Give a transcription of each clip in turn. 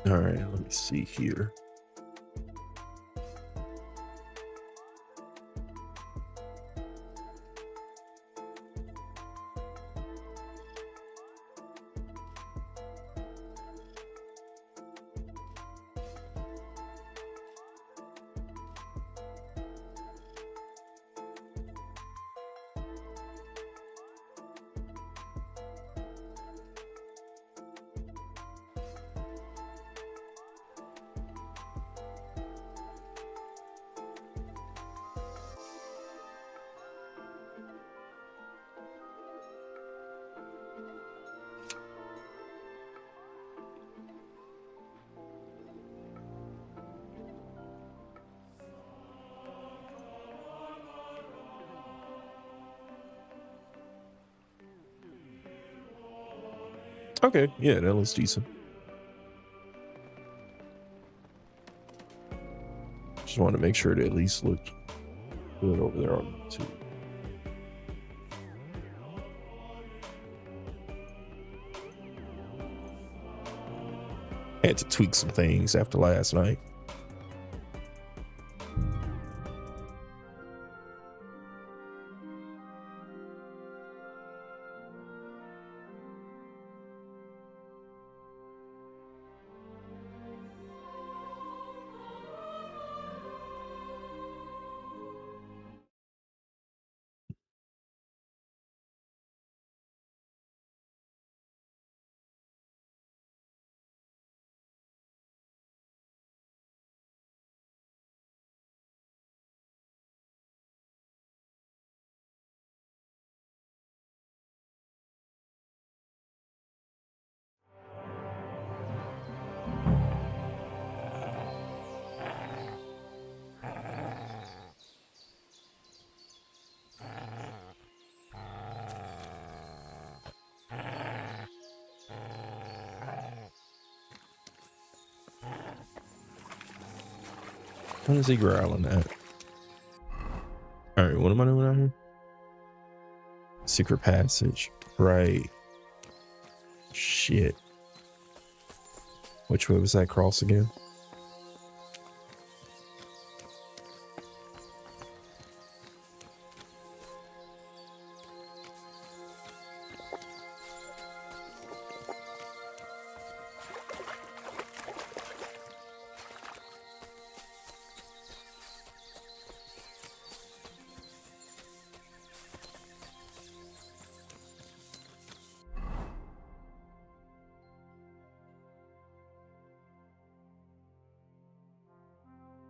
All right, let me see here. Okay, yeah, that looks decent. Just want to make sure it at least looked good over there on YouTube. Had to tweak some things after last night. When is he growling at? All right, what am I doing out here? Secret passage. Right. Shit. Which way was that cross again?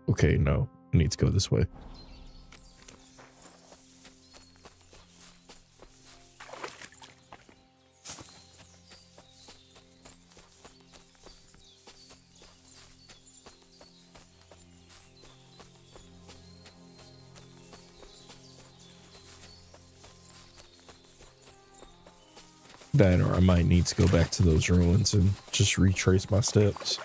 Okay, no. I need to go this way. That, or I might need to go back to those ruins and just retrace my steps.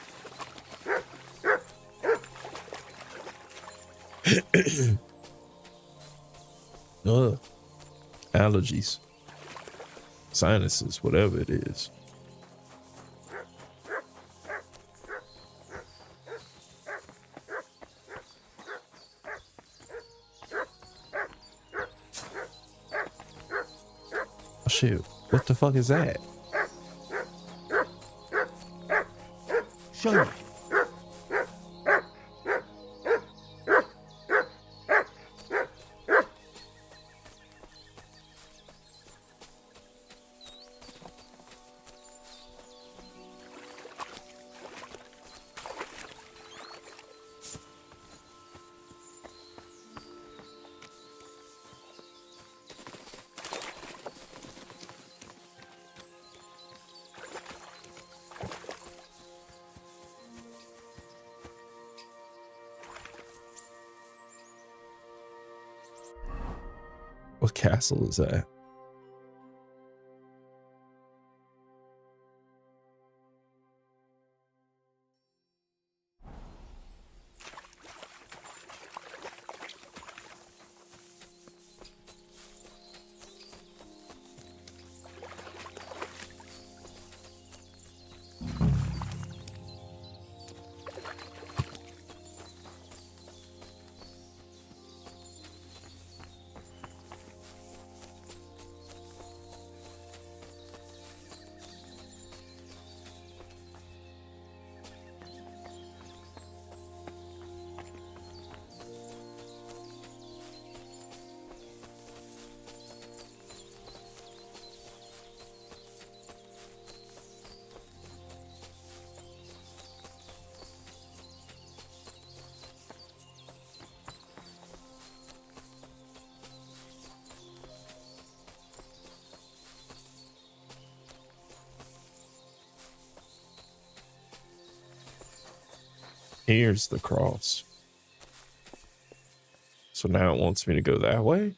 Ugh. Allergies. Sinuses, whatever it is. Oh, shit. What the fuck is that? Show me. What castle is that? Here's the cross. So now it wants me to go that way?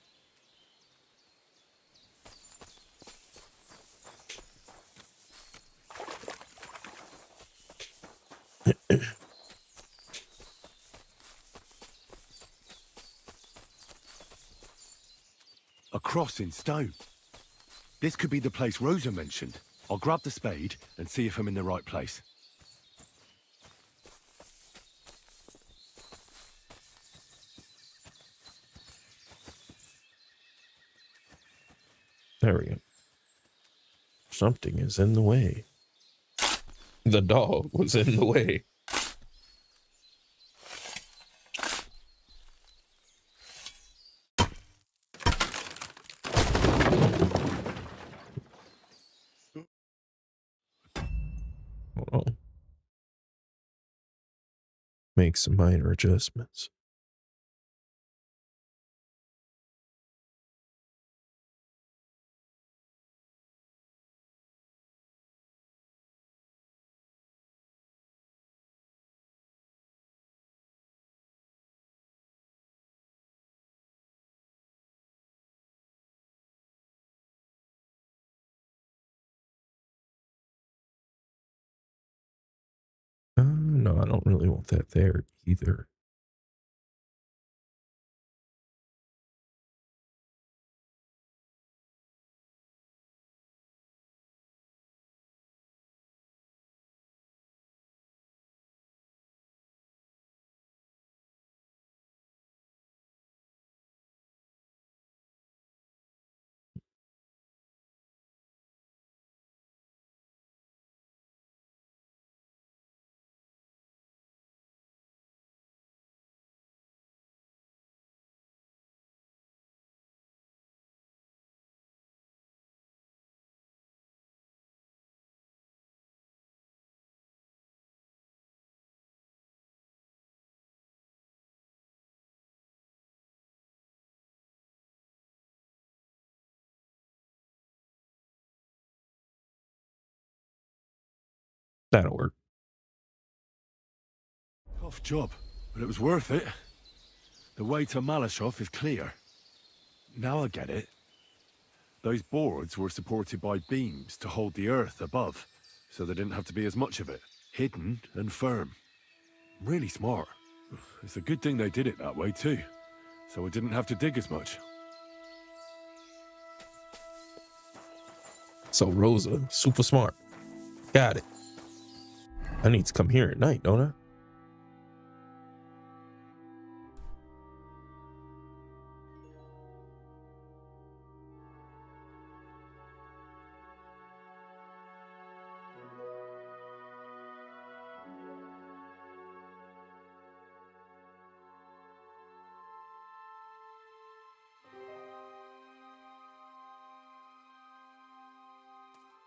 A cross in stone. This could be the place Rosa mentioned. I'll grab the spade and see if I'm in the right place. There we go. Something is in the way. The dog was in the way. Hold on. Make some minor adjustments. No, I don't really want that there either. That'll work. Tough job, but it was worth it. The way to Malashov is clear. Now I get it. Those boards were supported by beams to hold the earth above, so there didn't have to be as much of it. Hidden and firm. Really smart. It's a good thing they did it that way too, so I didn't have to dig as much. So Rosa, super smart. Got it. I need to come here at night, don't I?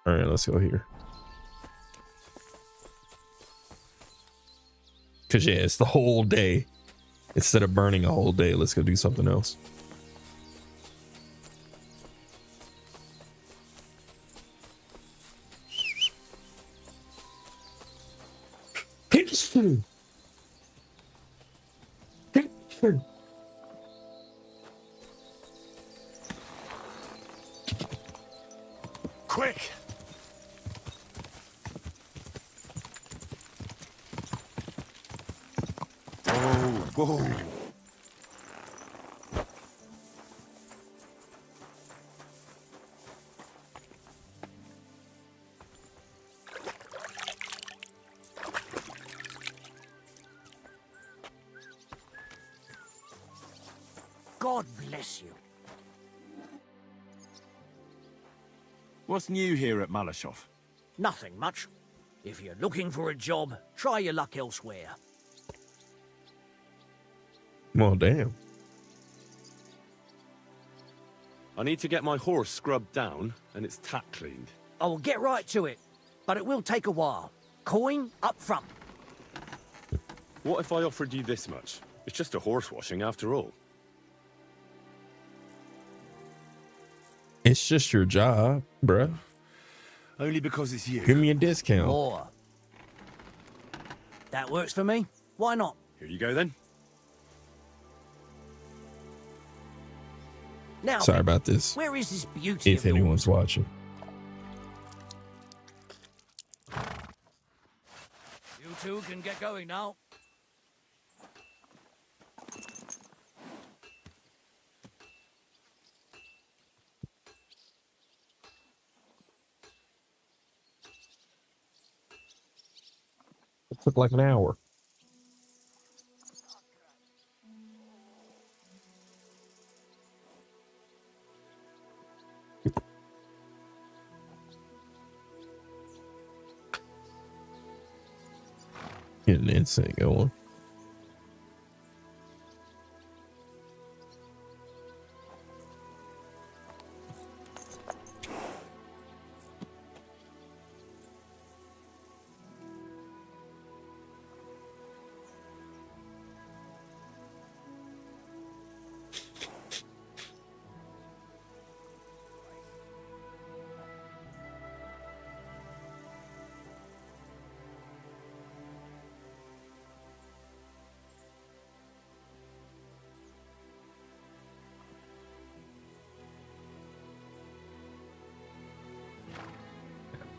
All right, let's go here. Cause yeah, it's the whole day. Instead of burning a whole day, let's go do something else. Quick! Whoa! God bless you. What's new here at Malashov? Nothing much. If you're looking for a job, try your luck elsewhere. Well, damn. I need to get my horse scrubbed down and its tack cleaned. I will get right to it, but it will take a while. Coin up front. What if I offered you this much? It's just a horse washing after all. It's just your job, bruh. Only because it's you. Give me a discount. More. That works for me. Why not? Here you go then. Now, Sorry about this. where is this beauty If of yours? anyone's watching. You two can get going now. It took like an hour. Getting insane going.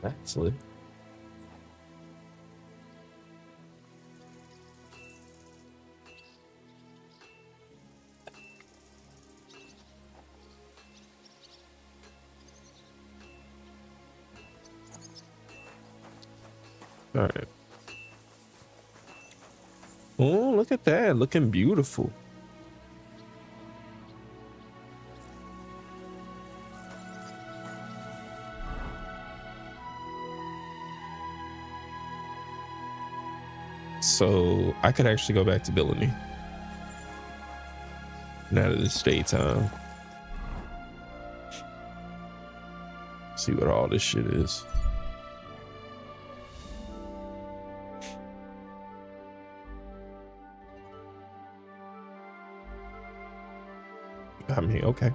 That's lit. All right. Oh, look at that. Looking beautiful. So I could actually go back to Billany. Now that it's daytime. See what all this shit is. I mean, okay.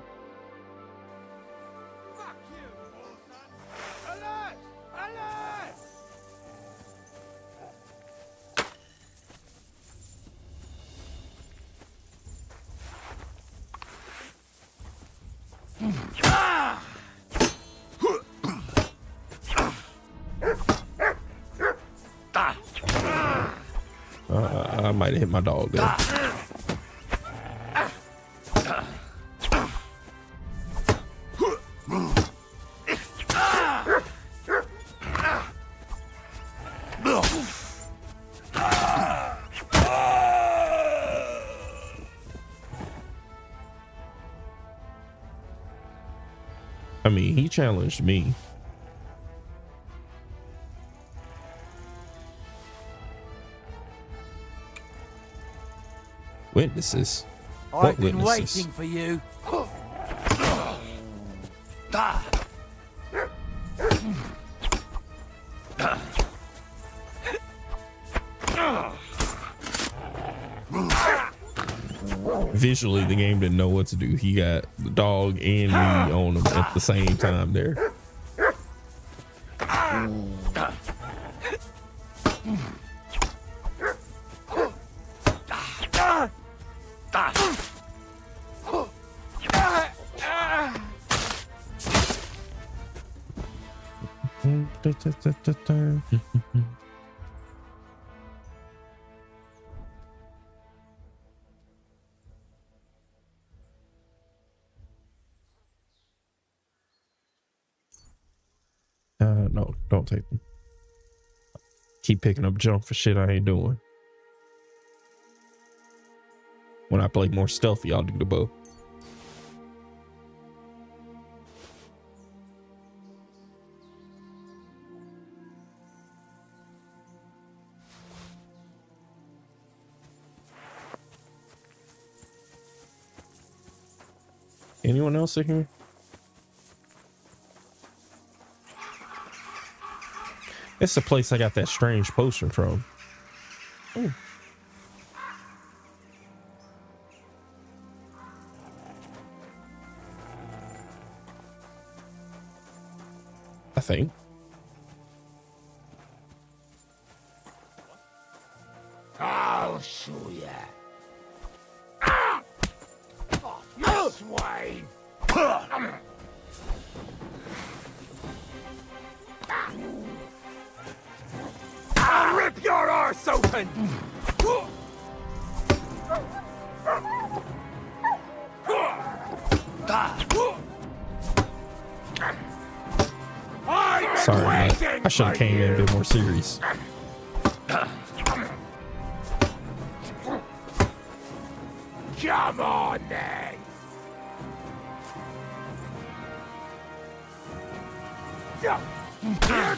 I might have hit my dog there. I mean, he challenged me. Witnesses. I've been witnesses? waiting for you. Visually, the game didn't know what to do. He got the dog and me on him at the same time there. No, don't take them. Keep picking up junk for shit I ain't doing. When I play more stealthy, I'll do the bow. Anyone else in here? It's the place I got that strange potion from. Ooh. I think. I'll show ya. Ah! You swine! I'll rip your arse open! Sorry, I should have came in a bit more serious. Come on, then!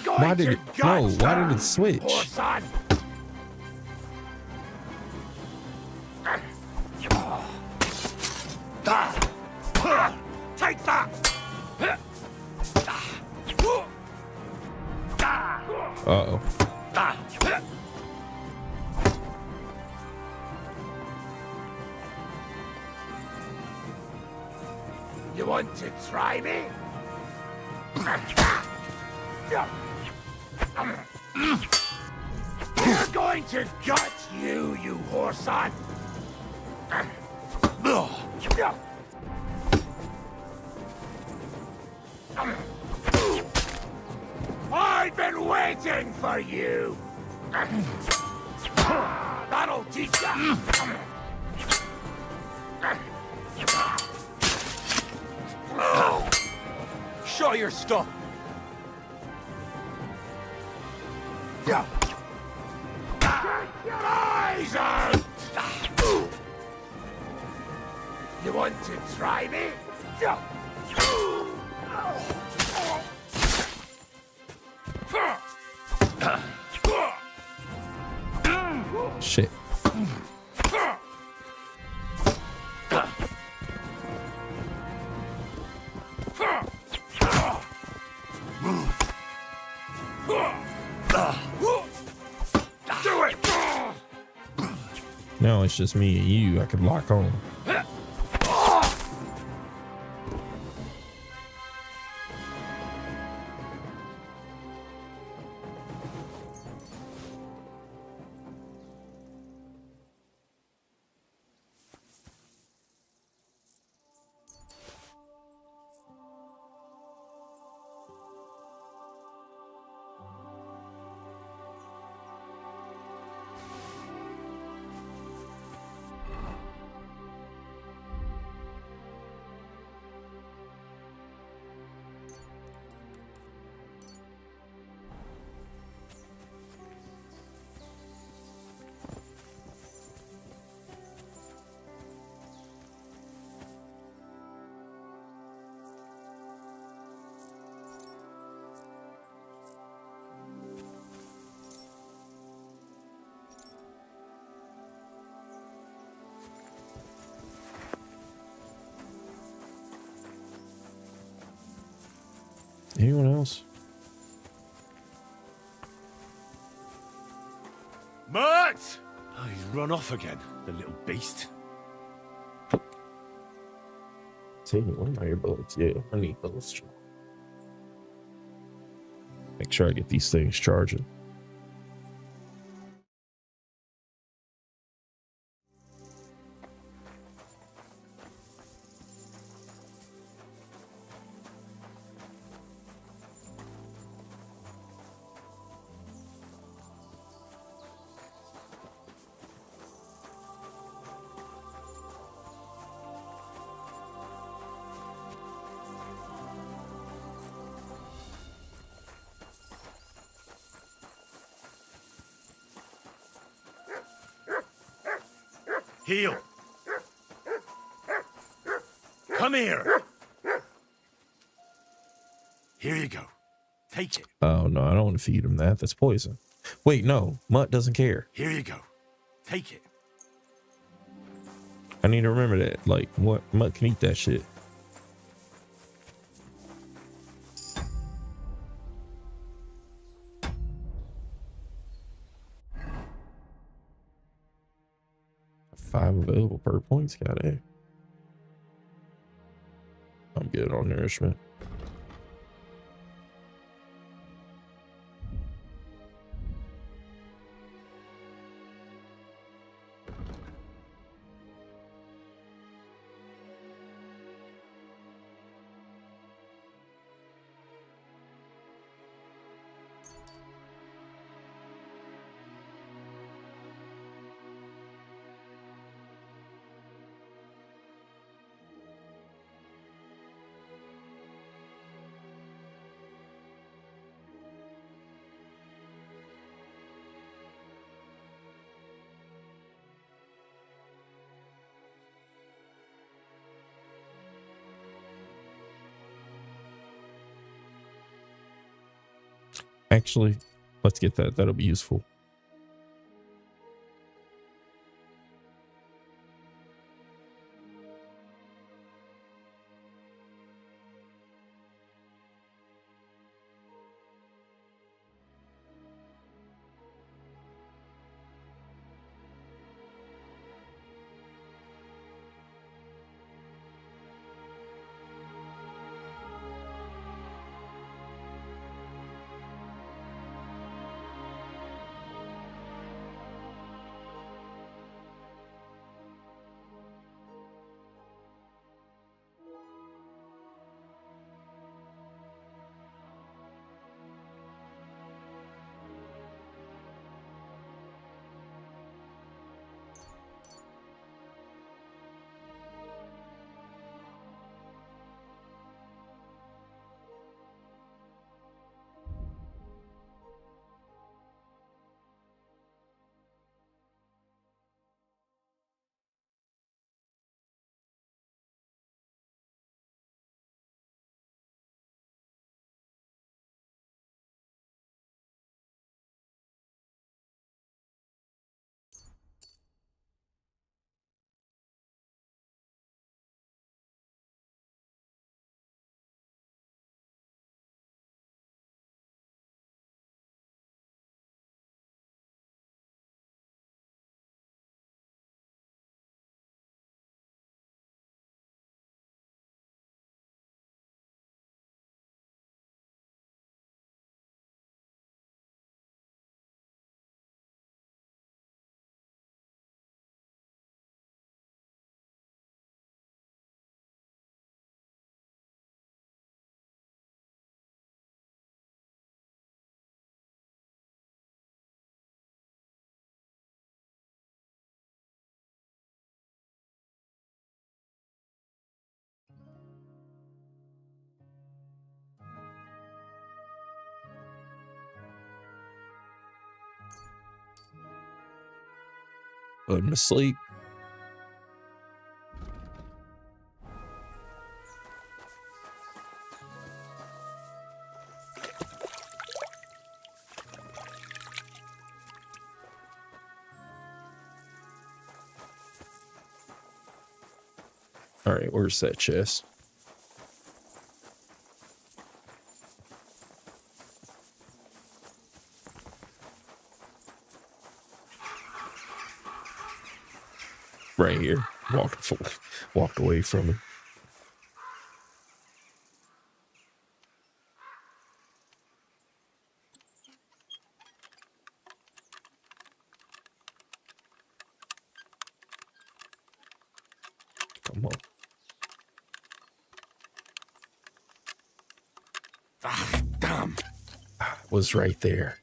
Why did it? No, why did it switch? Poor son. Take that! Uh-oh. You want to try me? We're going to gut you, you whoreson! I've been waiting for you! That'll teach ya! Show your stuff. Get your eyes out! You want to try me? Shit. Do it! Now it's just me and you. I can lock on. Anyone else? Mutt! Oh, he's run off again, the little beast. Take one of my earbuds. Yeah, I need those. Make sure I get these things charging. Heel! Come here! Here you go. Take it. Oh no, I don't want to feed him that. That's poison. Wait, no, Mutt doesn't care. Here you go. Take it. I need to remember that. Like, what? Mutt can eat that shit. Five available per points. Got it. I'm good on nourishment. Actually, let's get that. That'll be useful. Put him to sleep. All right, where's that chest? Right here. Walked away from him. Come on. Ah, damn. Was right there.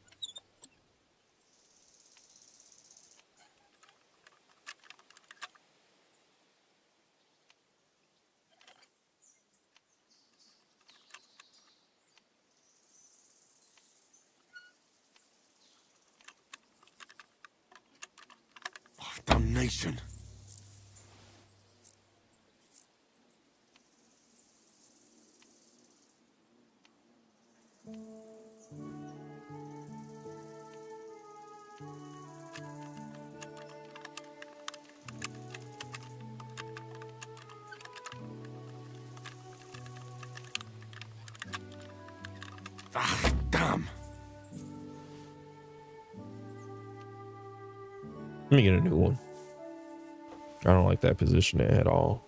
Oh, damnation. Ah, damn. Let me get a new one. I don't like that position at all.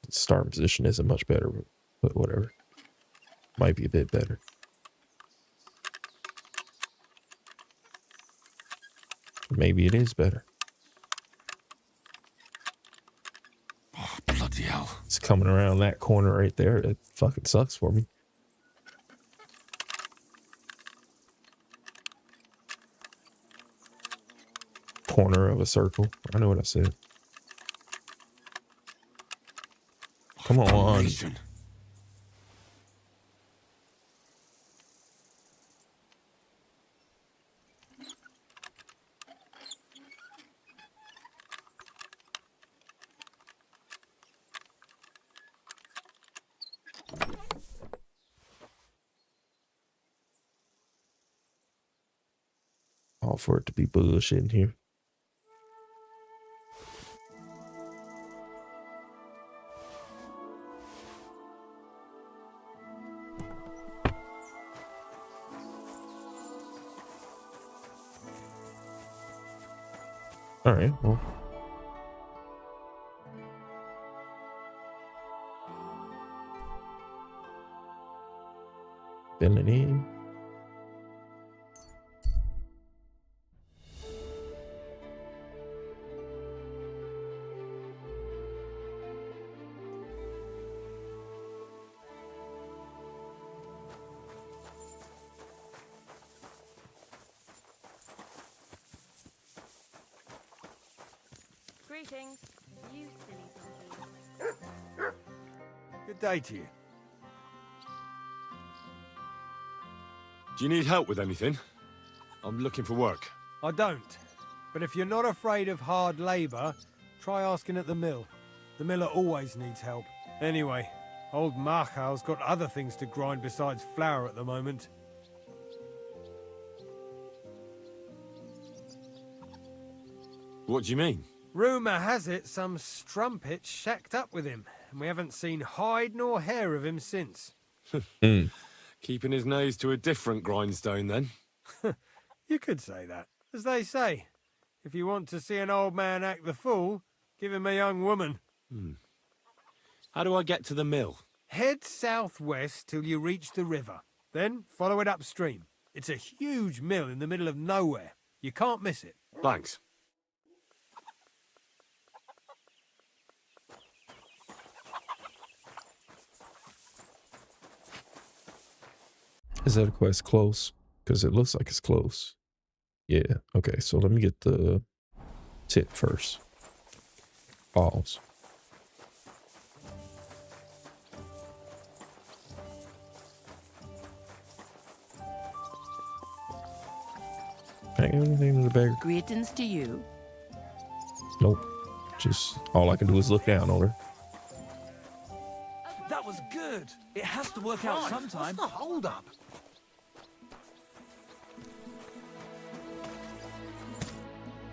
The starting position isn't much better, but whatever. Might be a bit better. Maybe it is better. Oh, bloody hell. It's coming around that corner right there. It fucking sucks for me. Corner of a circle. I know what I said. Come on. Damnation. All for it to be bullshit in here. All right, well. Filling in. Greetings, you silly donkeys. Good day to you. Do you need help with anything? I'm looking for work. I don't. But if you're not afraid of hard labour, try asking at the mill. The miller always needs help. Anyway, old Marchal's got other things to grind besides flour at the moment. What do you mean? Rumour has it some strumpet shacked up with him, and we haven't seen hide nor hair of him since. Keeping his nose to a different grindstone, then? You could say that. As they say, if you want to see an old man act the fool, give him a young woman. How do I get to the mill? Head southwest till you reach the river. Then follow it upstream. It's a huge mill in the middle of nowhere. You can't miss it. Thanks. Is that quest close? Because it looks like it's close. Yeah. Okay. So let me get the tip first. Balls. Can I get anything in the bag? Greetings to you. Nope. Just all I can do is look down on her. That was good. It has to work out sometime. What's the hold up?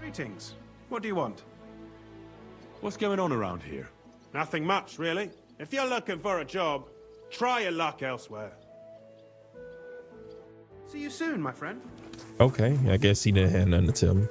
Greetings. What do you want? What's going on around here? Nothing much, really. If you're looking for a job, try your luck elsewhere. See you soon, my friend. Okay, I guess he didn't have nothing to tell me.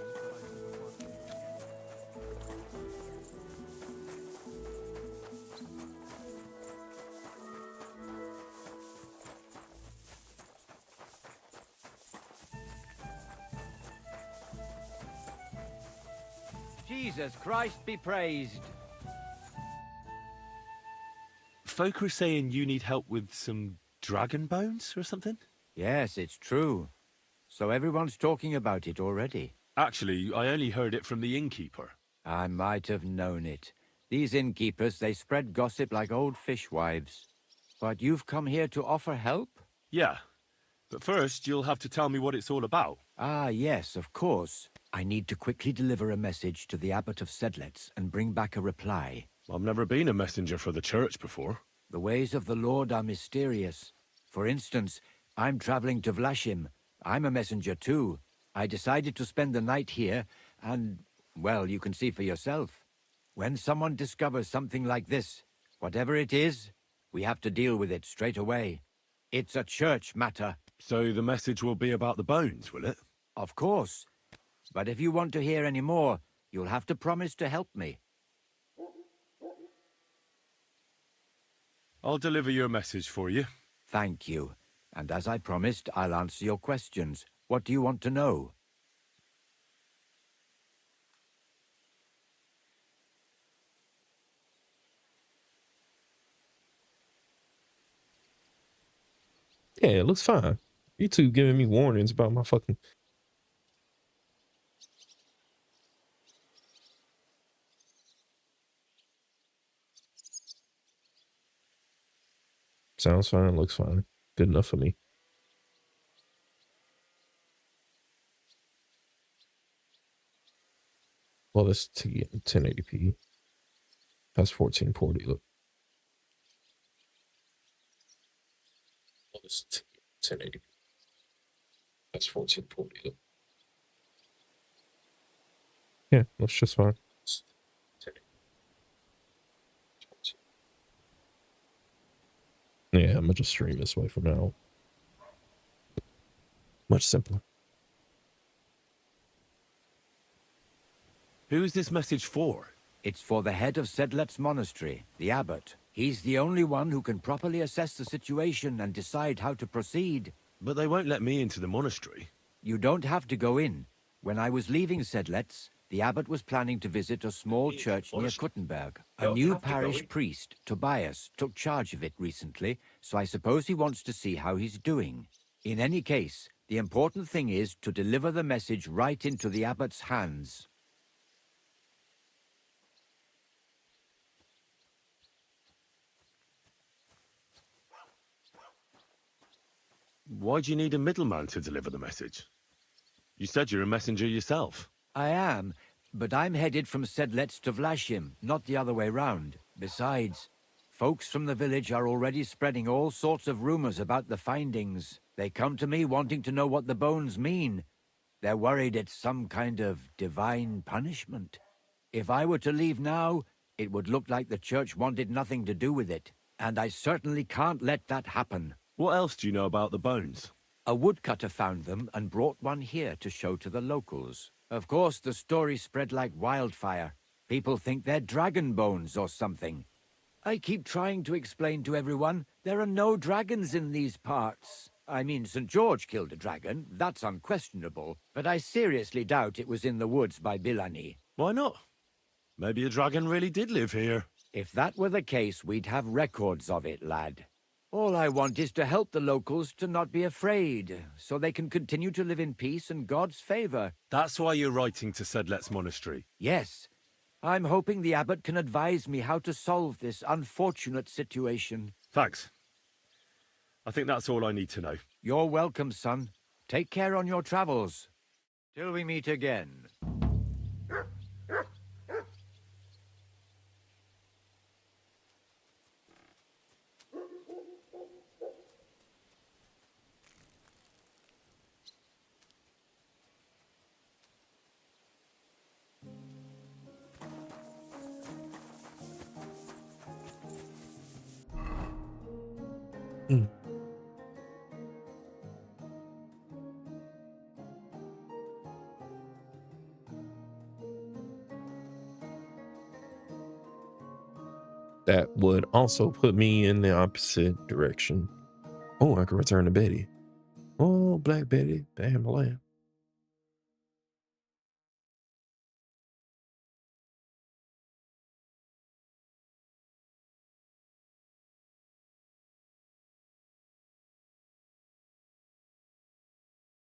Jesus Christ be praised. Folk are saying you need help with some dragon bones or something? Yes, it's true. So everyone's talking about it already. Actually, I only heard it from the innkeeper. I might have known it. These innkeepers, they spread gossip like old fishwives. But you've come here to offer help? Yeah, but first you'll have to tell me what it's all about. Ah, yes, of course. I need to quickly deliver a message to the Abbot of Sedlets and bring back a reply. I've never been a messenger for the church before. The ways of the Lord are mysterious. For instance, I'm traveling to Vlashim. I'm a messenger too. I decided to spend the night here, and, well, you can see for yourself. When someone discovers something like this, whatever it is, we have to deal with it straight away. It's a church matter. So the message will be about the bones, will it? Of course. But if you want to hear any more, you'll have to promise to help me. I'll deliver your message for you. Thank you. And as I promised, I'll answer your questions. What do you want to know? Yeah, it looks fine. You two giving me warnings about my fucking... Sounds fine, looks fine. Good enough for me. Well, that's 1080p. That's 1440. Look. Well, that's 1080p. That's 1440. Look. Yeah, that's just fine. Yeah, I'm gonna just stream this way from now. Much simpler. Who is this message for? It's for the head of Sedlet's monastery, the abbot. He's the only one who can properly assess the situation and decide how to proceed. But they won't let me into the monastery. You don't have to go in. When I was leaving Sedlets, the abbot was planning to visit a small church near Kuttenberg. A new parish priest, Tobias, took charge of it recently, so I suppose he wants to see how he's doing. In any case, the important thing is to deliver the message right into the abbot's hands. Why do you need a middleman to deliver the message? You said you're a messenger yourself. I am, but I'm headed from Sedlets to Vlashim, not the other way round. Besides, folks from the village are already spreading all sorts of rumors about the findings. They come to me wanting to know what the bones mean. They're worried it's some kind of divine punishment. If I were to leave now, it would look like the church wanted nothing to do with it. And I certainly can't let that happen. What else do you know about the bones? A woodcutter found them and brought one here to show to the locals. Of course, the story spread like wildfire. People think they're dragon bones or something. I keep trying to explain to everyone there are no dragons in these parts. I mean, St. George killed a dragon, that's unquestionable, but I seriously doubt it was in the woods by Bilani. Why not? Maybe a dragon really did live here. If that were the case, we'd have records of it, lad. All I want is to help the locals to not be afraid, so they can continue to live in peace and God's favor. That's why you're writing to Sedlet's monastery. Yes. I'm hoping the abbot can advise me how to solve this unfortunate situation. Thanks. I think that's all I need to know. You're welcome, son. Take care on your travels. Till we meet again. Mm. That would also put me in the opposite direction. Oh, I can return to Betty. Oh, Black Betty, bam, blam.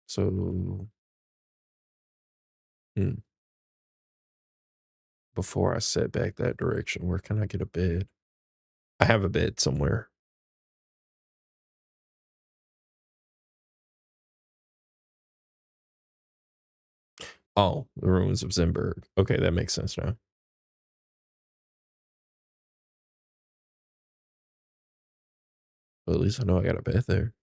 So, hmm, before I set back that direction, where can I get a bed? I have a bed somewhere. Oh, the ruins of Zenberg. Okay, that makes sense now. Well, at least I know I got a bed there.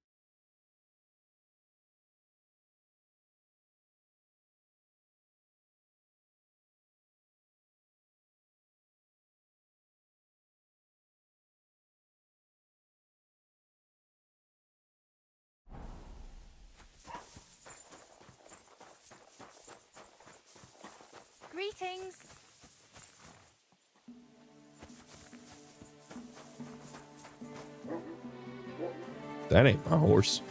Greetings. That ain't my horse.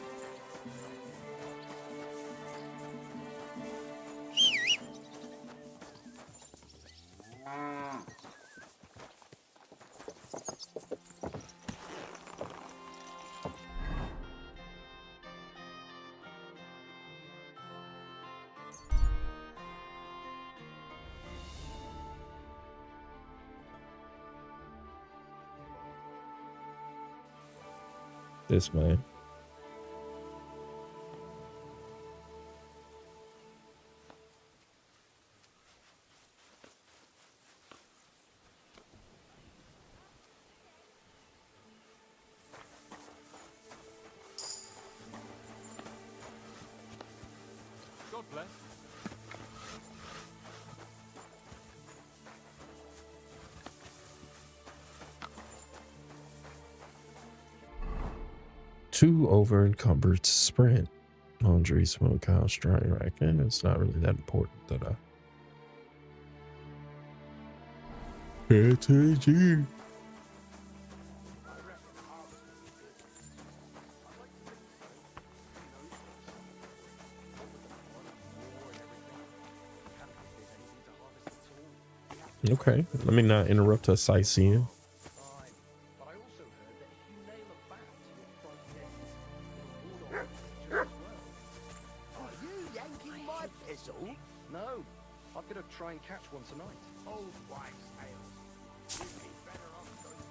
This man. God bless. Too over encumbered to sprint. Laundry, smokehouse, drying rack. And it's not really that important that I pay attention. Okay, let me not interrupt us sightseeing. Are you yanking my pistol? No, I'm gonna try and catch one tonight. Old wives' tales. You'd be better off going to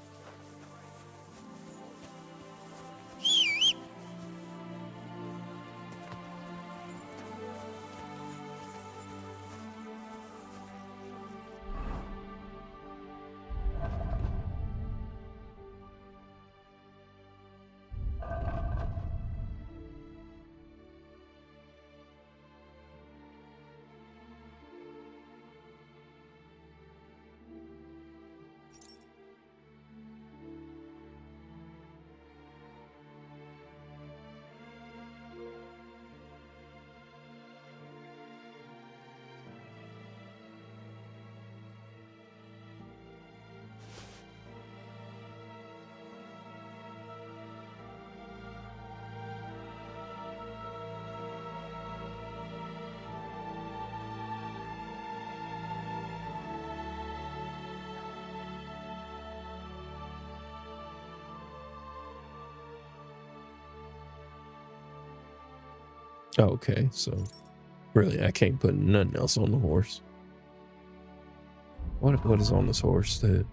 Okay, so really I can't put nothing else on the horse. What is on this horse that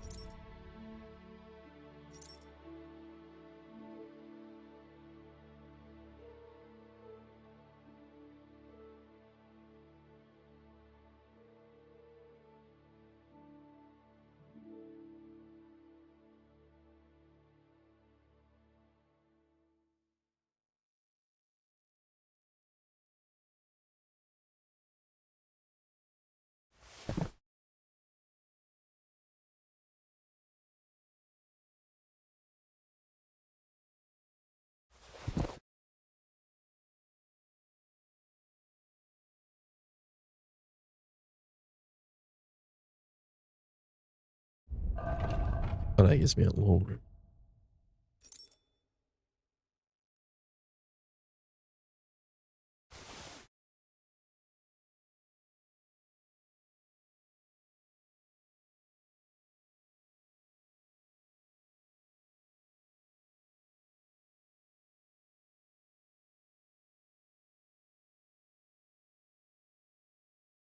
Oh, that gives me a lower.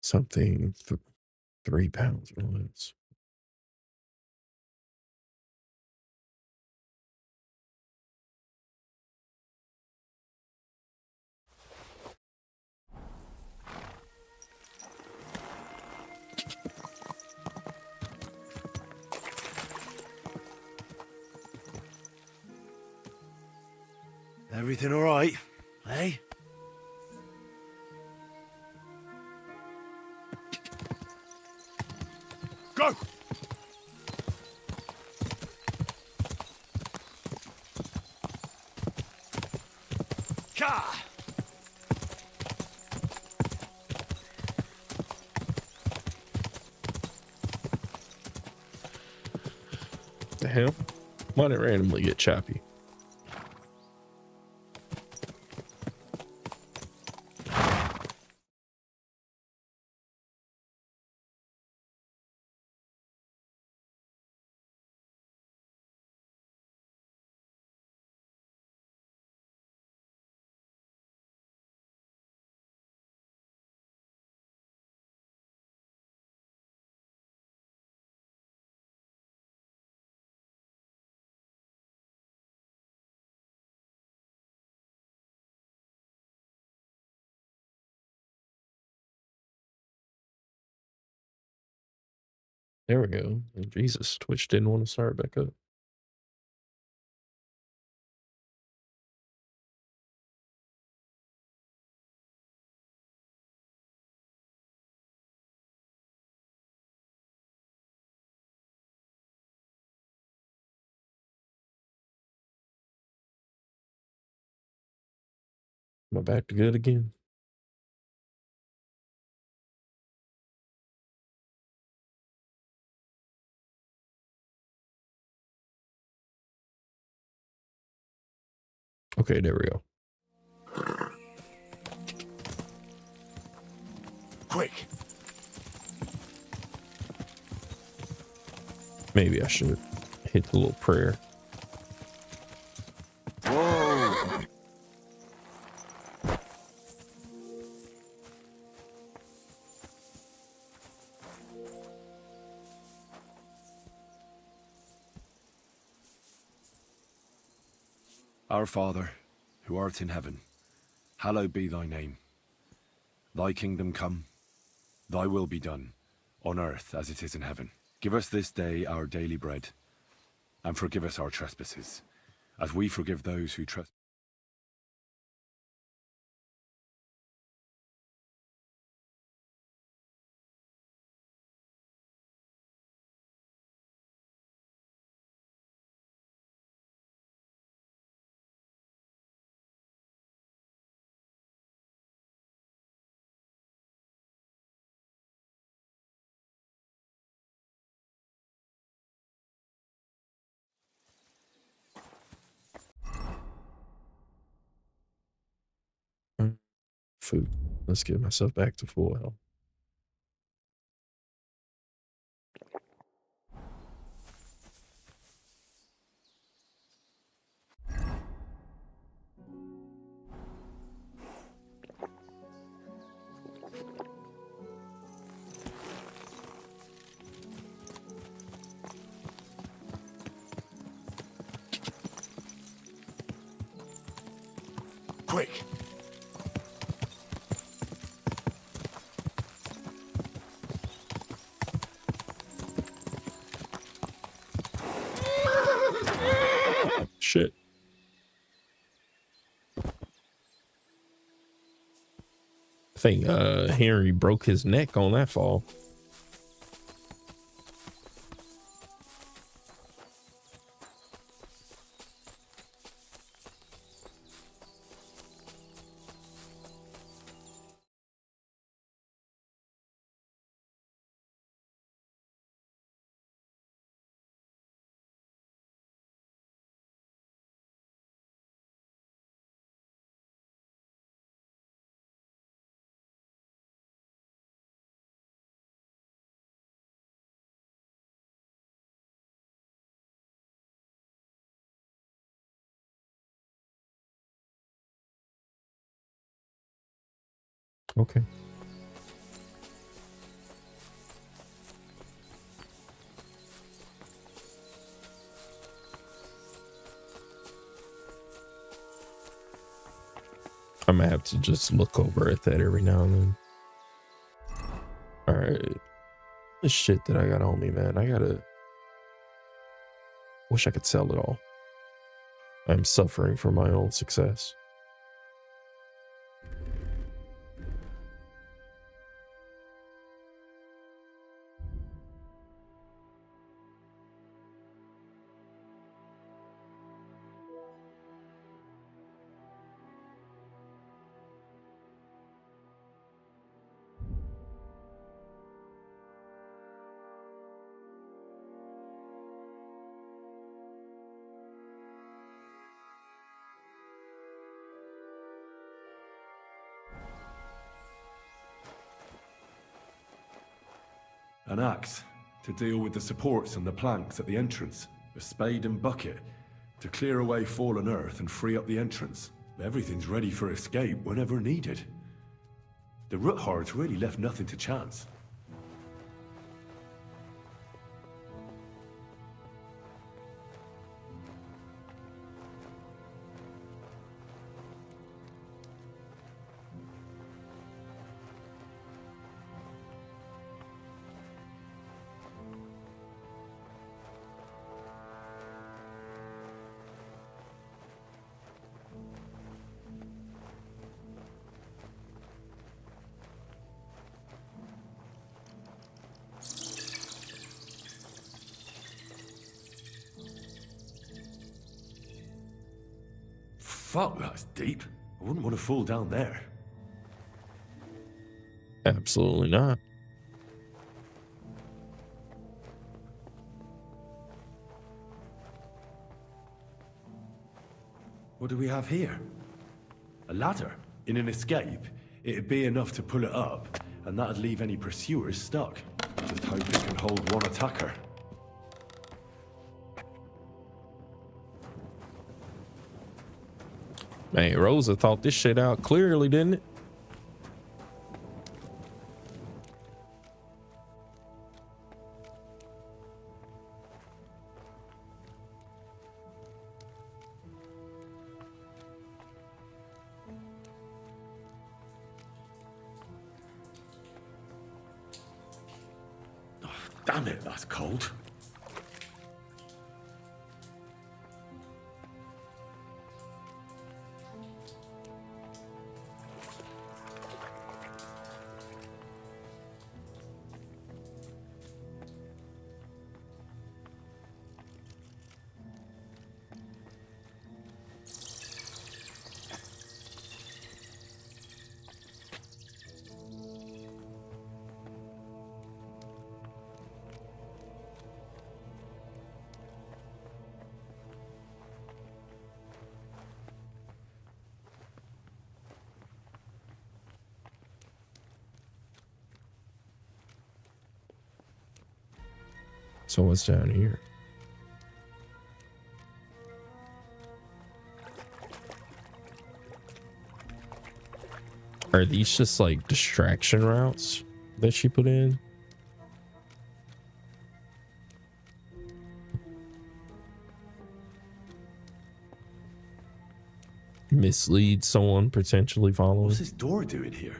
Something 3 pounds or less. Everything all right, eh? Go! Ka! The hell? Why did it randomly get choppy? There we go. And Jesus, Twitch didn't want to start back up. Am I back to good again? Okay, there we go. Quick! Maybe I should hit the little prayer. Whoa! Our Father, who art in heaven, hallowed be thy name. Thy kingdom come, thy will be done, on earth as it is in heaven. Give us this day our daily bread, and forgive us our trespasses, as we forgive those who trespass. Food. Let's get myself back to full health. Quick! Shit. I think Henry broke his neck on that fall. Okay. I'm gonna have to just look over at that every now and then. All right. This shit that I got on me, man. Wish I could sell it all. I'm suffering for my own success. An axe to deal with the supports and the planks at the entrance. A spade and bucket to clear away fallen earth and free up the entrance. Everything's ready for escape whenever needed. The root hordes really left nothing to chance. Fuck, that's deep. I wouldn't want to fall down there. Absolutely not. What do we have here? A ladder. In an escape, it'd be enough to pull it up, and that'd leave any pursuers stuck. Just hope it can hold one attacker. Man, Rosa thought this shit out clearly, didn't it? Damn it, that's cold. So what's down here? Are these just like distraction routes that she put in? Mislead someone potentially following? What's this door doing here?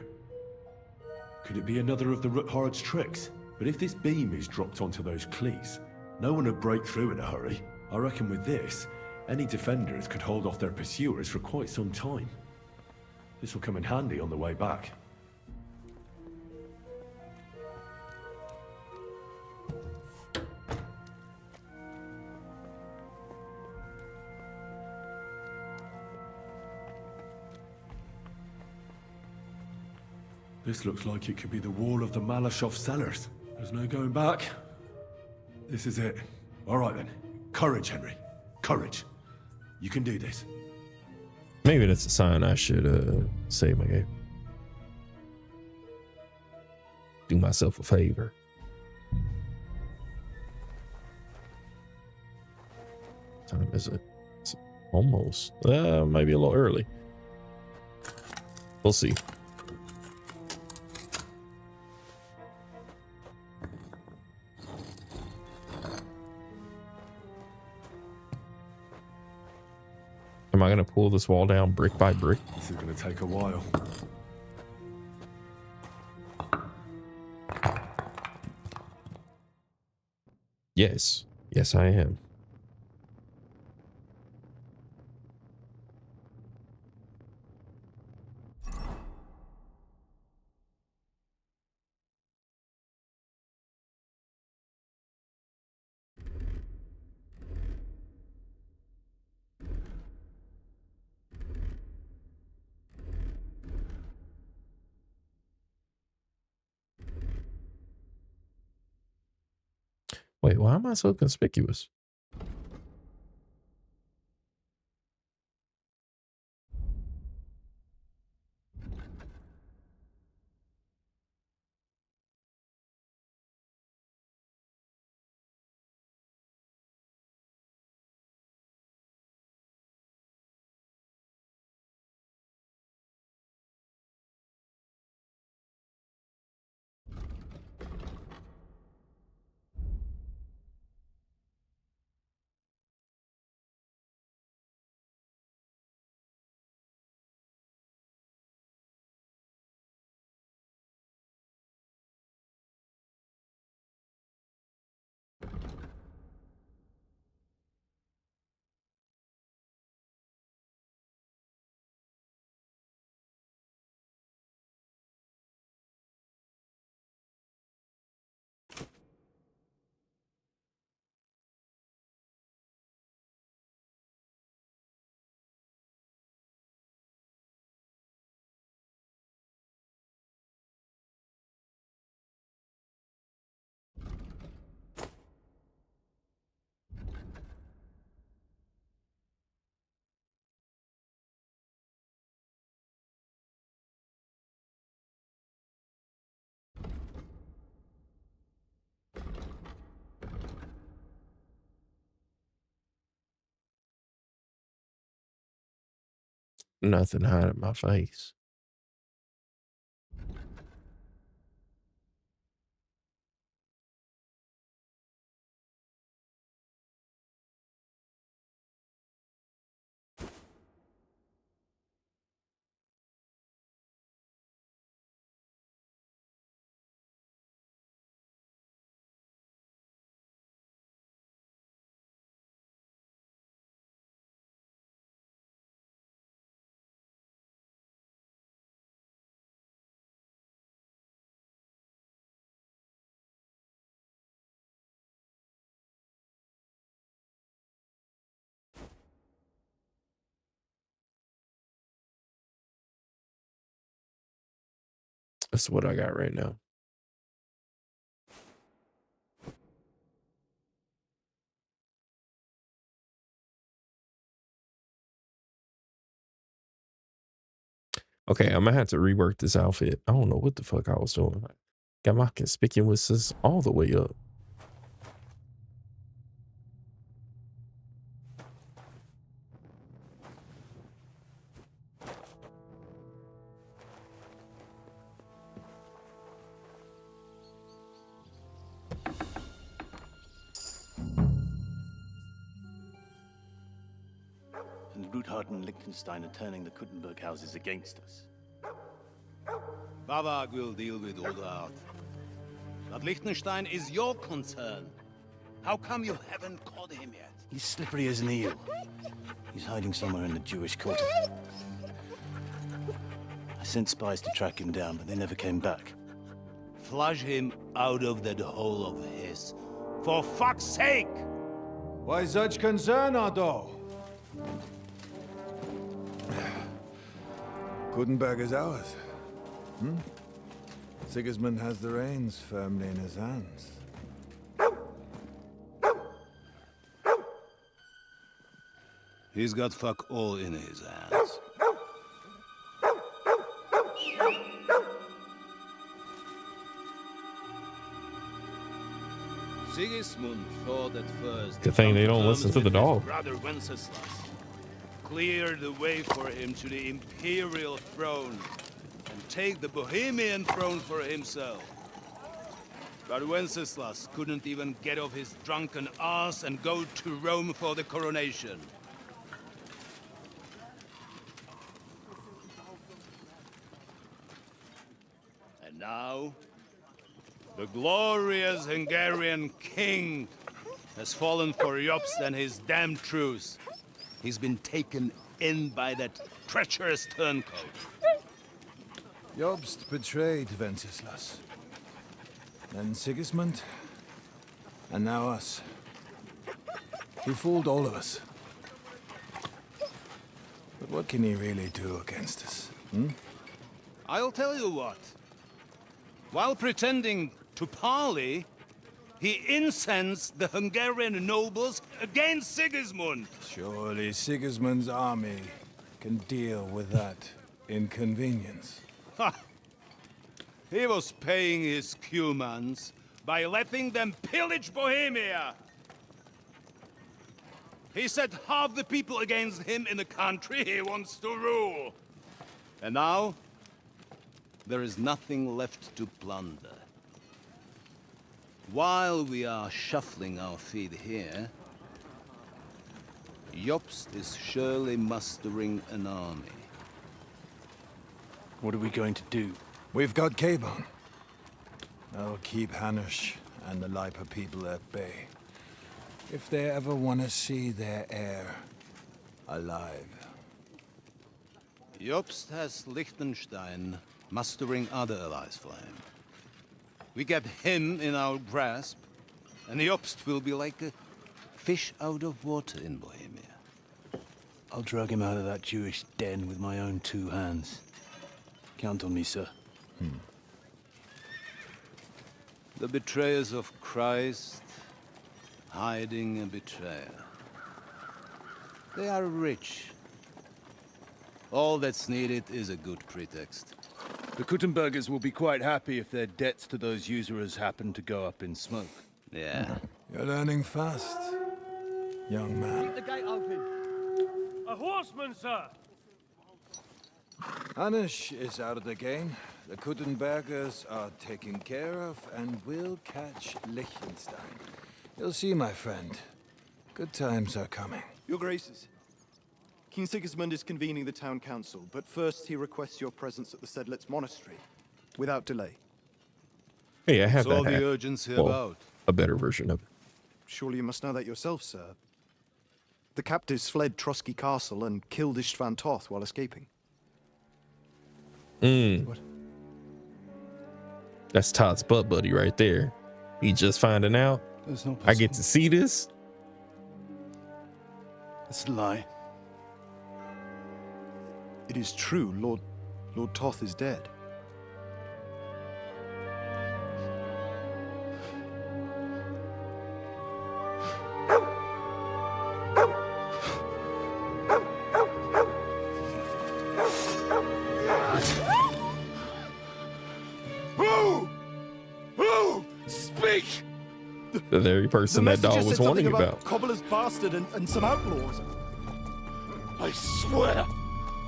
Could it be another of the root horde's tricks? But if this beam is dropped onto those cleats, no one would break through in a hurry. I reckon with this, any defenders could hold off their pursuers for quite some time. This will come in handy on the way back. This looks like it could be the wall of the Malashov cellars. There's no going back. This is it. All right then. Courage, Henry. Courage. You can do this. Maybe that's a sign I should save my game. Do myself a favor. Time is it? It's almost maybe a little early. We'll see. Am I going to pull this wall down brick by brick? This is going to take a while. Yes. Yes, I am. Wait, why am I so conspicuous? Nothing hiding my face. That's what I got right now. Okay, I'm gonna have to rework this outfit. I don't know what the fuck I was doing. Got my conspicuousness all the way up. And Ruthard and Liechtenstein are turning the Kuttenberg houses against us. Bavag will deal with Ruthard. But Liechtenstein is your concern. How come you haven't caught him yet? He's slippery as an eel. He's hiding somewhere in the Jewish quarter. I sent spies to track him down, but they never came back. Flush him out of that hole of his. For fuck's sake! Why such concern, Otto? Kuttenberg is ours. Sigismund has the reins firmly in his hands. He's got fuck all in his hands. Sigismund thought at first... Good thing they don't listen to the dog. Brother Wenceslas cleared the way for him to the imperial throne and take the Bohemian throne for himself. But Wenceslas couldn't even get off his drunken ass and go to Rome for the coronation. Now, the glorious Hungarian king has fallen for Jobst and his damned truce. He's been taken in by that treacherous turncoat. Jobst betrayed Wenceslas. Then Sigismund. And now us. He fooled all of us. But what can he really do against us? I'll tell you what. While pretending to parley, he incensed the Hungarian nobles against Sigismund. Surely Sigismund's army can deal with that inconvenience. Ha! He was paying his Cumans by letting them pillage Bohemia. He set half the people against him in the country he wants to rule. And now, there is nothing left to plunder. While we are shuffling our feet here, Jobst is surely mustering an army. What are we going to do? We've got Cabon. That'll keep Hanush and the Lipa people at bay. If they ever want to see their heir alive. Jobst has Liechtenstein mustering other allies for him. We get him in our grasp, and Jobst will be like a fish out of water in Bohemia. I'll drag him out of that Jewish den with my own 2 hands. Count on me, sir. The betrayers of Christ, hiding a betrayer. They are rich. All that's needed is a good pretext. The Kuttenbergers will be quite happy if their debts to those usurers happen to go up in smoke. Yeah. You're learning fast, young man. Keep the gate open. A horseman, sir! Hanush is out of the game. The Kuttenbergers are taken care of, and we'll catch Liechtenstein. You'll see, my friend. Good times are coming. Your Graces, King Sigismund is convening the town council, but first he requests your presence at the Sedlitz monastery, without delay. Hey, I have So that the hat. urgency Well, about. a better version of it. Surely you must know that yourself, sir. The captives fled Trotsky Castle and killed Istvan Toth while escaping. What? That's Todd's butt buddy right there. He just finding out. That's not possible. I get to see this. It's a lie. It is true, Lord Toth is dead. Who? Speak! The very person that dog was warning about. Cobbler's bastard and some outlaws. I swear,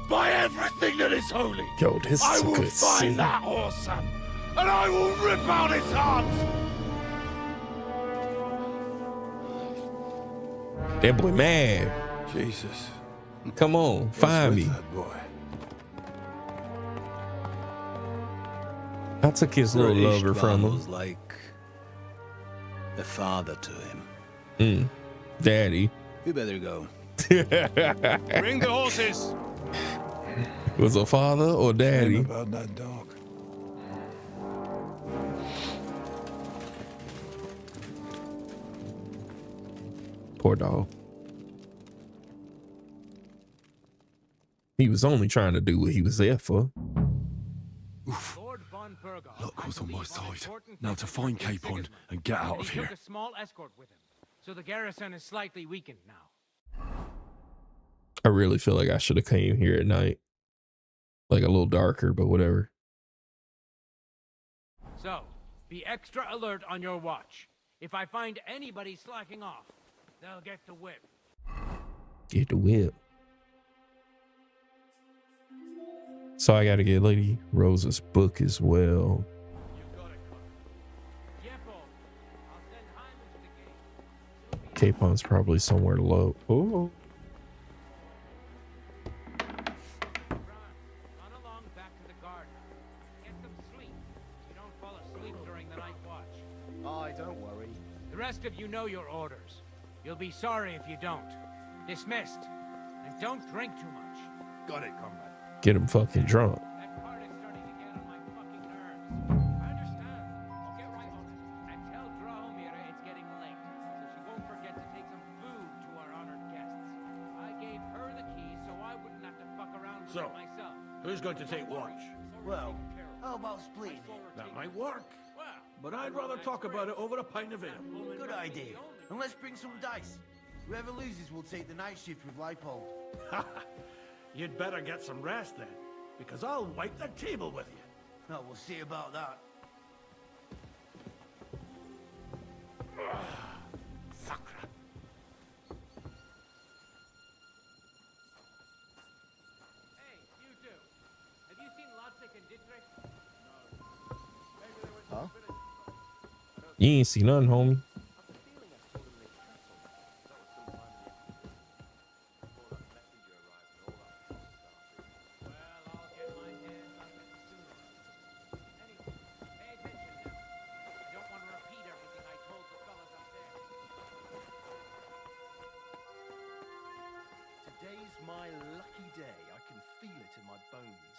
by everything that is holy, Yo, this I is a will good find scene. that horse, and I will rip out its heart. That boy mad. Jesus. Come on, find me. That boy. I took his little lover from him. Was like a father to him. Daddy. You better go. Bring the horses. Was a father or daddy? About that dog. Poor dog. He was only trying to do what he was there for. Luck was on my side. Now to find Capon and get out of here. He took a small escort with him, so the garrison is slightly weakened now. I really feel like I should have came here at night. Like a little darker, but whatever. So, be extra alert on your watch. If I find anybody slacking off, they'll get the whip. Get the whip. So I gotta get Lady Rosa's book as well. Capon's probably somewhere low. Oh. Run along back to the garden. Get some sleep. you know your orders. You'll be sorry if you don't. Dismissed. And don't drink too much. Got it, comrade. Get him fucking drunk. That card is starting to get on my fucking nerves. I understand. I'll get right on it. And tell Drahomira it's getting late, so she won't forget to take some food to our honored guests. I gave her the keys so I wouldn't have to fuck around with it myself. Who's going to take watch? Well, how about splitting it? That might work. But I'd rather talk about it over a pint of ale. Good idea. And let's bring some dice. Whoever loses will take the night shift with Leipold. You'd better get some rest then, because I'll wipe the table with you. No, we'll see about that. Hey, you two. Have you seen Lotzek and Dietrich? Huh? You ain't see nothing, homie. Today's my lucky day. I can feel it in my bones.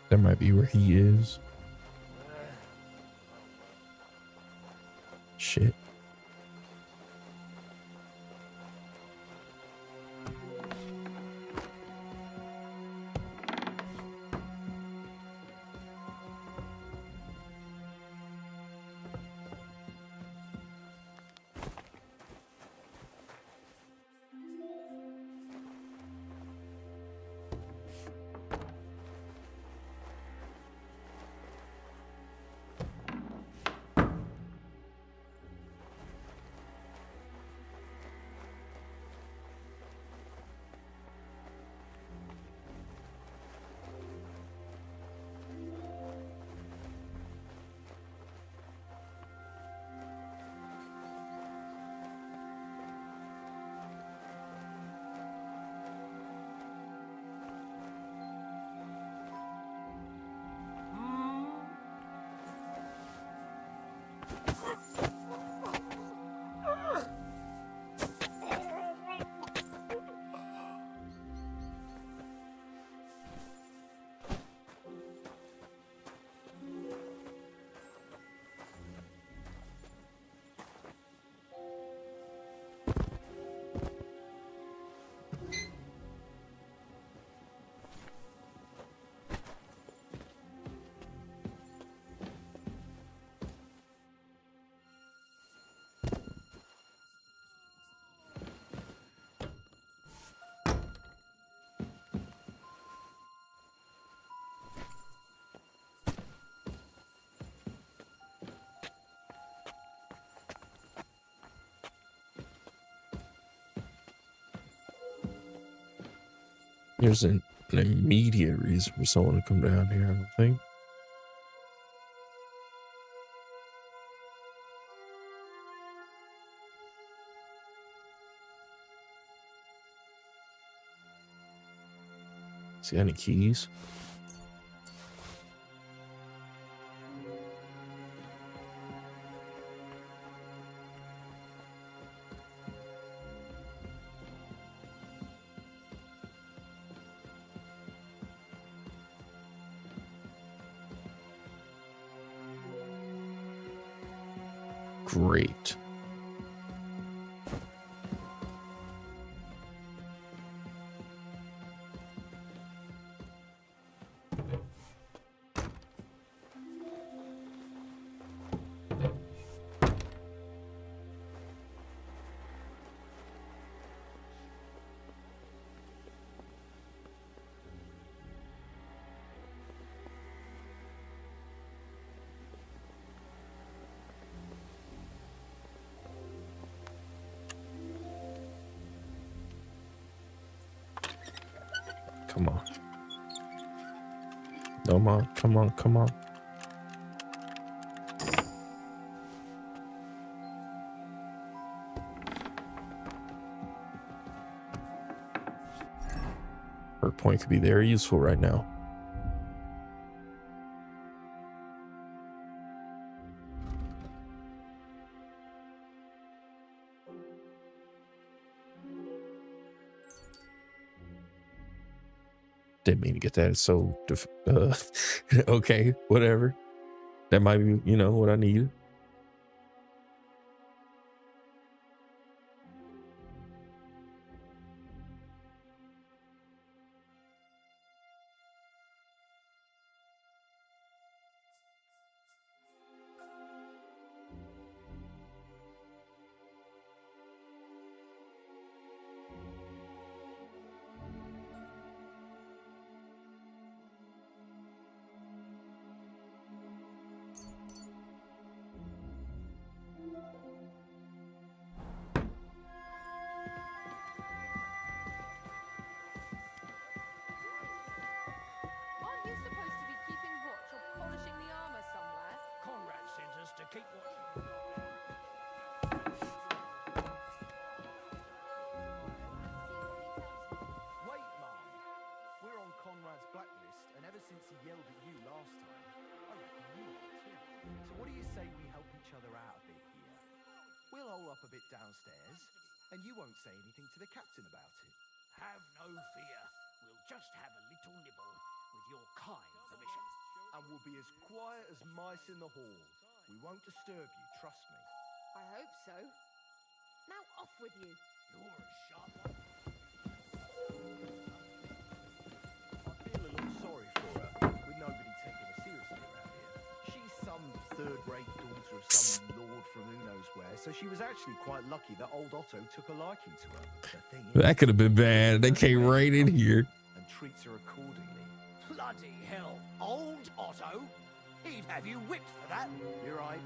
That might be where he is. Shit. There's an immediate reason for someone to come down here, I don't think. See any keys? Great. Come on. Come on, come on, come on. point could be very useful right now. Didn't mean to get that. So, okay, whatever. That might be, you know, what I need. Aren't you supposed to be keeping watch or polishing the armor somewhere? Conrad sent us to keep watch. Wait, Mom. We're on Conrad's blacklist, and ever since he yelled at you last time, I reckon you are too. So what do you say we help each other out a bit here? We'll hole up a bit downstairs, and you won't say anything to the captain about it. Have no fear. We'll just have a little nibble, with your kind permission. And we'll be as quiet as mice in the hall. We won't disturb you, trust me. I hope so. Now off with you. You're a sharp one. I feel a little sorry for her, with nobody taking her seriously around here. She's some third-rate daughter of some lord from who knows where, so she was actually quite lucky that old Otto took a liking to her. The thing is, That could have been bad. They came right in here. and treats her accordingly. Bloody hell. Old Otto? He'd have you whipped for that. You're right.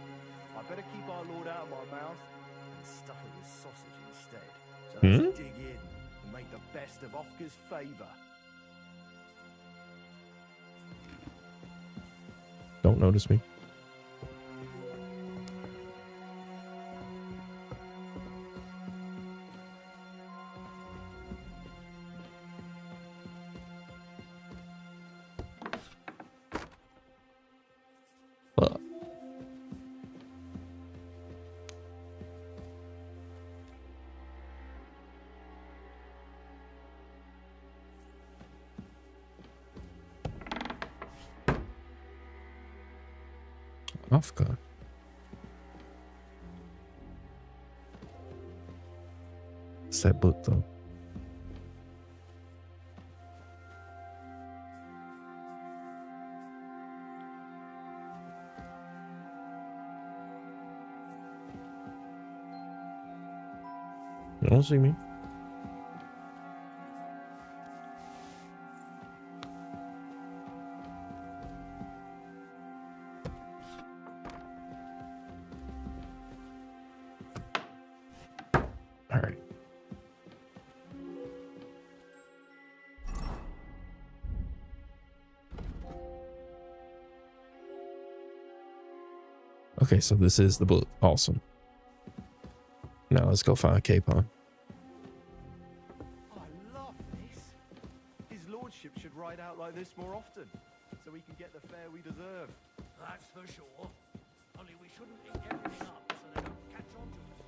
I better keep our lord out of my mouth and stuff it with sausage instead. So let's dig in and make the best of Ofka's favour. Don't notice me. Fuck. Ofka. What's that book though? You don't see me. All right. Okay, so this is the book. Awesome. Now let's go find Capon. I love this. His lordship should ride out like this more often, so we can get the fare we deserve. That's for sure. Only we shouldn't eat everything up so they don't catch on to us.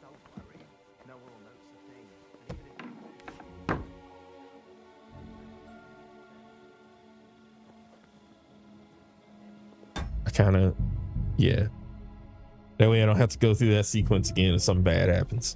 Don't worry. No one will notice a thing. And even if I kind of, yeah. That way I don't have to go through that sequence again if something bad happens.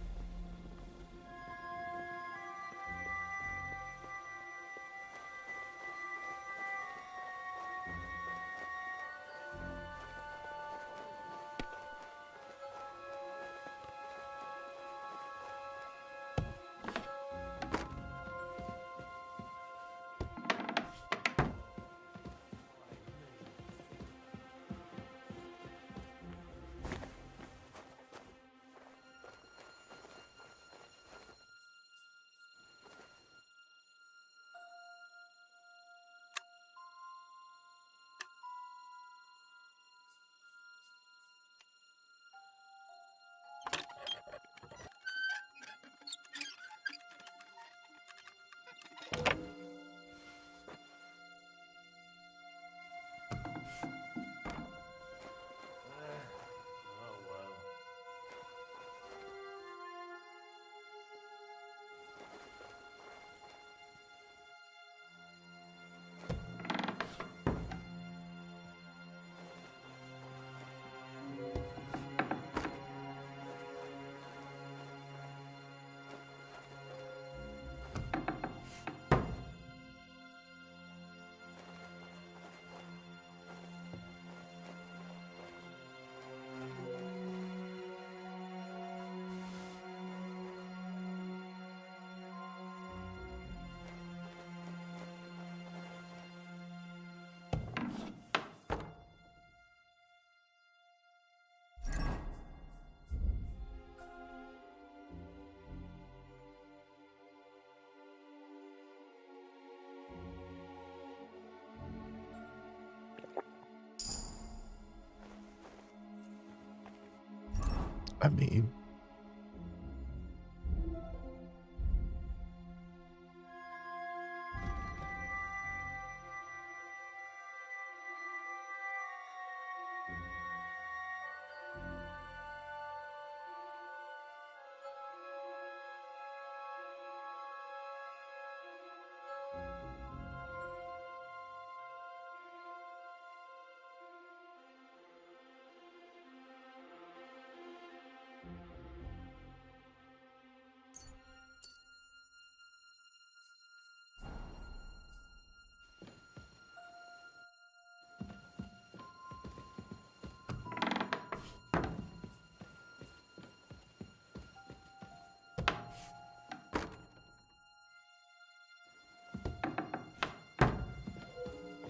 I mean,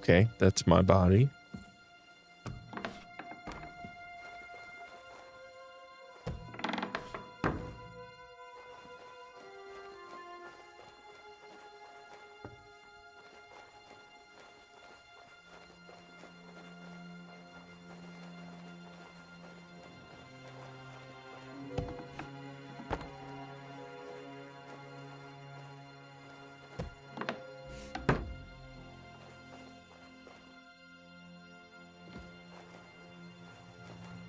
okay, that's my body.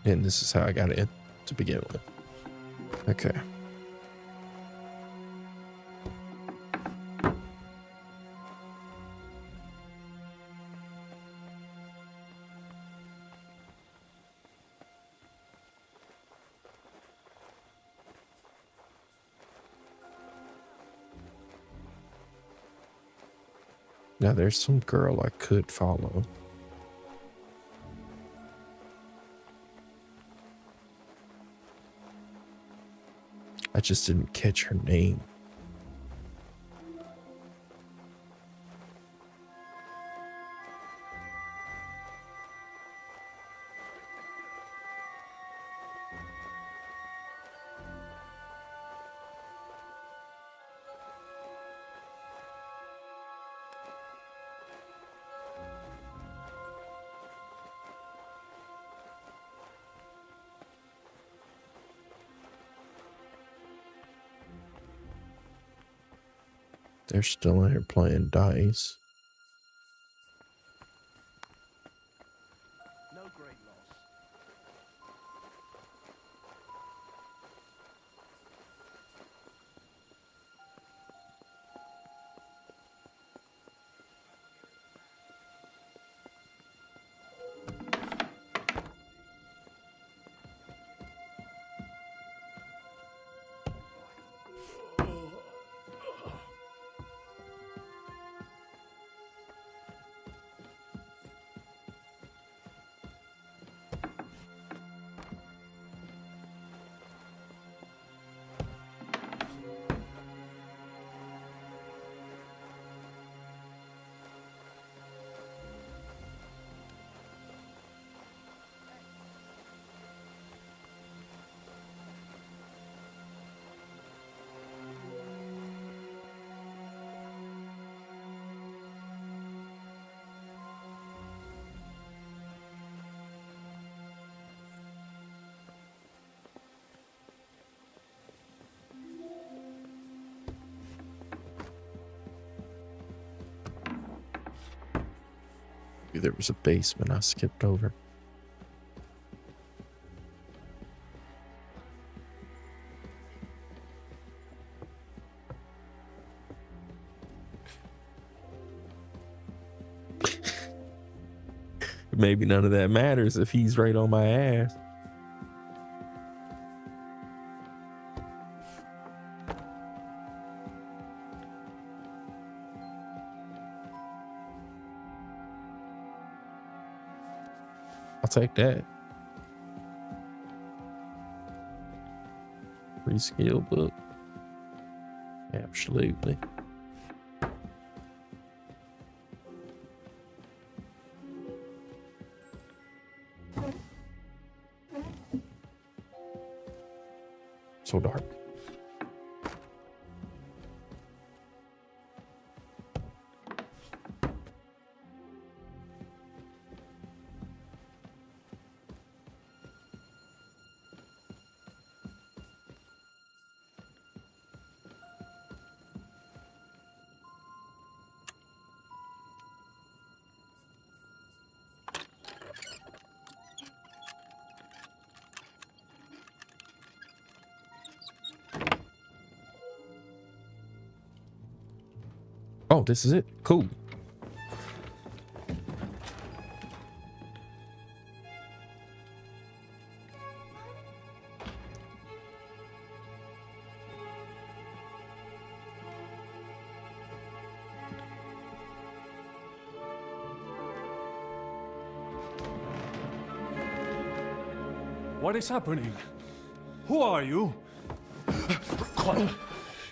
And this is how I got in to begin with. Okay. Now there's some girl I could follow. I just didn't catch her name. They're still in here playing dice. No great loss. Maybe there was a basement I skipped over. Maybe none of that matters if he's right on my ass. I'll take that. Free skill book. Absolutely. So dark. Oh, this is it. Cool. What is happening? Who are you? Quiet.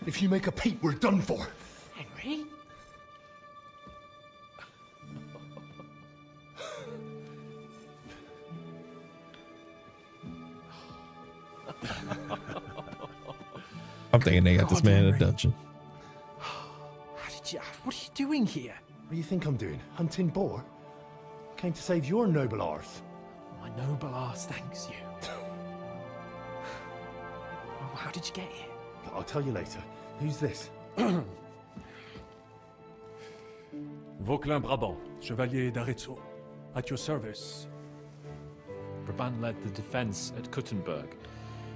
If you make a peep, we're done for. Henry? I'm thinking they got this man in a dungeon. What are you doing here? What do you think I'm doing? Hunting boar? Came to save your noble arse. My noble arse thanks you. Oh, how did you get here? I'll tell you later. Who's this? Vauquelin Brabant, Chevalier d'Arezzo. At your service. Brabant led the defense at Kuttenberg.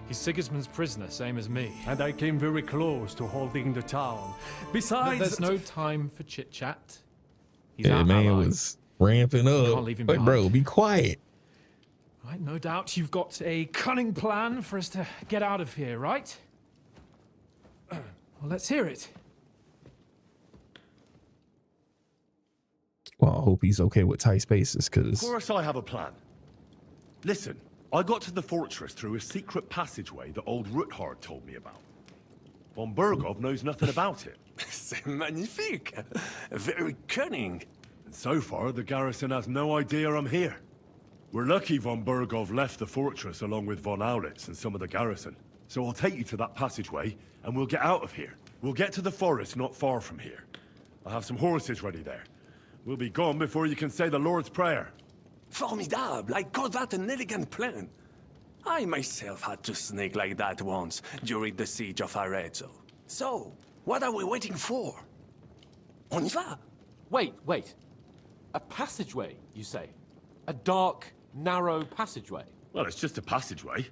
He's Sigismund's prisoner, same as me. And I came very close to holding the town. Besides... There's no time for chit-chat. He's Yeah, our man ally. was ramping up. Can't leave him Like, behind. bro, be quiet. Right, no doubt you've got a cunning plan for us to get out of here, right? Well, let's hear it. Well, I hope he's okay with tight spaces, Of because course I have a plan. Listen, I got to the fortress through a secret passageway that old Ruthard told me about. Von Bergov knows nothing about it. C'est magnifique. Very cunning. And so far, the garrison has no idea I'm here. We're lucky Von Bergov left the fortress along with Von Aulitz and some of the garrison. So I'll take you to that passageway, and we'll get out of here. We'll get to the forest not far from here. I have some horses ready there. We'll be gone before you can say the Lord's Prayer. Formidable. I call that an elegant plan. I myself had to sneak like that once during the siege of Arezzo. So, what are we waiting for? On y va? Wait. A passageway, you say? A dark, narrow passageway? Well, it's just a passageway.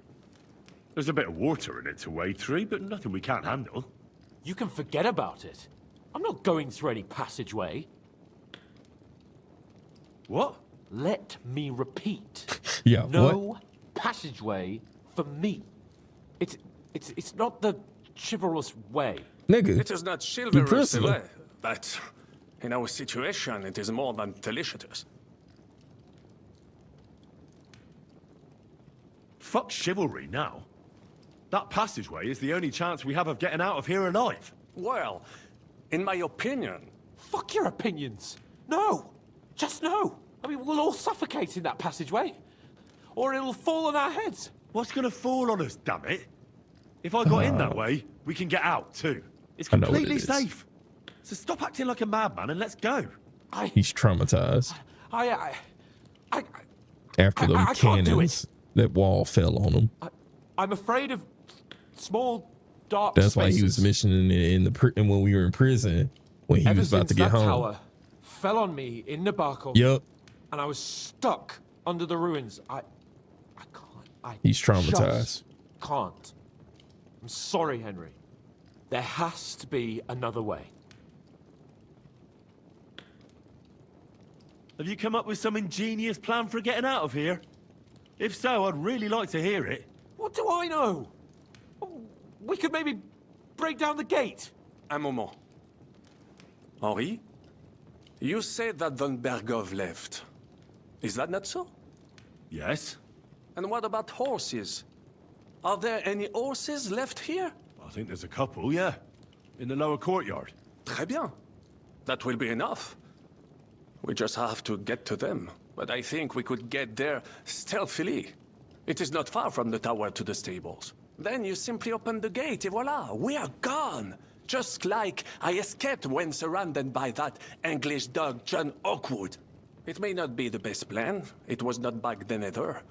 There's a bit of water in it to wade through, but nothing we can't handle. You can forget about it. I'm not going through any passageway. What? Let me repeat. Yeah, no what? passageway for me. It's not the chivalrous way. Nigga, It is not you chivalrous, prisoner. but in our situation, it is more than delicious. Fuck chivalry now. That passageway is the only chance we have of getting out of here alive. Well, in my opinion... Fuck your opinions. No. Just no. I mean, we'll all suffocate in that passageway. Or it'll fall on our heads. What's gonna fall on us, damn it? If I got in that way, we can get out too. It's I know what completely it is. safe. So stop acting like a madman and let's go. He's traumatized I after the I can't do cannons. That wall fell on him. I'm afraid of small, dark That's why he was spaces. mentioning it in the when we were in prison when he Ever was about to since get that home. tower fell on me in Nabarkov. Yep. And I was stuck under the ruins. I can't. He's traumatized. Just can't. I'm sorry, Henry. There has to be another way. Have you come up with some ingenious plan for getting out of here? If so, I'd really like to hear it. What do I know? We could maybe break down the gate. Un moment. Henri? You said that Von Bergov left. Is that not so? Yes. And what about horses? Are there any horses left here? I think there's a couple, yeah. In the lower courtyard. Très bien. That will be enough. We just have to get to them. But I think we could get there stealthily. It is not far from the tower to the stables. Then you simply open the gate, et voila, we are gone! Just like I escaped when surrounded by that English dog John Oakwood. It may not be the best plan, it was not back then either.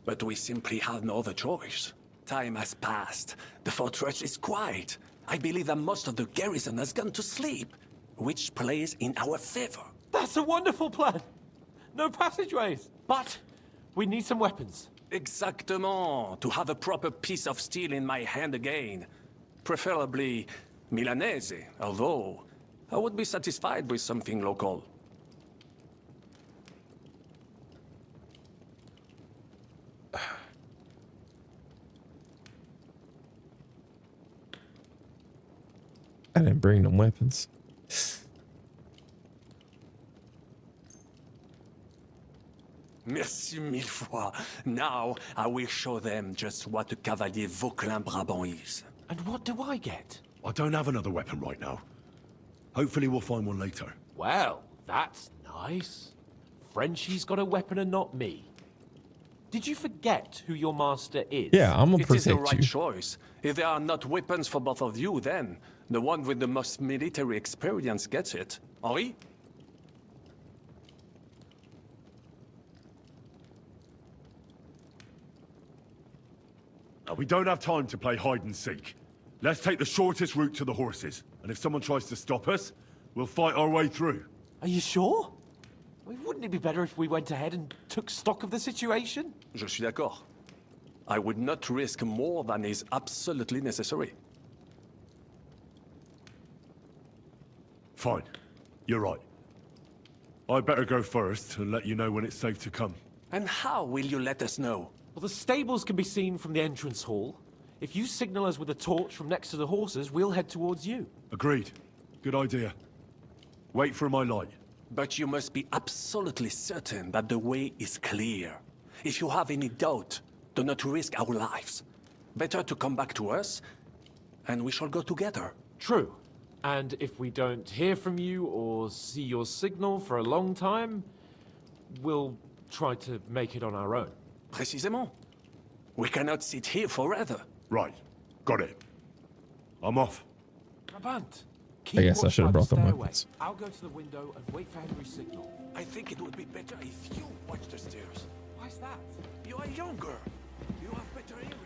But we simply had no other choice. Time has passed. The fortress is quiet. I believe that most of the garrison has gone to sleep, which plays in our favor. That's a wonderful plan. No passageways. But we need some weapons. Exactement. To have a proper piece of steel in my hand again. Preferably Milanese, although I would be satisfied with something local. I didn't bring them weapons. Merci mille fois. Now I will show them just what a Cavalier Vauclin Brabant is. And what do I get? I don't have another weapon right now. Hopefully we'll find one later. Well, that's nice. Frenchie's got a weapon and not me. Did you forget who your master is? Yeah, I'm gonna It is the protect right you. choice. If there are not weapons for both of you, then the one with the most military experience gets it. Henri? Now, we don't have time to play hide and seek. Let's take the shortest route to the horses. And if someone tries to stop us, we'll fight our way through. Are you sure? I mean, wouldn't it be better if we went ahead and took stock of the situation? Je suis d'accord. I would not risk more than is absolutely necessary. Fine. You're right. I'd better go first and let you know when it's safe to come. And how will you let us know? Well, the stables can be seen from the entrance hall. If you signal us with a torch from next to the horses, we'll head towards you. Agreed. Good idea. Wait for my light. But you must be absolutely certain that the way is clear. If you have any doubt, do not risk our lives. Better to come back to us, and we shall go together. True. And if we don't hear from you or see your signal for a long time, we'll try to make it on our own. Précisément. We cannot sit here forever. Right. Got it. I'm off. Brabant, I guess I should have brought them stairway. weapons. I'll go to the window and wait for Henry's signal. I think it would be better if you watch the stairs. Why's that? You are younger. You have better hearing.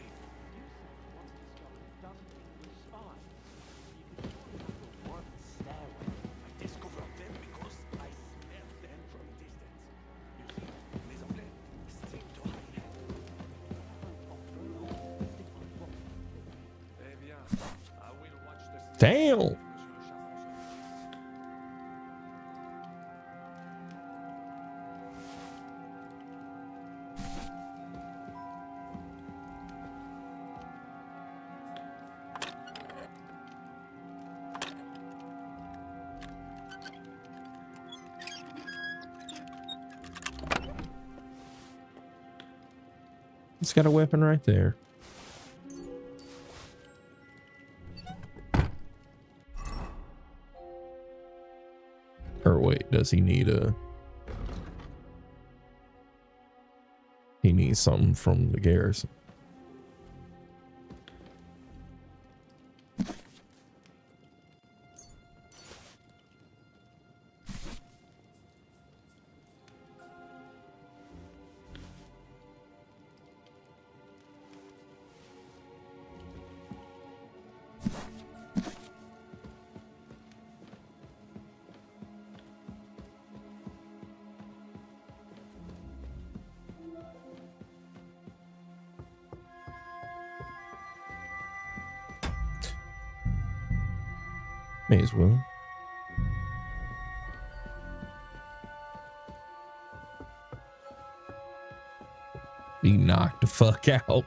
I discovered them because I smelled them from a distance. You see, les Anglais seem to hide them. Eh bien, I will watch the stairs. Damn. It's got a weapon right there. Or wait, does he need a... He needs something from the garrison. May as well. Be knocked the fuck out.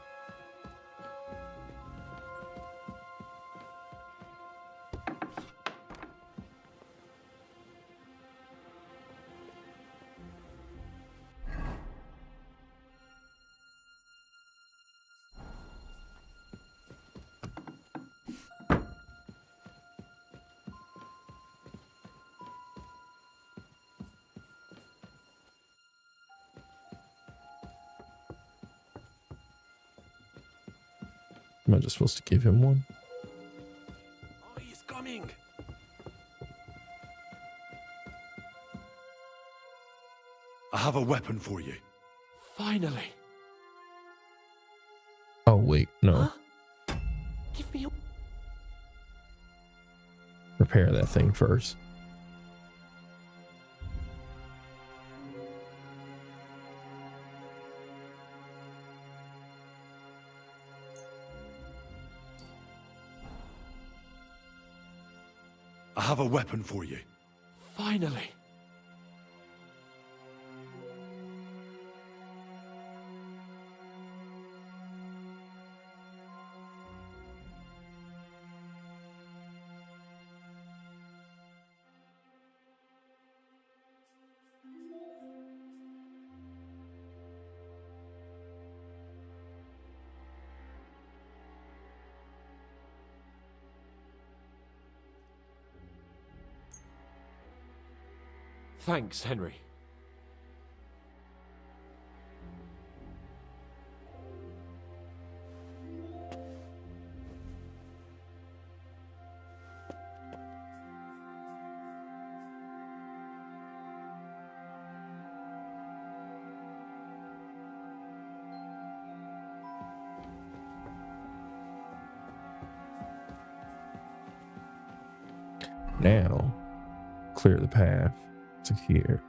Am I just supposed to give him one? Oh, he's coming. I have a weapon for you. Finally. Oh, wait, no. Huh? Give me your... Repair that thing first. I have a weapon for you. Finally. Thanks, Henry. Now, clear the path to here.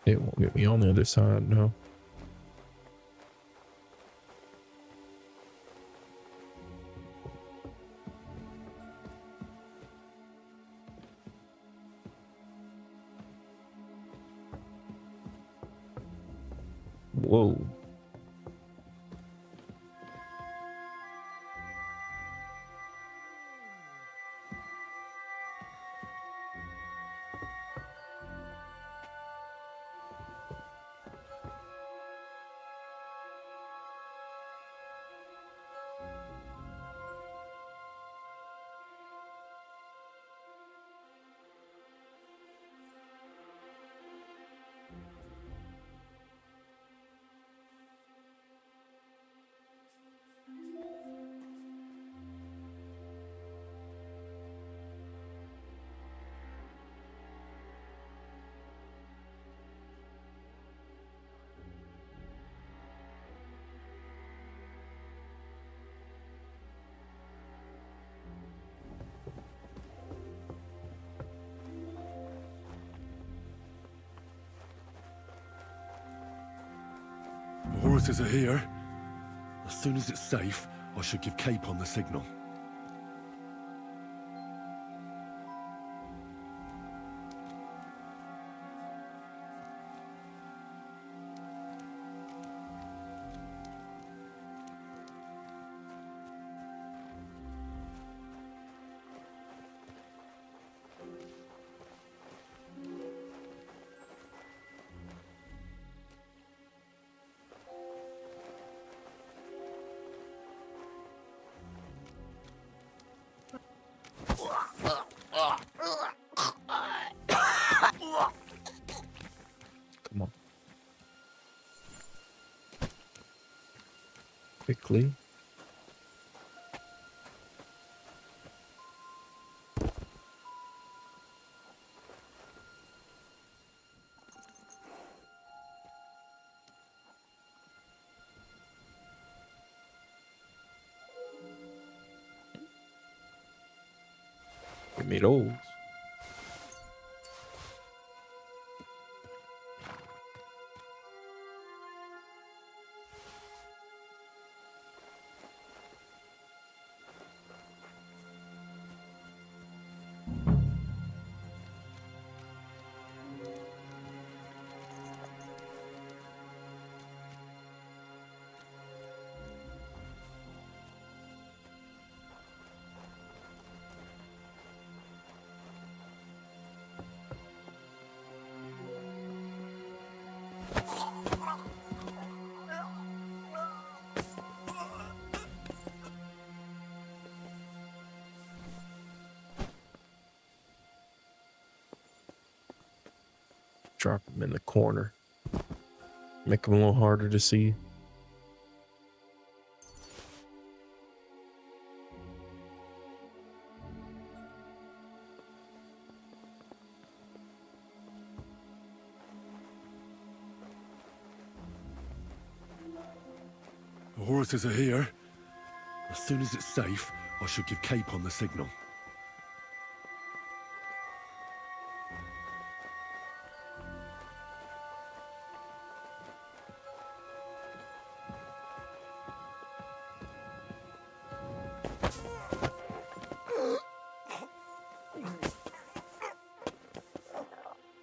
It won't get me on the other side, no. Whoa. The horses are here. As soon as it's safe, I should give Cape on the signal. Come on. Quickly. Give me those. Drop them in the corner. Make them a little harder to see. The horses are here. As soon as it's safe, I should give Capon the signal.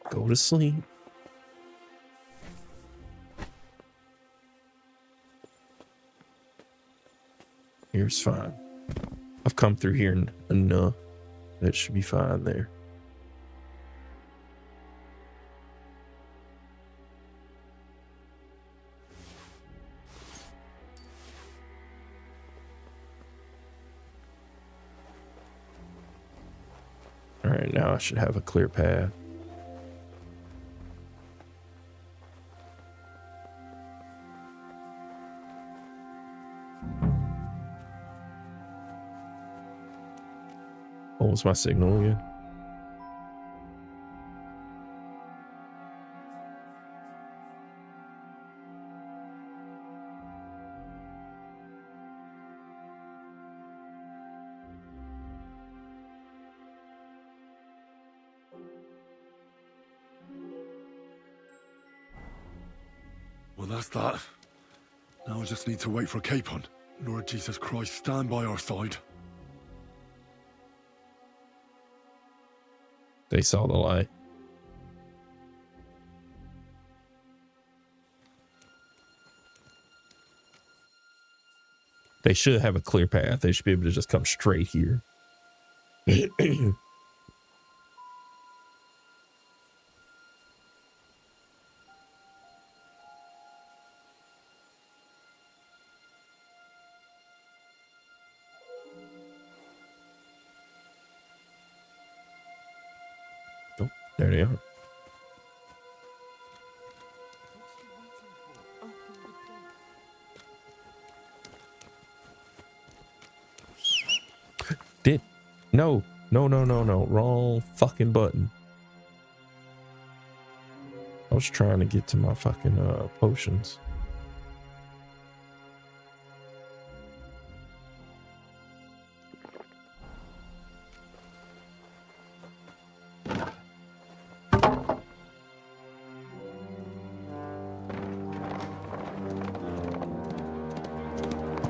Go to sleep. Here's fine. I've come through here enough. That should be fine there. All right, now I should have a clear path. What was my signal again? Well, that's that. Now I just need to wait for Capon. Lord Jesus Christ, stand by our side. They saw the light. They should have a clear path. They should be able to just come straight here. Oh, there they are. No, wrong fucking button. I was trying to get to my fucking potions.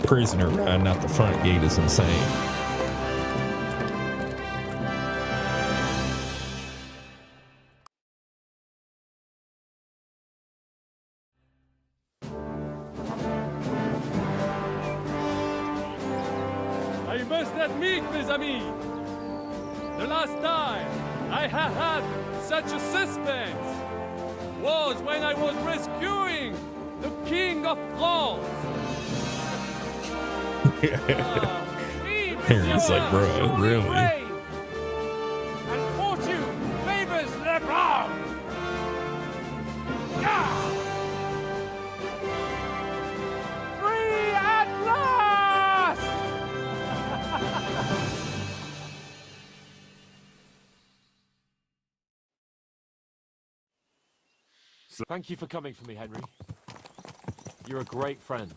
Prisoner riding out the front gate is insane. I must admit, mes amis, the last time I have had such a suspense was when I was rescuing the King of France. Aaron's like, bro, really? And fortune favors the brave. Free at last! Thank you for coming for me, Henry. You're a great friend.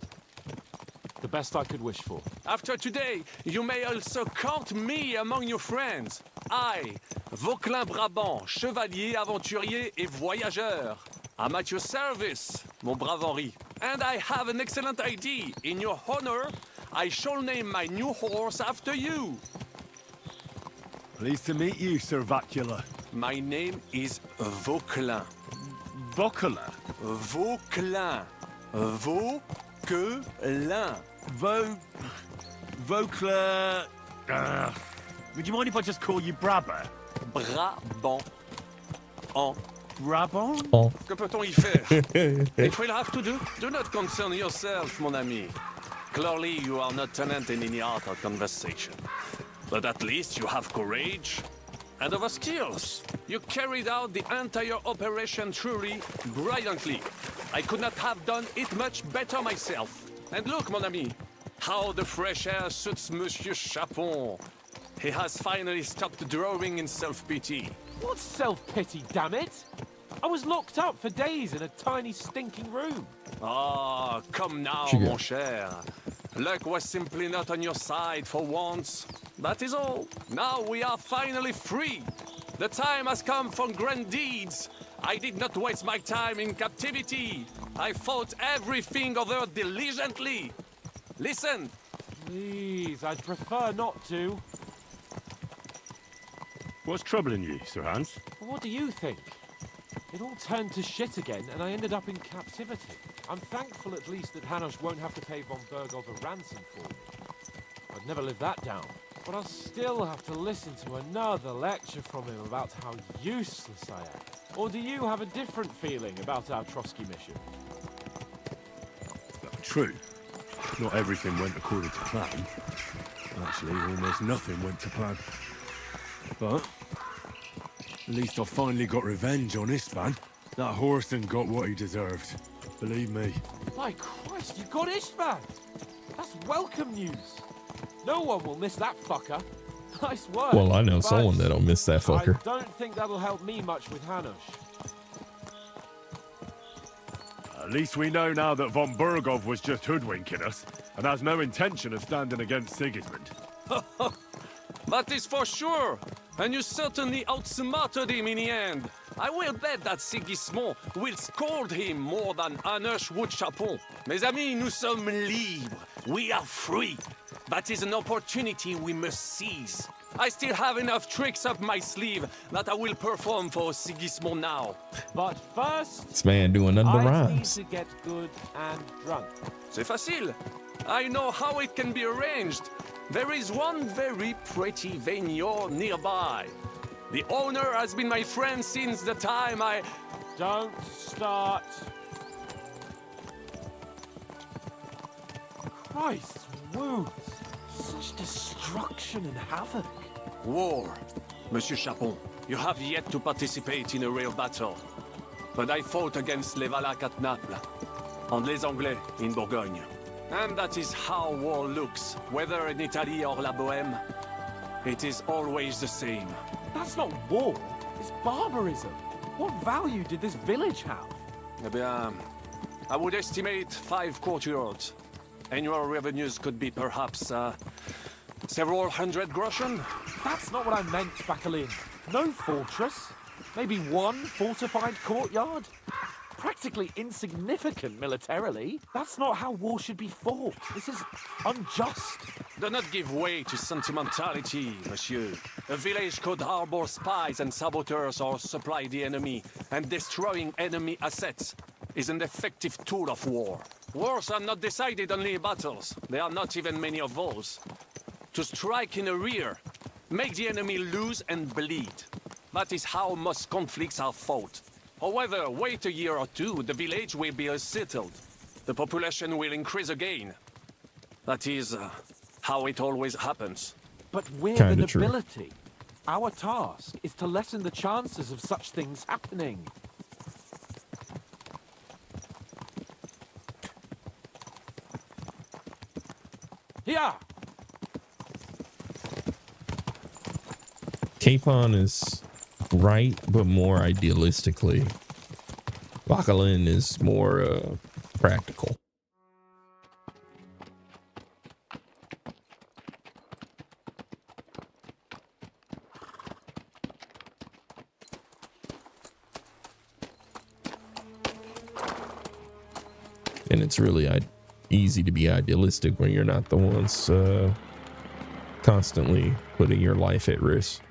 The best I could wish for. After today, you may also count me among your friends. I, Vauquelin Brabant, chevalier, aventurier et voyageur. I'm at your service, mon brave Henri. And I have an excellent idea. In your honor, I shall name my new horse after you. Pleased to meet you, Sir Vacula. My name is Vauquelin. Vauquelin? Vauquelin. Vauquelin. Vauquelin... would you mind if I just call you Brabant? Brabant. En. Brabant? Que peut-on y faire? It will have to do. Do not concern yourself, mon ami. Clearly, you are not tenant in any art or conversation. But at least you have courage and other skills. You carried out the entire operation truly brilliantly. I could not have done it much better myself. And look, mon ami, how the fresh air suits Monsieur Chapon. He has finally stopped drawing in self-pity. What self-pity, damn it? I was locked up for days in a tiny stinking room. Ah, come now, She mon good. cher. Luck was simply not on your side for once. That is all. Now we are finally free. The time has come for grand deeds. I did not waste my time in captivity. I fought everything over diligently. Listen. Please, I'd prefer not to. What's troubling you, Sir Hans? What do you think? It all turned to shit again, and I ended up in captivity. I'm thankful at least that Hanush won't have to pay von Burgov a ransom for me. I'd never live that down. But I'll still have to listen to another lecture from him about how useless I am. Or do you have a different feeling about our Trotsky mission? True. Not everything went according to plan. Actually, almost nothing went to plan. But at least I finally got revenge on Istvan. That Horson got what he deserved. Believe me. My Christ, you got Istvan! That's welcome news. No one will miss that fucker. Nice work. Well, I know but someone that'll miss that fucker. I don't think that'll help me much with Hanush. At least we know now that von Burgov was just hoodwinking us and has no intention of standing against Sigismund. That is for sure. And you certainly outsmarted him in the end. I will bet that Sigismund will scold him more than Hanush would Chapon. Mes amis, nous sommes libres. We are free. That is an opportunity we must seize. I still have enough tricks up my sleeve that I will perform for Sigismund now. But first, This man doing nothing but I need rhymes. to get good and drunk. C'est facile. I know how it can be arranged. There is one very pretty vineyard nearby. The owner has been my friend since the time I... Don't start. Christ's wounds. Such destruction and havoc. War. Monsieur Chapon, you have yet to participate in a real battle. But I fought against les Valaques at Naples, and les Anglais in Bourgogne. And that is how war looks, whether in Italy or La Bohème. It is always the same. That's not war. It's barbarism. What value did this village have? Eh bien, I would estimate 5 courtyards. Annual revenues could be perhaps, several hundred groschen. That's not what I meant, Bakalin. No fortress. Maybe one fortified courtyard. Practically insignificant militarily. That's not how war should be fought. This is unjust. Do not give way to sentimentality, monsieur. A village could harbor spies and saboteurs or supply the enemy, and destroying enemy assets is an effective tool of war. Wars are not decided only in battles. There are not even many of those. To strike in the rear, make the enemy lose and bleed. That is how most conflicts are fought. However, wait a year or two, the village will be settled. The population will increase again. That is how it always happens. But we're Kinda the true. nobility. Our task is to lessen the chances of such things happening. Yeah. Capon is right, but more idealistically. Bakalin is more practical. And it's really easy to be idealistic when you're not the ones constantly putting your life at risk.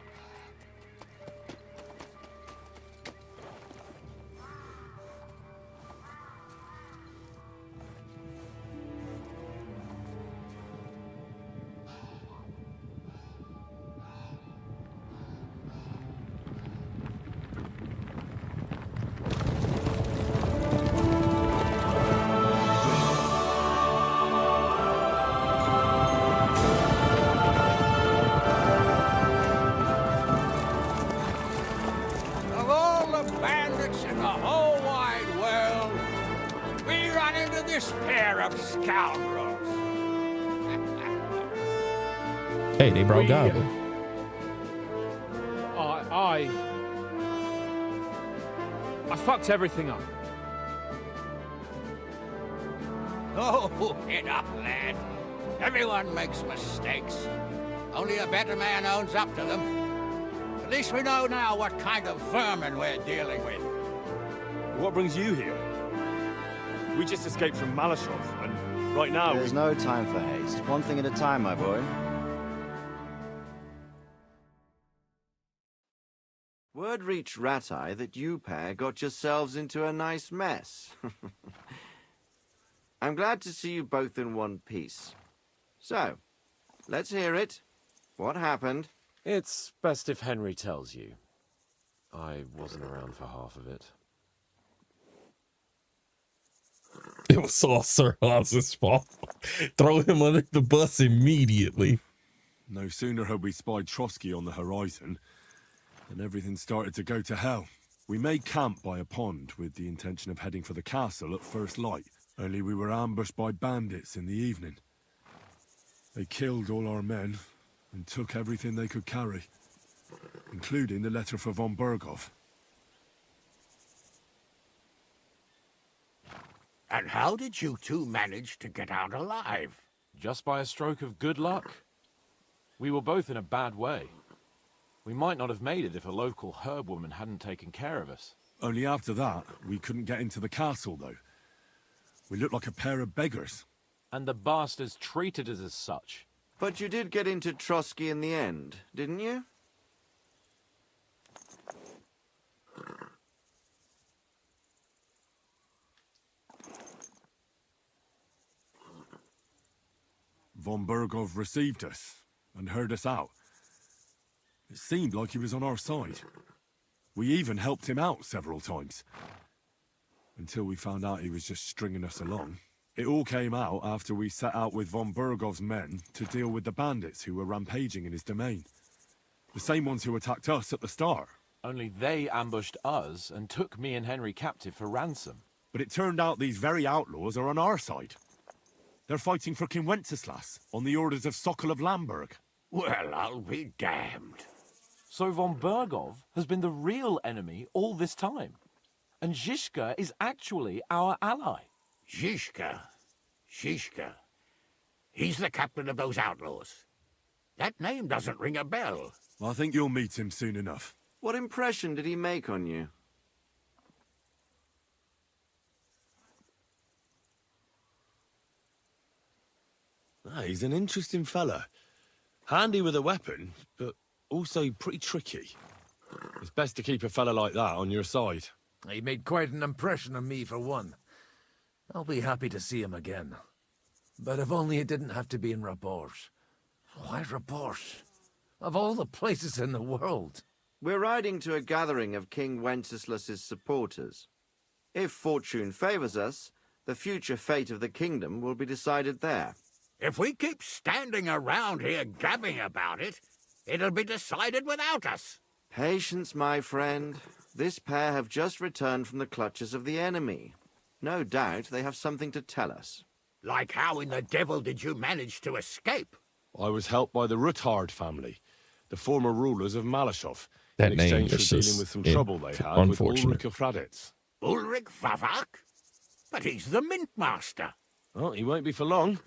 Of all the bandits in the whole wide world, we run into this pair of scoundrels. Hey, they brought Goblin. I fucked everything up. Oh, get up, lad. Everyone makes mistakes. Only a better man owns up to them. At least we know now what kind of vermin we're dealing with. What brings you here? We just escaped from Malashov, and right now There's no time for haste. One thing at a time, my boy. Word reached Ratai that you pair got yourselves into a nice mess. I'm glad to see you both in one piece. So, let's hear it. What happened? It's best if Henry tells you. I wasn't around for half of it. It was all Sir Hans's fault. Throw him under the bus immediately. no sooner had we spied Trotsky on the horizon than everything started to go to hell. We made camp by a pond with the intention of heading for the castle at first light, only we were ambushed by bandits in the evening. They killed all our men and took everything they could carry, including the letter for von Berghoff. And how did you two manage to get out alive? Just by a stroke of good luck. We were both in a bad way. We might not have made it if a local herb woman hadn't taken care of us. Only after that, we couldn't get into the castle, though. We looked like a pair of beggars. And the bastards treated us as such. But you did get into Trotsky in the end, didn't you? Von Berghoff received us and heard us out. It seemed like he was on our side. We even helped him out several times. Until we found out he was just stringing us along. It all came out after we set out with von Berghoff's men to deal with the bandits who were rampaging in his domain. The same ones who attacked us at the start. Only they ambushed us and took me and Henry captive for ransom. But it turned out these very outlaws are on our side. They're fighting for King Wenceslas on the orders of Sokol of Lamberg. Well, I'll be damned. So von Berghoff has been the real enemy all this time. And Zizka is actually our ally. Zizka. He's the captain of those outlaws. That name doesn't ring a bell. I think you'll meet him soon enough. What impression did he make on you? He's an interesting fella. Handy with a weapon, but also pretty tricky. It's best to keep a fella like that on your side. He made quite an impression on me, for one. I'll be happy to see him again. But if only it didn't have to be in Raborge. Why Raborge? Of all the places in the world. We're riding to a gathering of King Wenceslas's supporters. If fortune favors us, the future fate of the kingdom will be decided there. If we keep standing around here gabbing about it, it'll be decided without us. Patience, my friend. This pair have just returned from the clutches of the enemy. No doubt they have something to tell us. Like how in the devil did you manage to escape? I was helped by the Ruthard family, the former rulers of Malashov, That in name exchange is for dealing just with some trouble they had with unfortunate. Ulrich of Raditz. Ulrich Favak? But he's the mint master. Well, he won't be for long,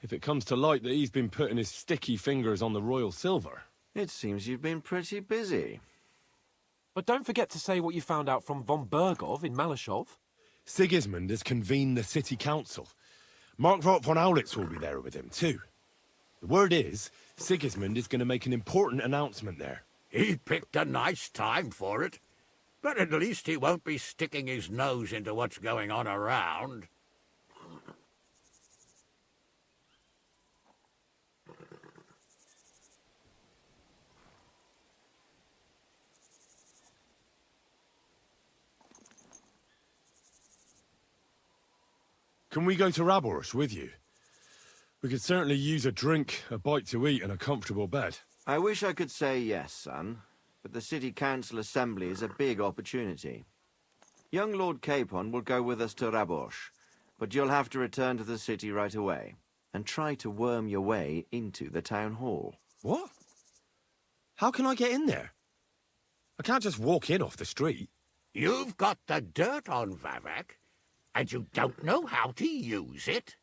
if it comes to light that he's been putting his sticky fingers on the royal silver. It seems you've been pretty busy. But don't forget to say what you found out from von Berghoff in Malashov. Sigismund has convened the city council. Markvart von Aulitz will be there with him, too. The word is, Sigismund is going to make an important announcement there. He picked a nice time for it. But at least he won't be sticking his nose into what's going on around. Can we go to Raborsh with you? We could certainly use a drink, a bite to eat, and a comfortable bed. I wish I could say yes, son, but the city council assembly is a big opportunity. Young Lord Capon will go with us to Raborsh, but you'll have to return to the city right away and try to worm your way into the town hall. What? How can I get in there? I can't just walk in off the street. You've got the dirt on Vavak, and you don't know how to use it?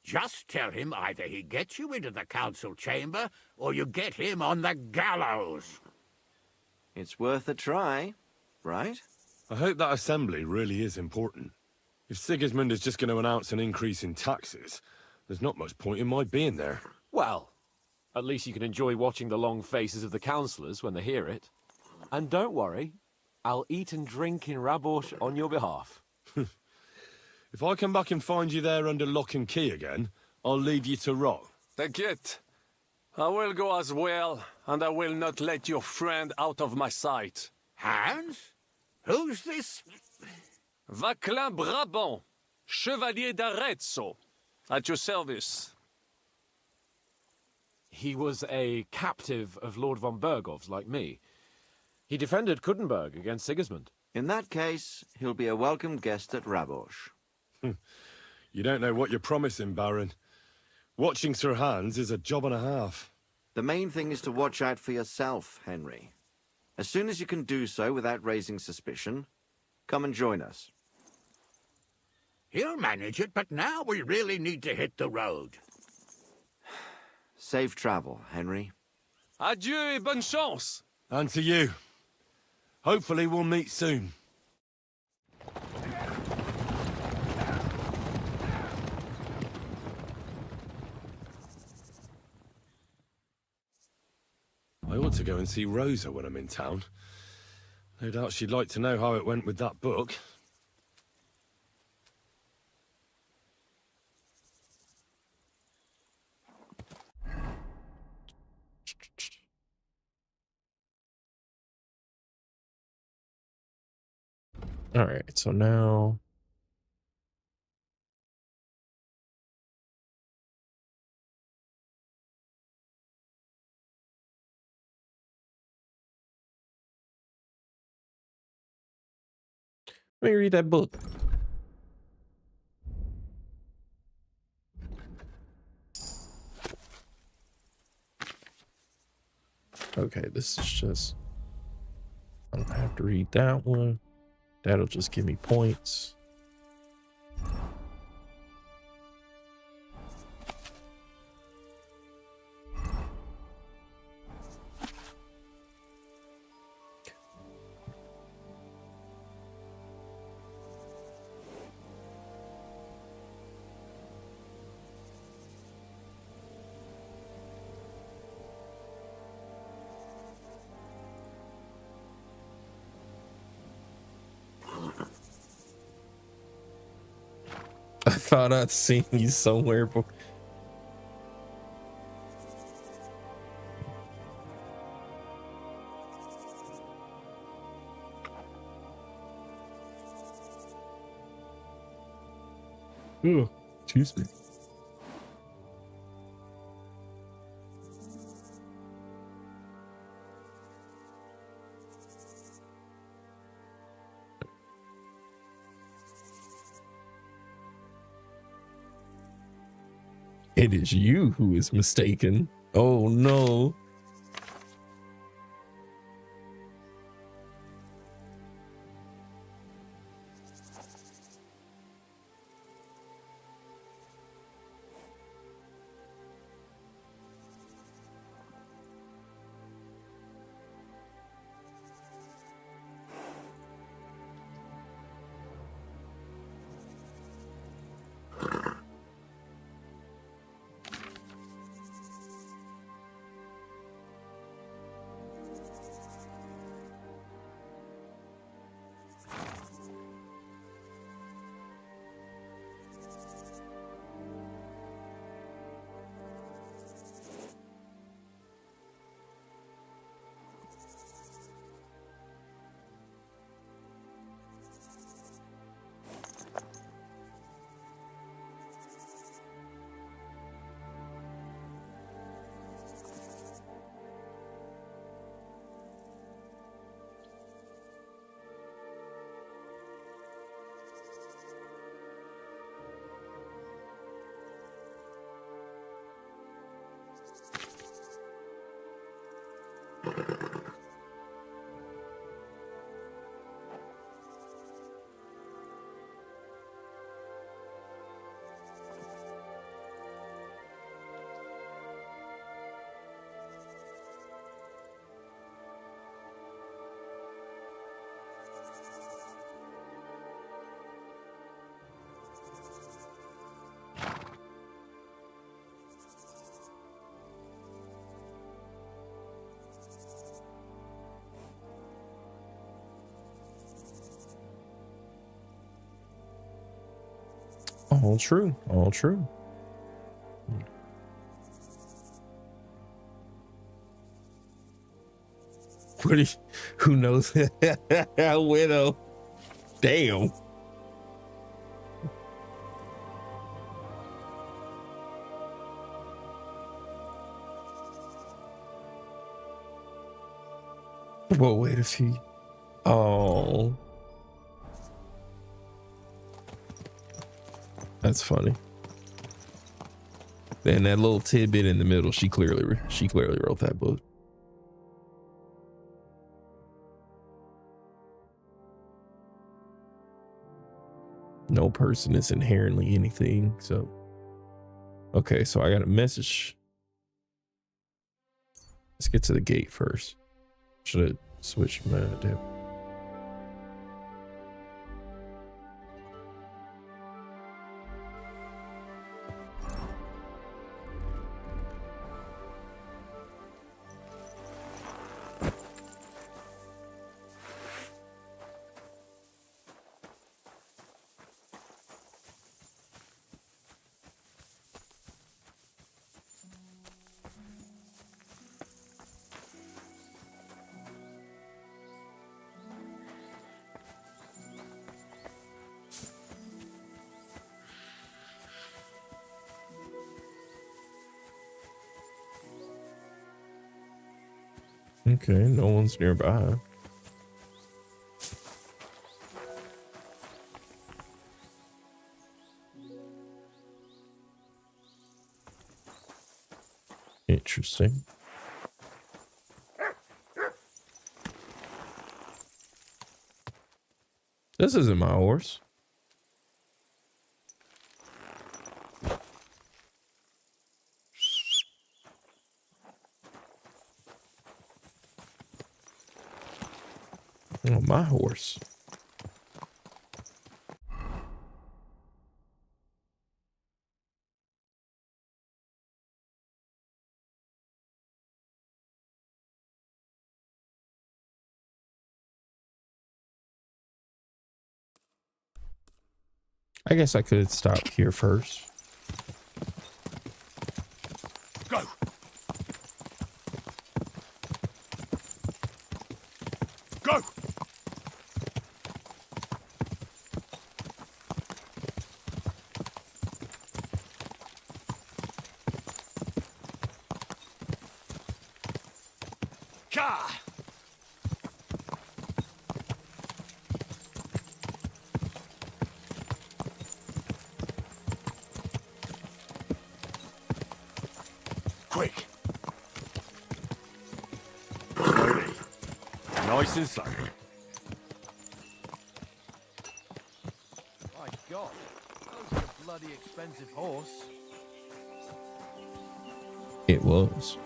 Just tell him either he gets you into the council chamber, or you get him on the gallows. It's worth a try, right? I hope that assembly really is important. If Sigismund is just going to announce an increase in taxes, there's not much point in my being there. Well, at least you can enjoy watching the long faces of the councillors when they hear it. And don't worry, I'll eat and drink in Rabosh on your behalf. If I come back and find you there under lock and key again, I'll leave you to rot. T'inquiète. I will go as well, and I will not let your friend out of my sight. Hans? Who's this? Vaclin Brabant, Chevalier d'Arezzo, at your service. He was a captive of Lord von Bergov's, like me. He defended Kuttenberg against Sigismund. In that case, he'll be a welcome guest at Rabosh. You don't know what you're promising, Baron. Watching Sir Hans is a job and a half. The main thing is to watch out for yourself, Henry. As soon as you can do so without raising suspicion, come and join us. He'll manage it, but now we really need to hit the road. Safe travel, Henry. Adieu et bonne chance. And to you. Hopefully we'll meet soon. I ought to go and see Rosa when I'm in town. No doubt she'd like to know how it went with that book. All right, so now let me read that book. Okay, this is just, I don't have to read that one. That'll just give me points. I thought I'd seen you somewhere before. Oh, excuse me. It is you who is mistaken. Oh no. All true. All true. Who knows? Widow. Damn. Well, wait if he. Oh. That's funny. And that little tidbit in the middle, she clearly wrote that book. No person is inherently anything. So, okay, so I got a message. Let's get to the gate first. Should I switch my damn? Okay, no one's nearby. Interesting. This isn't my horse. Oh, my horse. I guess I could stop here first. Go. Go. Ka. Quick. Slowly. Nice and slow. My God, that was a bloody expensive horse. It was.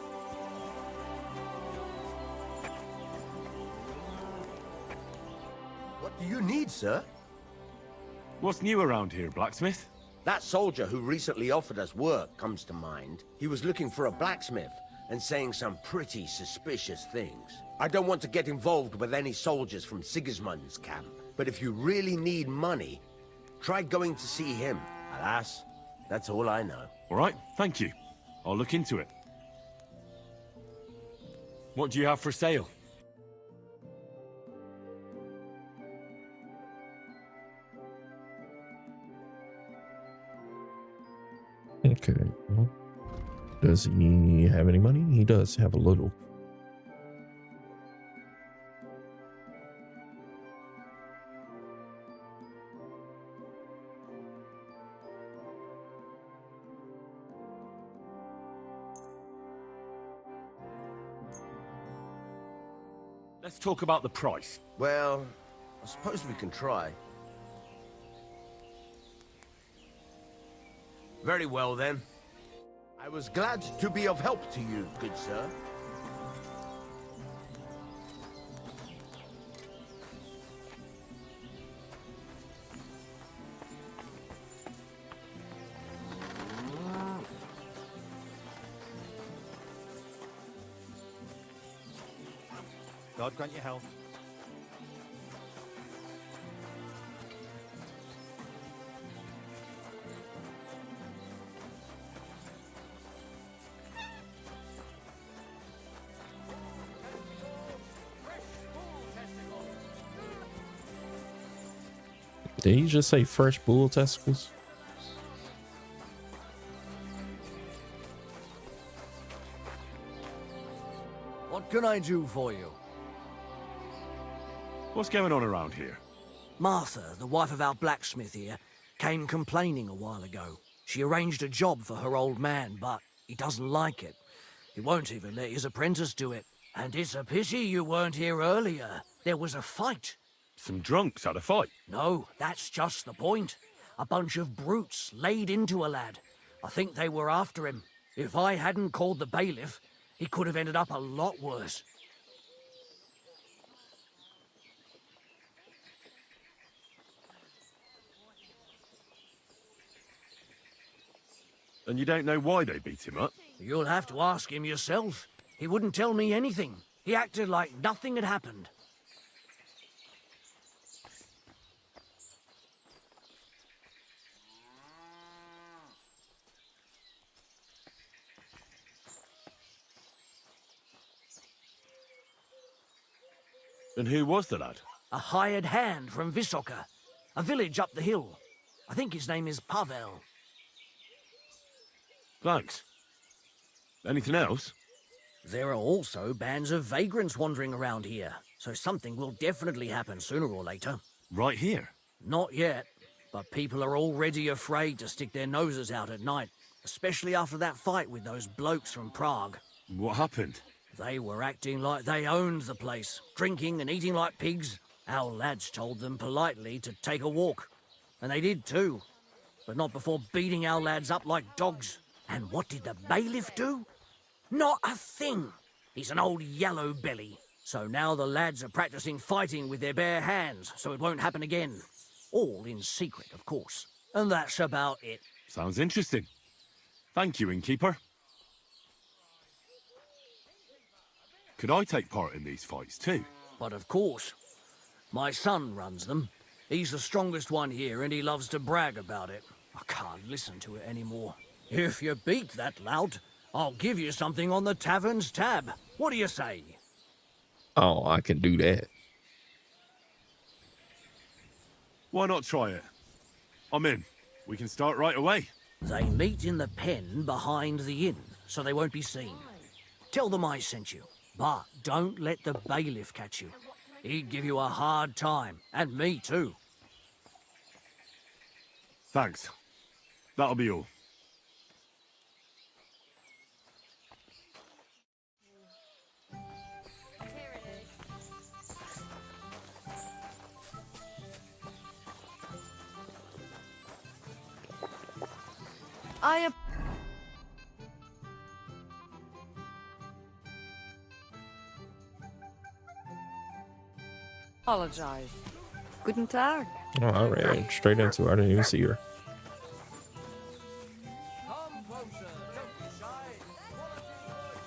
What do you need, sir? What's new around here, blacksmith? That soldier who recently offered us work comes to mind. He was looking for a blacksmith and saying some pretty suspicious things. I don't want to get involved with any soldiers from Sigismund's camp, but if you really need money, try going to see him. Alas, that's all I know. All right, thank you. I'll look into it. What do you have for sale? Okay. Well, does he have any money? He does have a little. Let's talk about the price. Well, I suppose we can try. Very well, then. I was glad to be of help to you, good sir. God grant you health. Did he just say fresh bull testicles? What can I do for you? What's going on around here? Martha, the wife of our blacksmith here, came complaining a while ago. She arranged a job for her old man, but he doesn't like it. He won't even let his apprentice do it. And it's a pity you weren't here earlier. There was a fight. Some drunks had a fight? No, that's just the point. A bunch of brutes laid into a lad. I think they were after him. If I hadn't called the bailiff, he could have ended up a lot worse. And you don't know why they beat him up? You'll have to ask him yourself. He wouldn't tell me anything. He acted like nothing had happened. And who was the lad? A hired hand from Visoka, a village up the hill. I think his name is Pavel. Thanks. Anything else? There are also bands of vagrants wandering around here, so something will definitely happen sooner or later. Right here? Not yet, but people are already afraid to stick their noses out at night, especially after that fight with those blokes from Prague. What happened? They were acting like they owned the place, drinking and eating like pigs. Our lads told them politely to take a walk, and they did too, but not before beating our lads up like dogs. And what did the bailiff do? Not a thing. He's an old yellow belly. So now the lads are practicing fighting with their bare hands, so it won't happen again. All in secret, of course. And that's about it. Sounds interesting. Thank you, innkeeper. Could I take part in these fights too? But of course. My son runs them. He's the strongest one here, and he loves to brag about it. I can't listen to it anymore. If you beat that lout, I'll give you something on the tavern's tab. What do you say? Oh, I can do that. Why not try it? I'm in. We can start right away. They meet in the pen behind the inn, so they won't be seen. Tell them I sent you, but don't let the bailiff catch you. He'd give you a hard time, and me too. Thanks. That'll be all. I apologize. Guten Tag. Oh, I ran straight into her. I didn't even see her.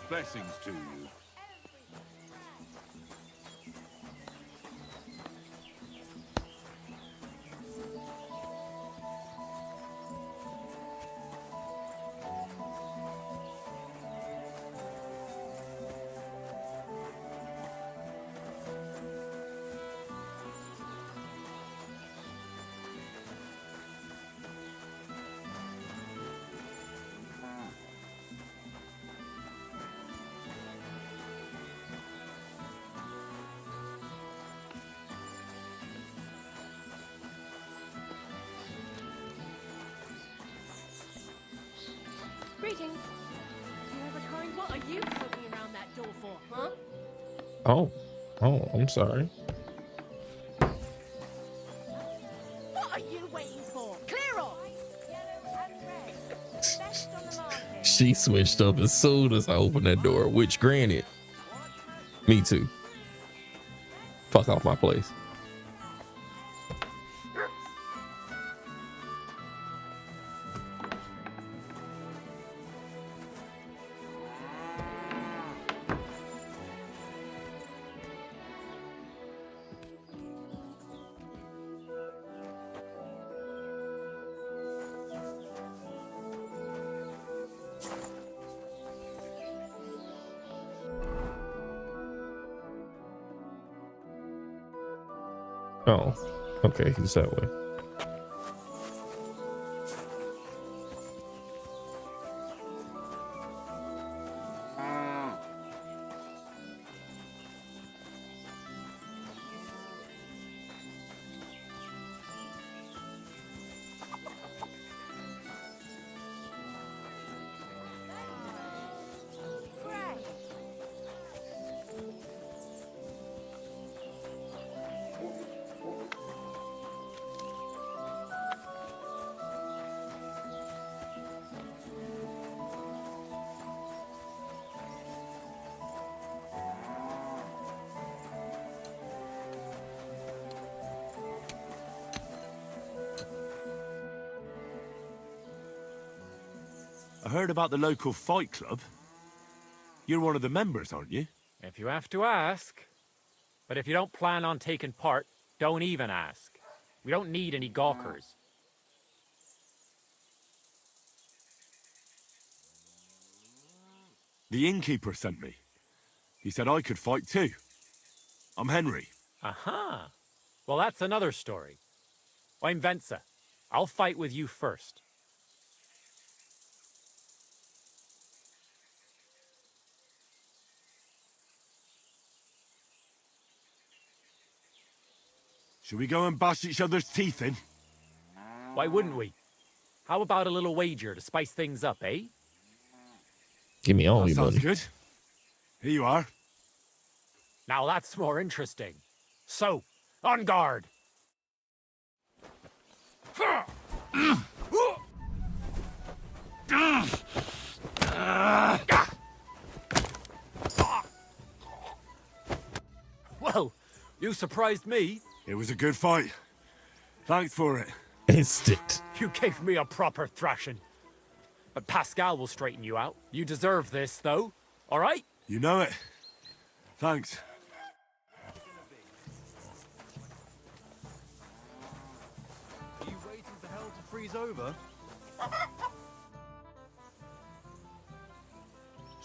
Blessings to you. Greetings. Dear Everkind, what are you poking around that door for, huh? Oh, I'm sorry. What are you waiting for? Clear off! She switched up as soon as I opened that door, which granted, me too. Fuck off my place. Oh, okay, he's that way. I heard about the local fight club. You're one of the members, aren't you? If you have to ask. But if you don't plan on taking part, don't even ask. We don't need any gawkers. The innkeeper sent me. He said I could fight too. I'm Henry. Aha! Well, that's another story. I'm Venza. I'll fight with you first. Should we go and bash each other's teeth in? Why wouldn't we? How about a little wager to spice things up, eh? Give me all That your sounds money. good. Here you are. Now that's more interesting. So, on guard! Well, you surprised me. It was a good fight. Thanks for it. Instant. You gave me a proper thrashing. But Pascal will straighten you out. You deserve this, though. All right? You know it. Thanks. Are you waiting for hell to freeze over?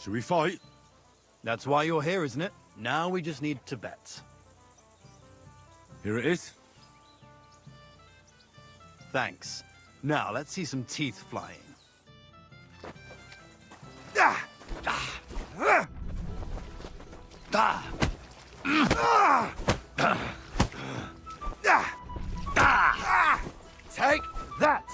Should we fight? That's why you're here, isn't it? Now we just need to bet. Here it is. Thanks. Now let's see some teeth flying. Take that!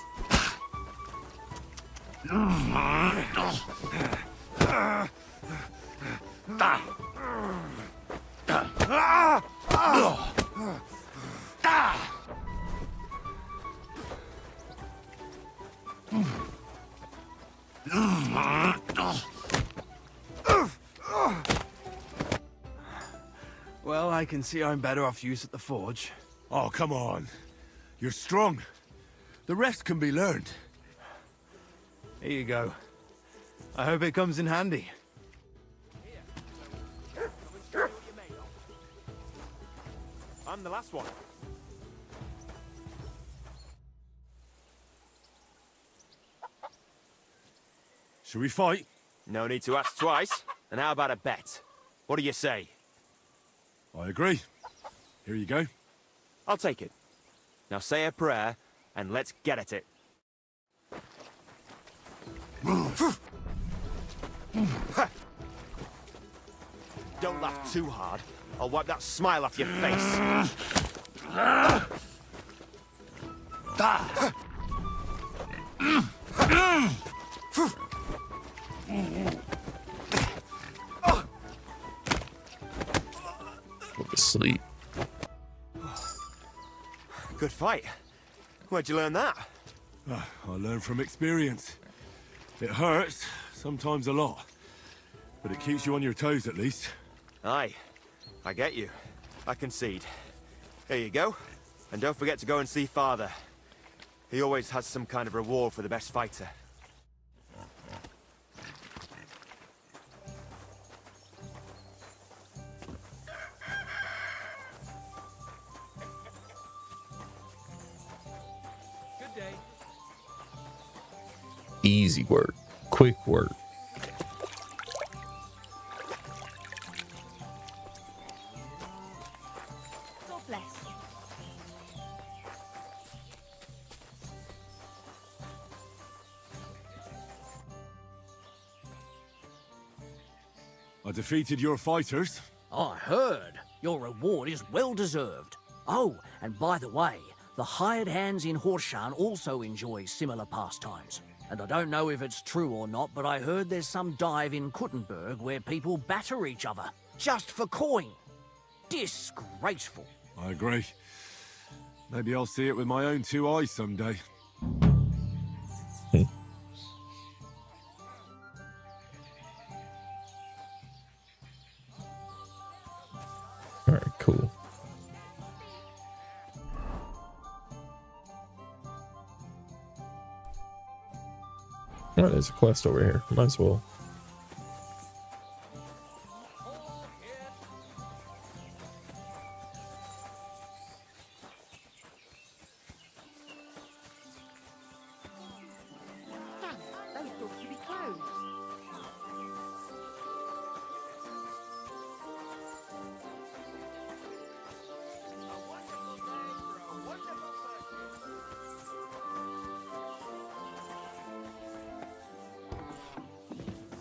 Well, I can see I'm better off use at the forge. Oh, come on. You're strong. The rest can be learned. Here you go. I hope it comes in handy. I'm the last one. Should we fight? No need to ask twice. And how about a bet? What do you say? I agree. Here you go. I'll take it. Now say a prayer, and let's get at it. Don't laugh too hard. I'll wipe that smile off your face. Go to sleep. Good fight. Where'd you learn that? I learn from experience. It hurts, sometimes a lot. But it keeps you on your toes at least. Aye, I get you. I concede. Here you go. And don't forget to go and see Father. He always has some kind of reward for the best fighter. Good day. Easy work. Quick work. God bless. I defeated your fighters. I heard. Your reward is well deserved. Oh, and by the way, the hired hands in Horshan also enjoy similar pastimes. And I don't know if it's true or not, but I heard there's some dive in Kuttenberg where people batter each other, just for coin. Disgraceful. I agree. Maybe I'll see it with my own two eyes someday. All right, cool. Oh, there's a quest over here. Might as well. Those doors should be closed.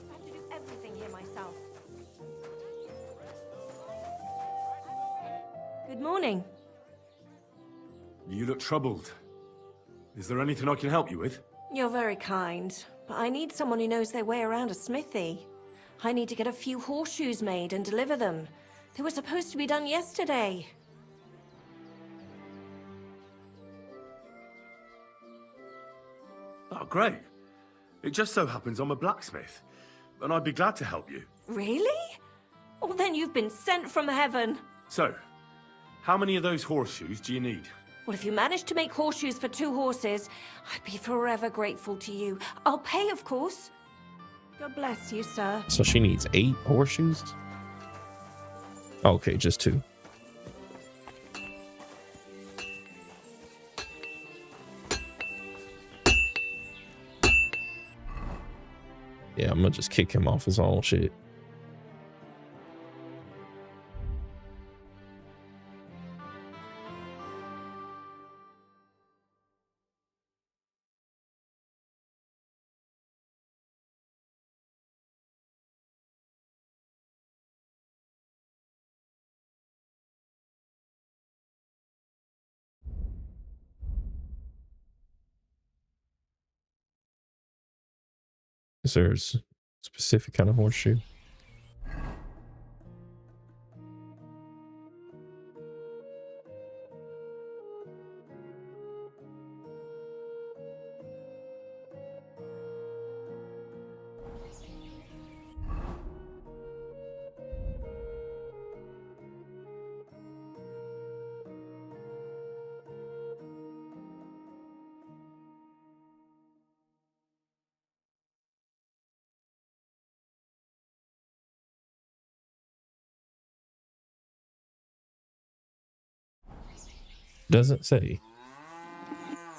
I have to do everything here myself. Good morning. You look troubled. Is there anything I can help you with? You're very kind, but I need someone who knows their way around a smithy. I need to get a few horseshoes made and deliver them. They were supposed to be done yesterday. Oh, great. It just so happens I'm a blacksmith, and I'd be glad to help you. Really? Well, then you've been sent from heaven. So, how many of those horseshoes do you need? Well, if you manage to make horseshoes for 2 horses, I'd be forever grateful to you. I'll pay, of course. God bless you, sir. So she needs 8 horseshoes? Okay, just 2. Yeah, I'm gonna just kick him off his own shit. Is there a specific kind of horseshoe? Doesn't say.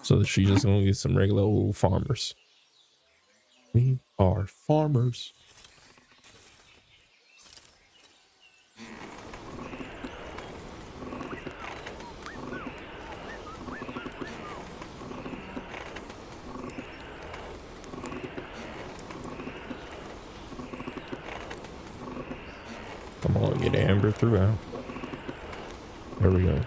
So she just gonna get some regular old farmers. We are farmers. Come on, get amber throughout. There we go.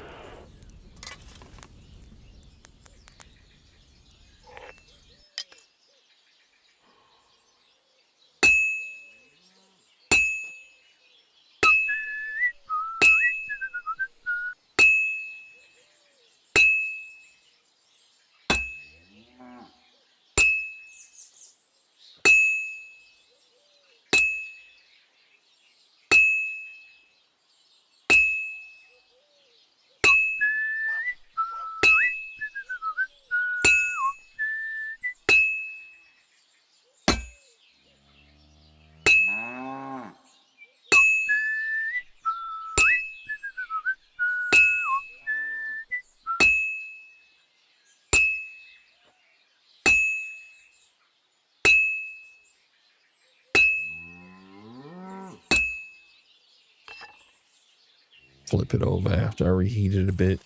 Flip it over after I reheat it a bit.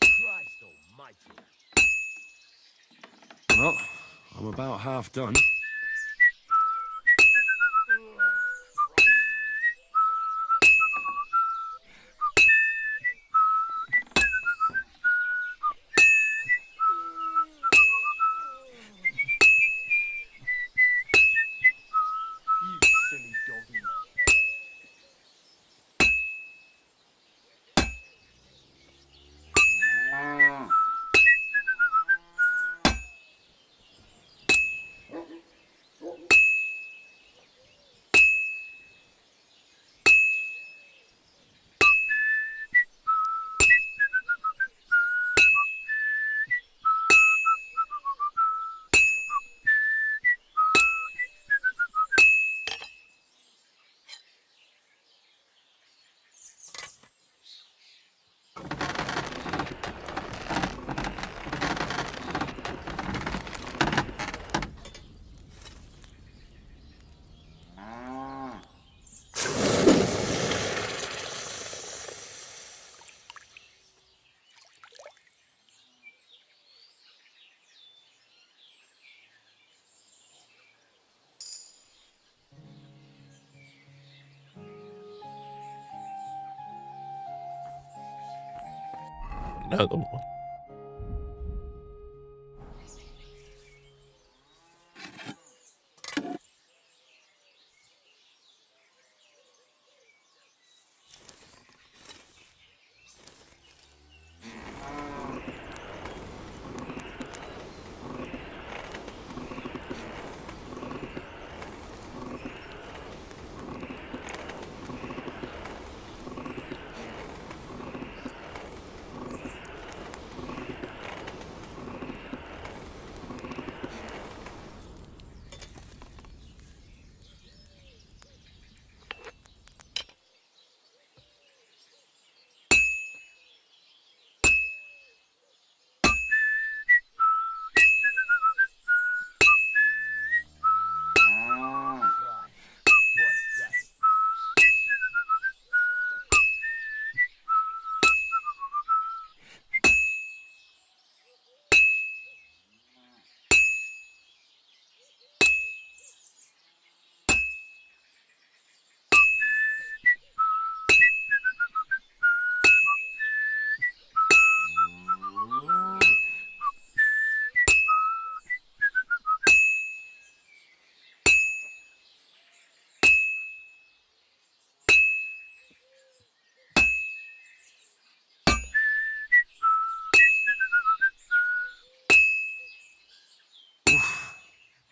Christ almighty. Well, I'm about half done. You silly doggy. another one.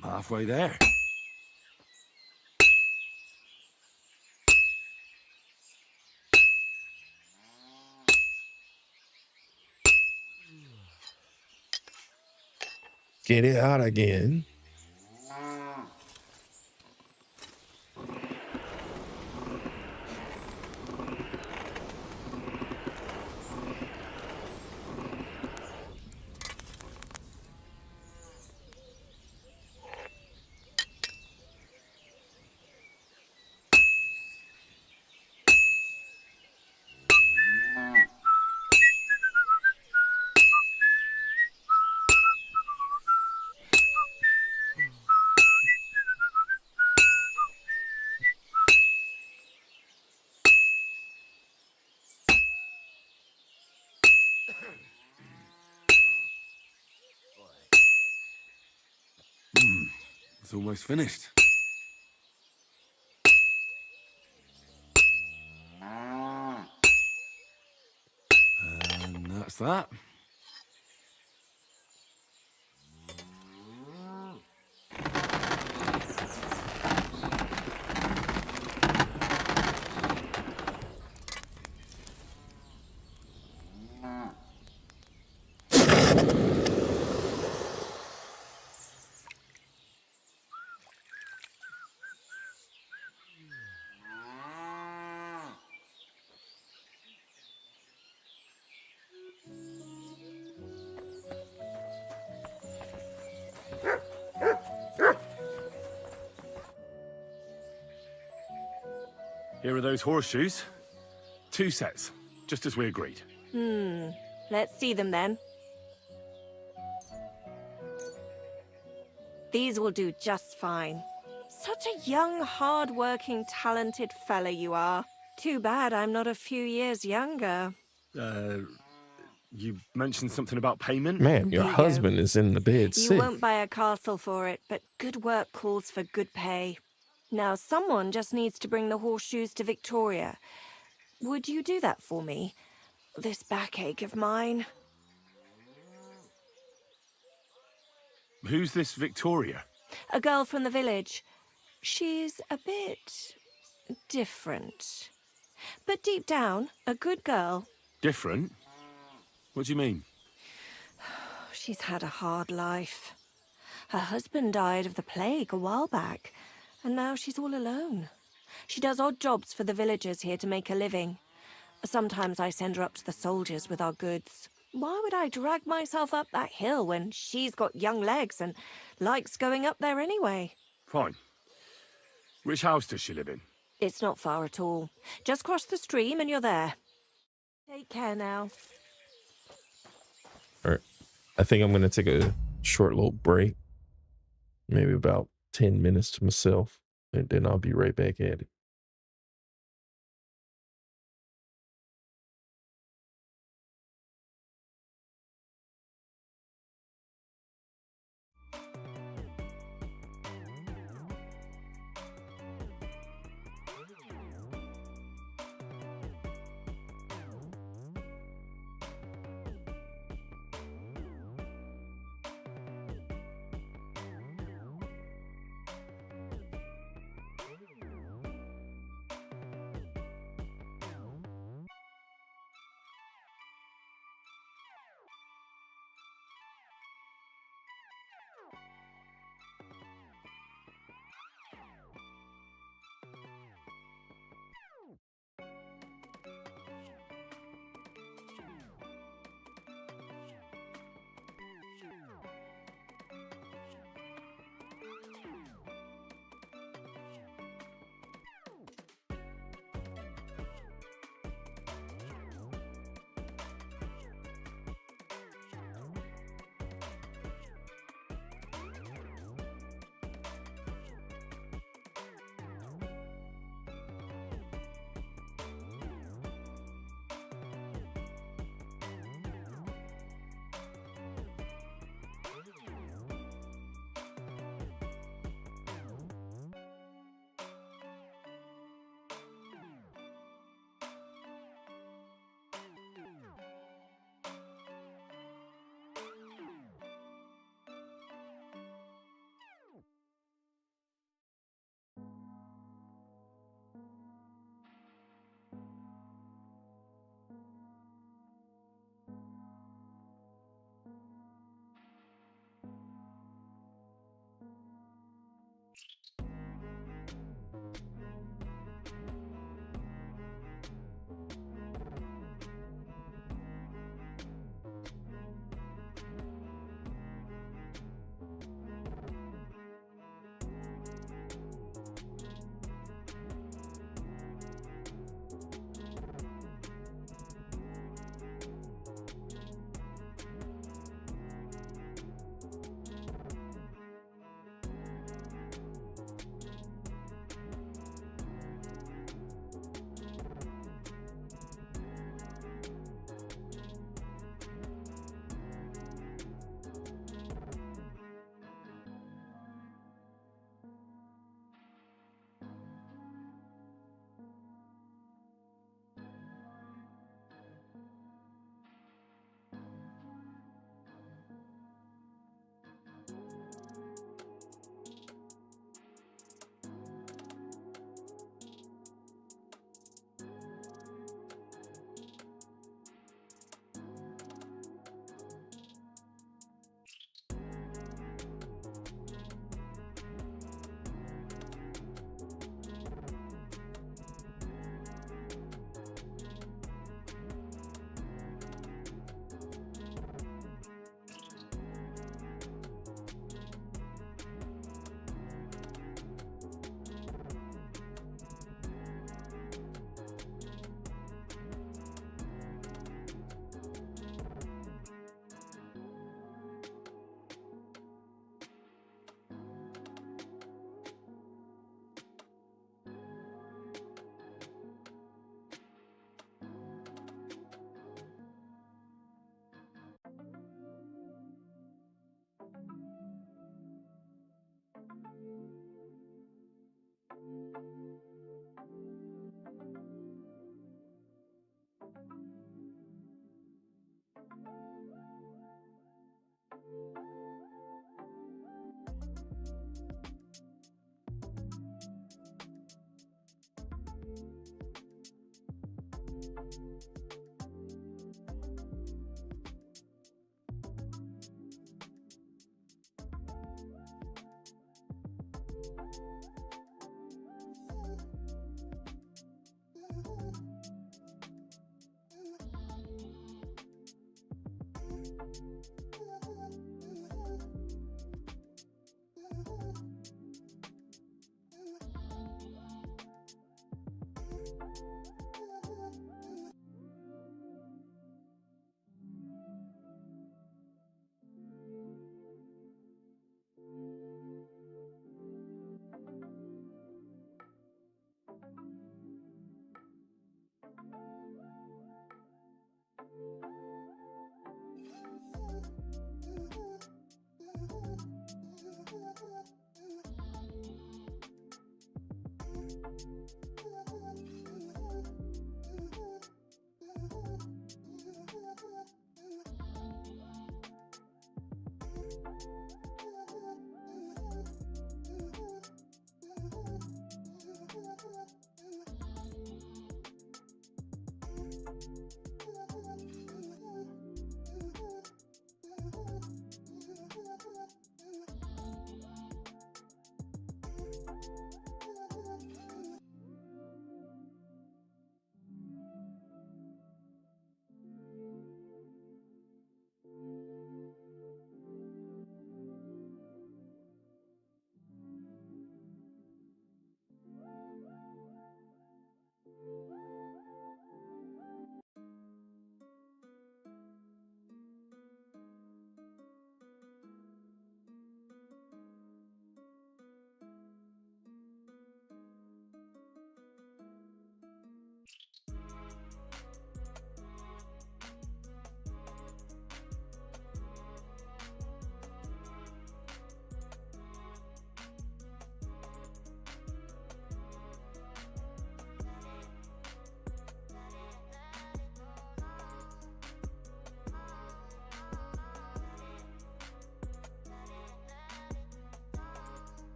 I'm halfway there. Get it out again. It's almost finished. And that's that. Here are those horseshoes. 2 sets, just as we agreed. Let's see them then. These will do just fine. Such a young, hard-working, talented fella you are. Too bad I'm not a few years younger. You mentioned something about payment? Man, your Here you go. husband is in the bed You sick. won't buy a castle for it, but good work calls for good pay. Now, someone just needs to bring the horseshoes to Victoria. Would you do that for me? This backache of mine. Who's this Victoria? A girl from the village. She's a bit different. But deep down, a good girl. Different? What do you mean? She's had a hard life. Her husband died of the plague a while back, and now she's all alone. She does odd jobs for the villagers here to make a living. Sometimes I send her up to the soldiers with our goods. Why would I drag myself up that hill when she's got young legs and likes going up there anyway? Fine. Which house does she live in? It's not far at all. Just cross the stream and you're there. Take care now. All right. I think I'm going to take a short little break. Maybe about 10 minutes to myself. And then I'll be right back at it.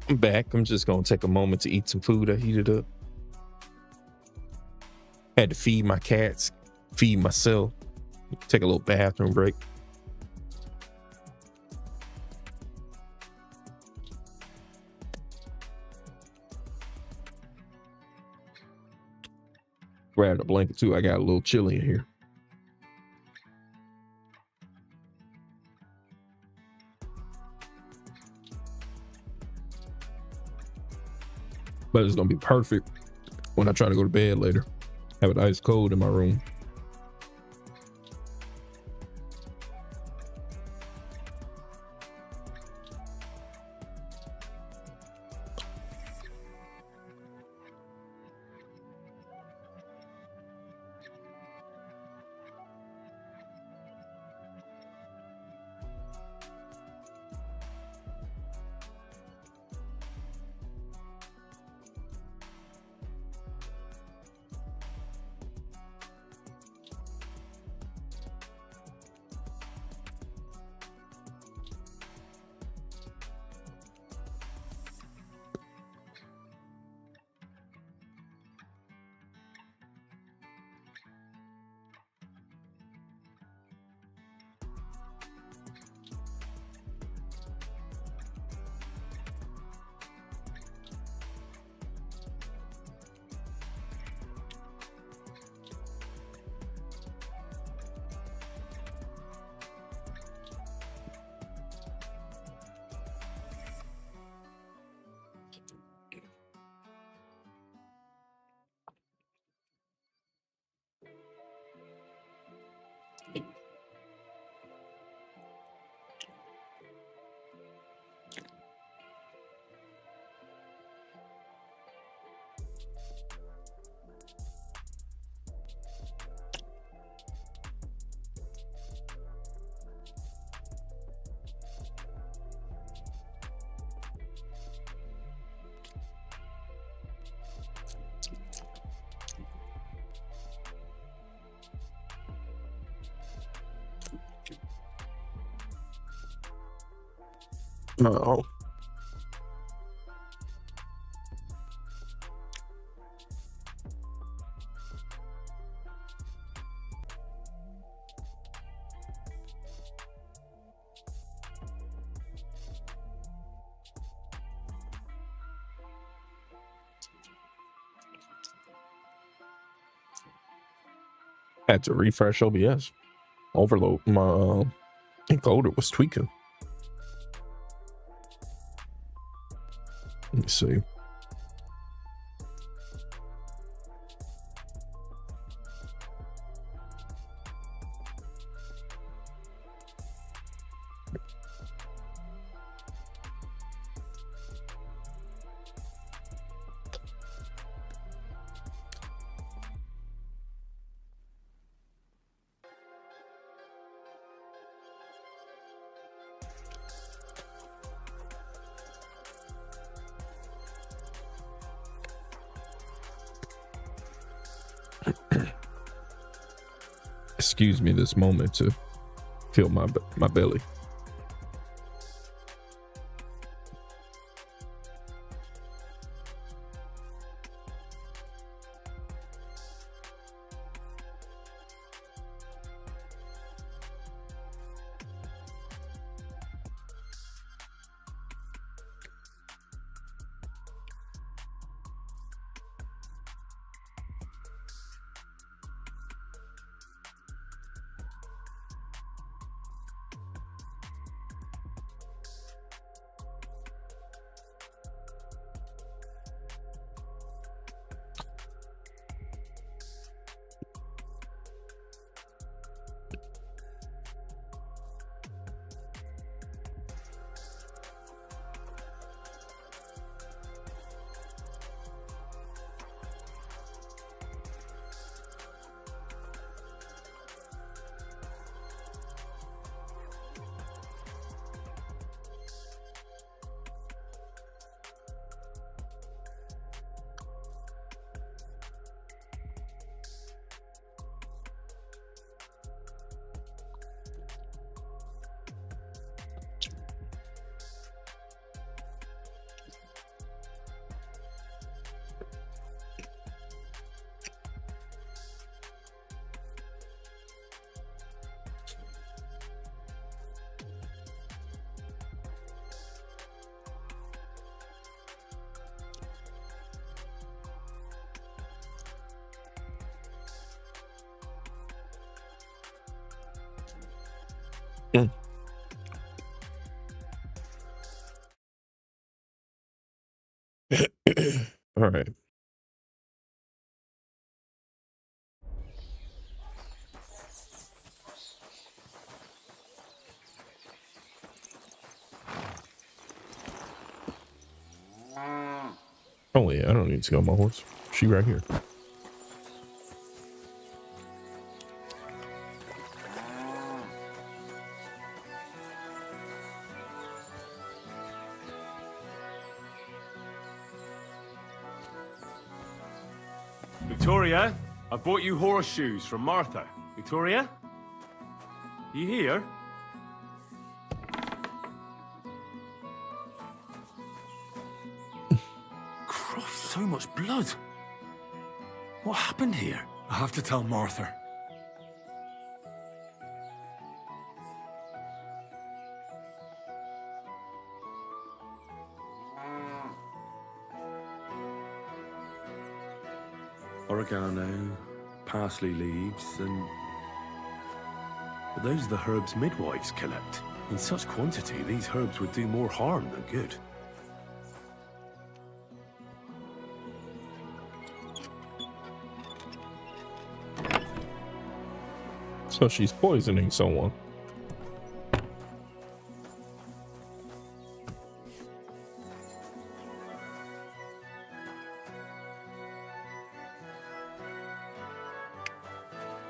I'm back. I'm just gonna take a moment to eat some food. I heated up. Had to feed my cats, feed myself, take a little bathroom break. Grabbed a blanket too. I got a little chilly in here. But it's gonna be perfect when I try to go to bed later. Have it ice cold in my room. No. Had to refresh OBS. Overload. My encoder was tweaking. Let me see. Excuse me this moment to feel my belly. All right. Oh yeah, I don't need to go on my horse. She right here. Victoria, I bought you horseshoes from Martha. Victoria? You here? Christ, so much blood. What happened here? I have to tell Martha. Oregano, parsley leaves, and... But those are the herbs midwives collect. In such quantity, these herbs would do more harm than good. So she's poisoning someone.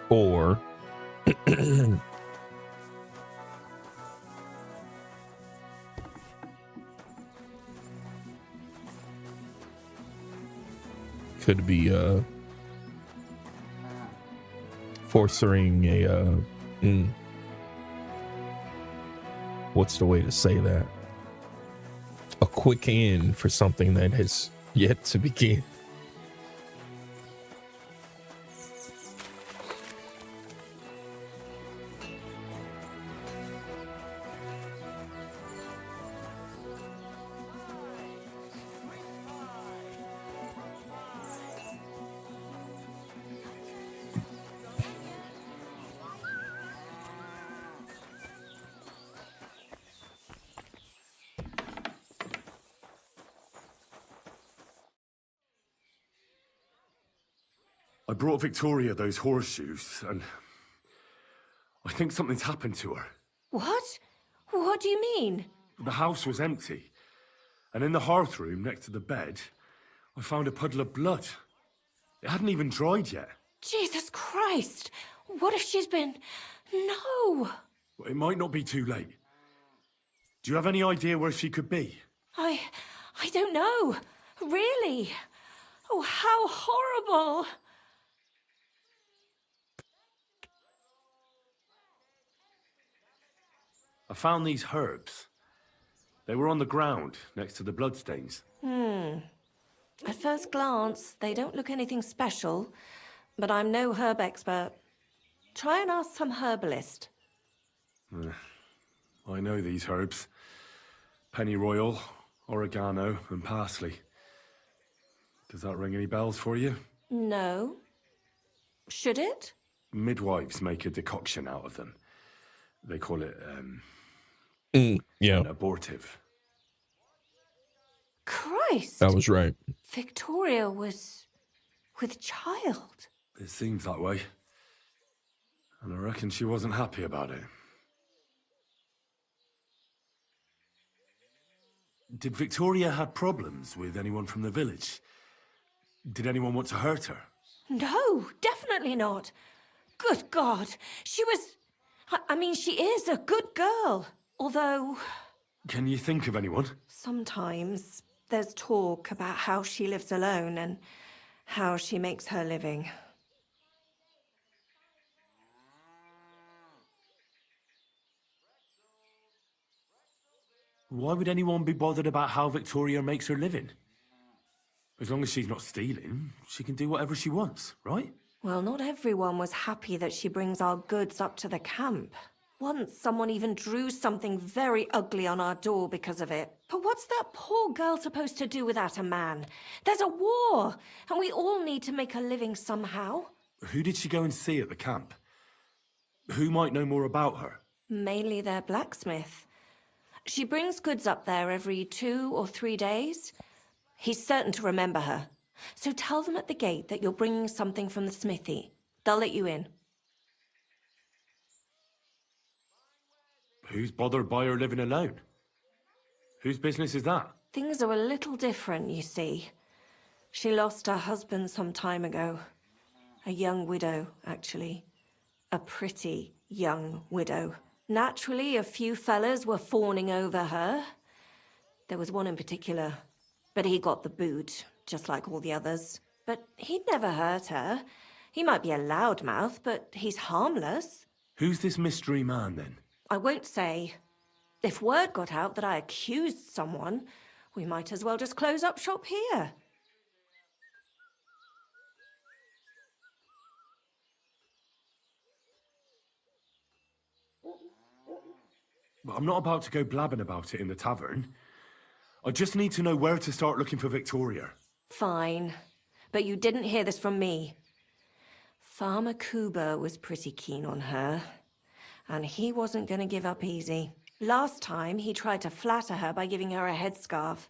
Or could be forcing a what's the way to say that? a quick end for something that has yet to begin. I brought Victoria those horseshoes, and I think something's happened to her. What? What do you mean? The house was empty, and in the hearth room next to the bed, I found a puddle of blood. It hadn't even dried yet. Jesus Christ! What if she's been... No! It might not be too late. Do you have any idea where she could be? I don't know. Really? Oh, how horrible! I found these herbs. They were on the ground next to the bloodstains. At first glance, they don't look anything special, but I'm no herb expert. Try and ask some herbalist. I know these herbs. Pennyroyal, oregano, and parsley. Does that ring any bells for you? No. Should it? Midwives make a decoction out of them. They call it, yeah. an abortive. Christ! That was right. Victoria was... with child. It seems that way. And I reckon she wasn't happy about it. Did Victoria have problems with anyone from the village? Did anyone want to hurt her? No, definitely not. Good God, she was... I mean, she is a good girl. Although... Can you think of anyone? Sometimes there's talk about how she lives alone and how she makes her living. Why would anyone be bothered about how Victoria makes her living? As long as she's not stealing, she can do whatever she wants, right? Well, not everyone was happy that she brings our goods up to the camp. Once, someone even drew something very ugly on our door because of it. But what's that poor girl supposed to do without a man? There's a war, and we all need to make a living somehow. Who did she go and see at the camp? Who might know more about her? Mainly their blacksmith. She brings goods up there every 2 or 3 days. He's certain to remember her. So tell them at the gate that you're bringing something from the smithy. They'll let you in. Who's bothered by her living alone? Whose business is that? Things are a little different, you see. She lost her husband some time ago. A young widow, actually. A pretty young widow. Naturally, a few fellas were fawning over her. There was one in particular. But he got the boot, just like all the others. But he'd never hurt her. He might be a loudmouth, but he's harmless. Who's this mystery man, then? I won't say. If word got out that I accused someone, we might as well just close up shop here. I'm not about to go blabbing about it in the tavern. I just need to know where to start looking for Victoria. Fine. But you didn't hear this from me. Farmer Kuba was pretty keen on her. And he wasn't going to give up easy. Last time, he tried to flatter her by giving her a headscarf.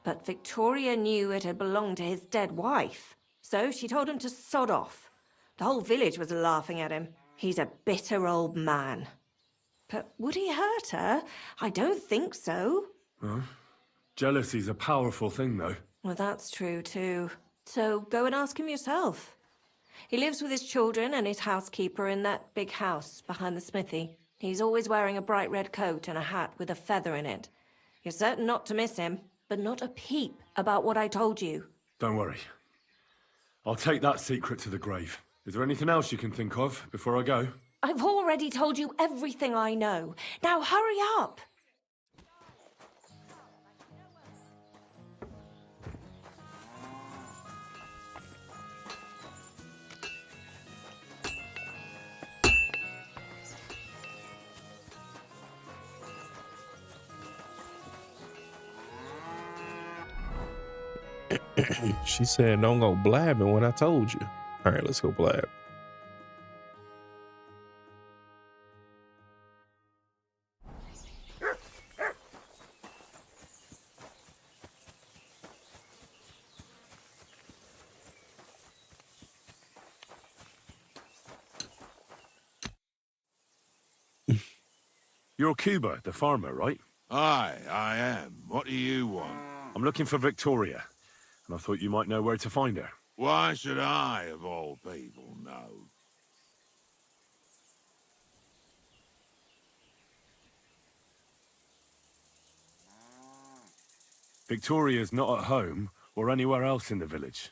But Victoria knew it had belonged to his dead wife. So she told him to sod off. The whole village was laughing at him. He's a bitter old man. But would he hurt her? I don't think so. Huh? Jealousy's a powerful thing, though. Well, that's true, too. So go and ask him yourself. He lives with his children and his housekeeper in that big house behind the smithy. He's always wearing a bright red coat and a hat with a feather in it. You're certain not to miss him, but not a peep about what I told you. Don't worry. I'll take that secret to the grave. Is there anything else you can think of before I go? I've already told you everything I know. Now hurry up! She said, don't go blabbing when I told you. All right, let's go blab. You're Cuba, the farmer, right? Aye, I am. What do you want? I'm looking for Victoria, and I thought you might know where to find her. Why should I, of all people, know? Victoria's not at home or anywhere else in the village.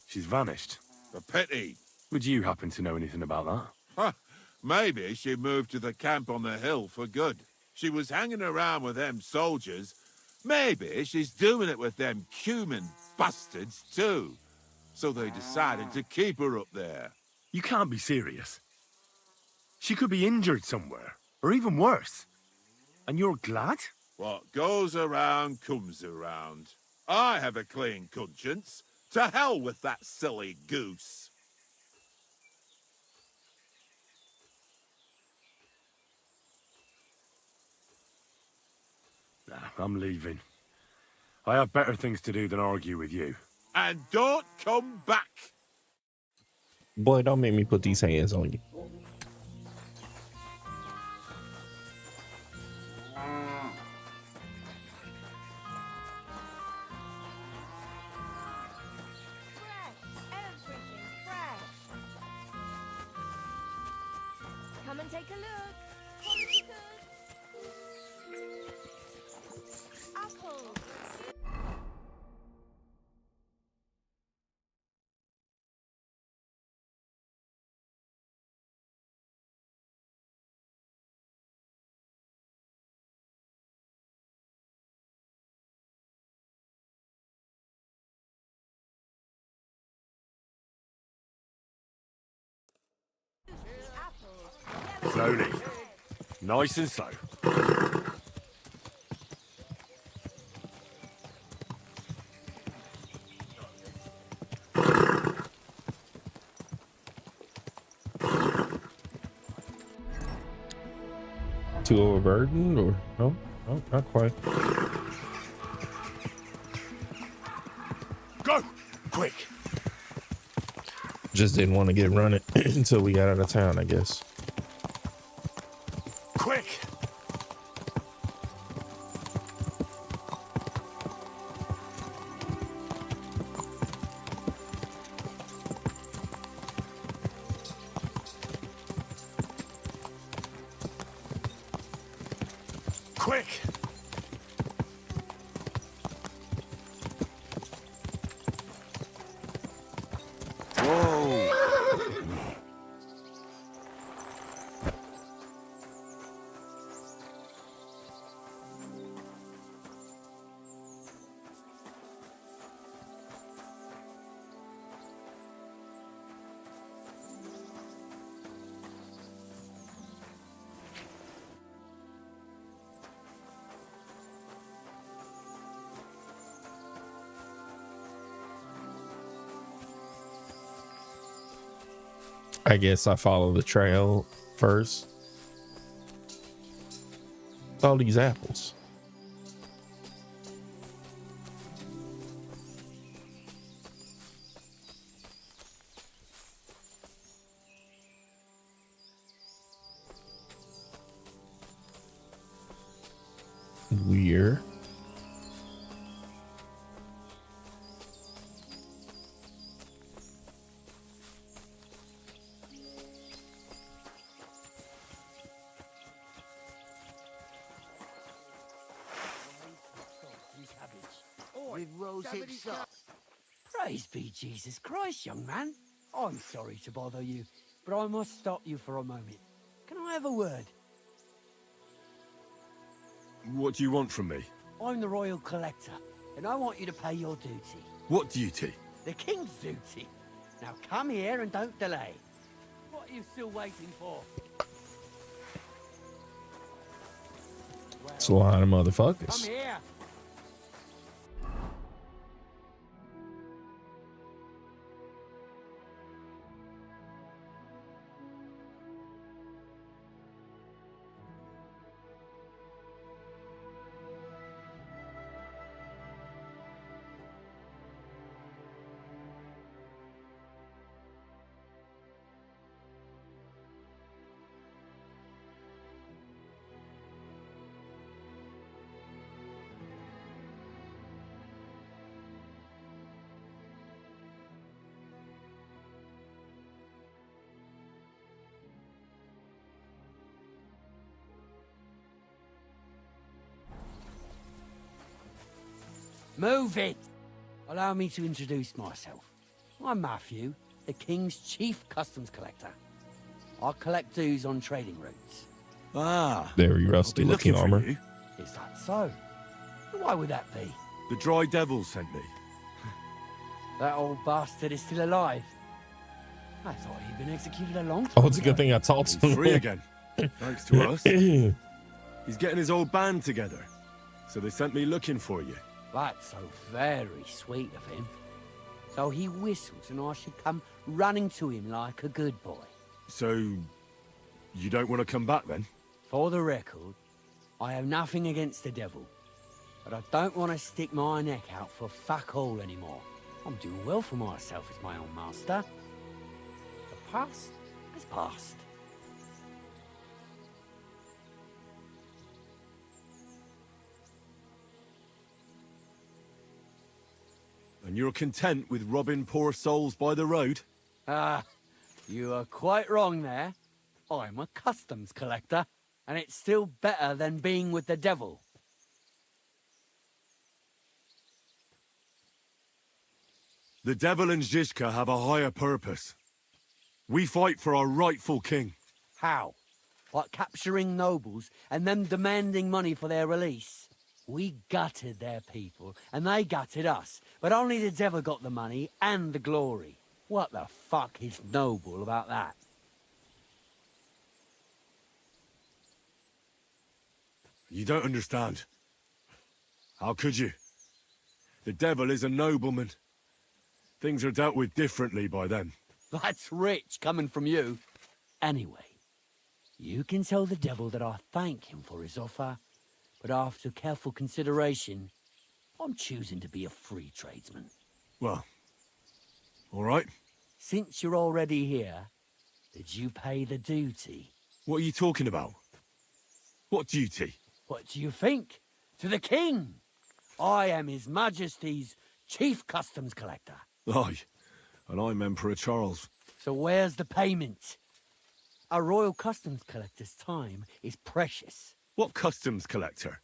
She's vanished. A pity. Would you happen to know anything about that? Huh. Maybe she moved to the camp on the hill for good. She was hanging around with them soldiers. Maybe she's doing it with them Cuman bastards too. So they decided to keep her up there. You can't be serious. She could be injured somewhere, or even worse. And you're glad? What goes around comes around. I have a clean conscience. To hell with that silly goose. Nah, I'm leaving. I have better things to do than argue with you. And don't come back. Boy, don't make me put these hands on you. Come and take a look. Quality good. Apples. Slowly. Nice and slow. Too overburdened or no? No, not quite. Go! Quick! Just didn't want to get running until we got out of town, I guess. Quick! Quick! Whoa! I guess I follow the trail first. All these apples. Weird. With rosehip sauce. Praise be Jesus Christ, young man. I'm sorry to bother you, but I must stop you for a moment. Can I have a word? What do you want from me? I'm the royal collector, and I want you to pay your duty. What duty? The king's duty. Now come here and don't delay. What are you still waiting for? It's a lot of motherfuckers. Come here. Move it! Allow me to introduce myself. I'm Matthew, the King's chief customs collector. I collect dues on trading routes. Ah. Very rusty looking armor. Is that so? Why would that be? The Dry Devil sent me. That old bastard is still alive. I thought he'd been executed a long time Oh, it's a good thing I talked to He's him. free again. Thanks to us. He's getting his old band together. So they sent me looking for you. That's so very sweet of him. So he whistles and I should come running to him like a good boy. So, you don't want to come back then? For the record, I have nothing against the devil. But I don't want to stick my neck out for fuck all anymore. I'm doing well for myself as my own master. The past is past. And you're content with robbing poor souls by the road? Ah, you are quite wrong there. I'm a customs collector, and it's still better than being with the devil. The devil and Zizka have a higher purpose. We fight for our rightful king. How? Like capturing nobles and them demanding money for their release? We gutted their people, and they gutted us. But only the devil got the money and the glory. What the fuck is noble about that? You don't understand. How could you? The devil is a nobleman. Things are dealt with differently by them. That's rich coming from you. Anyway, you can tell the devil that I thank him for his offer, but after careful consideration, I'm choosing to be a free tradesman. Well, all right. Since you're already here, did you pay the duty? What are you talking about? What duty? What do you think? To the king! I am His Majesty's chief customs collector. Aye, and I'm Emperor Charles. So where's the payment? A royal customs collector's time is precious. What customs collector?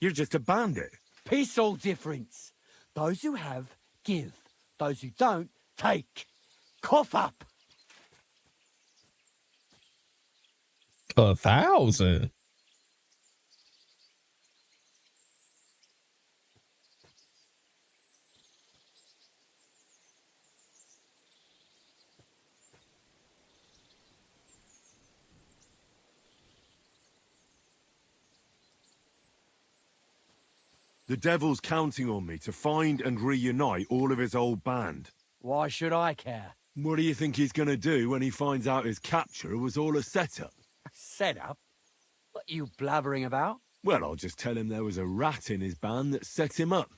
You're just a bandit. Peace all difference. Those who have, give. Those who don't, take. Cough up! 1,000. The devil's counting on me to find and reunite all of his old band. Why should I care? What do you think he's gonna do when he finds out his capture was all a setup? Setup? What are you blabbering about? Well, I'll just tell him there was a rat in his band that set him up.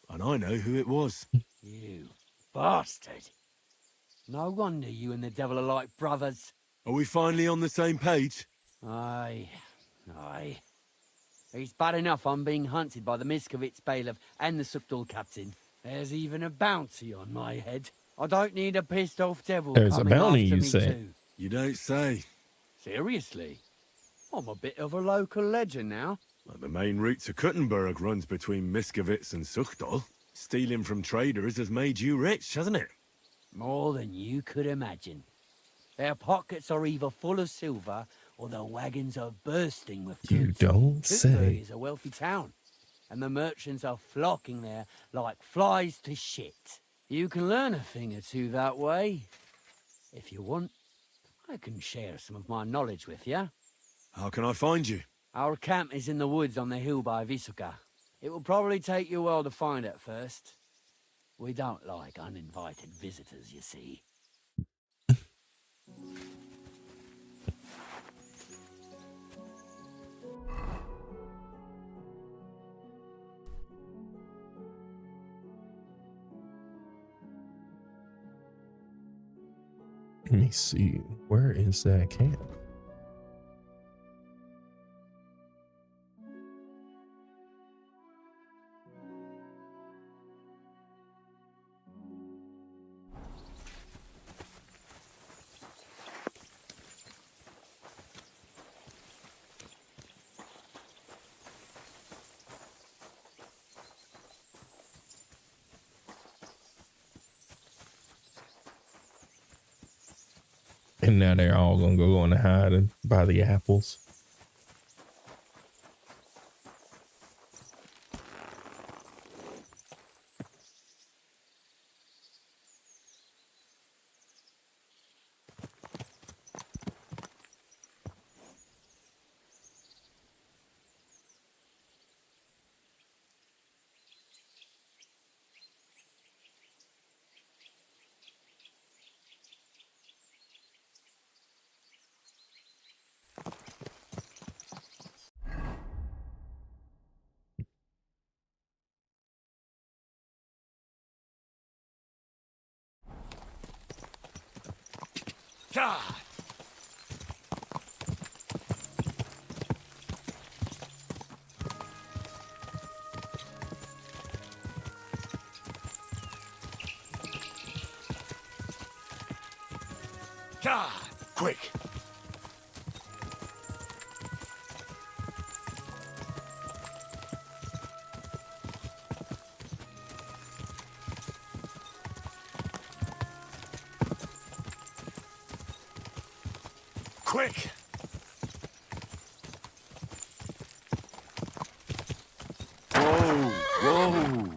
And I know who it was. You bastard. No wonder you and the devil are like brothers. Are we finally on the same page? Aye. It's bad enough I'm being hunted by the Miskovitz bailiff and the Sukdal captain. There's even a bounty on my head. I don't need a pissed off devil There's a coming bounty, after you me say? too. You don't say. Seriously? I'm a bit of a local legend now. Well, the main route to Kuttenberg runs between Miskovitz and Sukdal. Stealing from traders has made you rich, hasn't it? More than you could imagine. Their pockets are either full of silver or their wagons are bursting with goods. You don't Kuttenberg say. is a wealthy town, and the merchants are flocking there like flies to shit. You can learn a thing or two that way. If you want, I can share some of my knowledge with you. How can I find you? Our camp is in the woods on the hill by Visuka. It will probably take you a while to find it first. We don't like uninvited visitors, you see. Let me see. Where is that camp? And now they're all gonna go in and hide and buy the apples. God! God! Quick! Quick! Whoa! Whoa!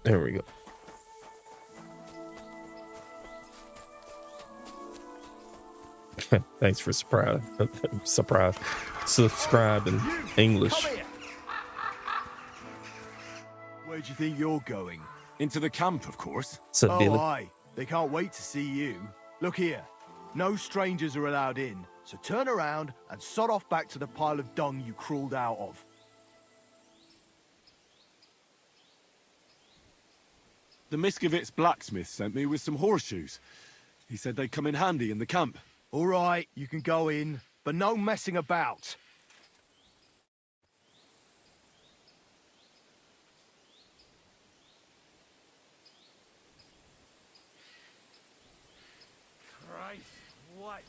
There we go. Thanks for surprise. Subscribe in English. Where do you think you're going? Into the camp, of course. So Oh, Dilly. aye. They can't wait to see you. Look here. No strangers are allowed in, so turn around and sod off back to the pile of dung you crawled out of. The Miskovitz blacksmith sent me with some horseshoes. He said they'd come in handy in the camp. All right, you can go in, but no messing about. Christ, what?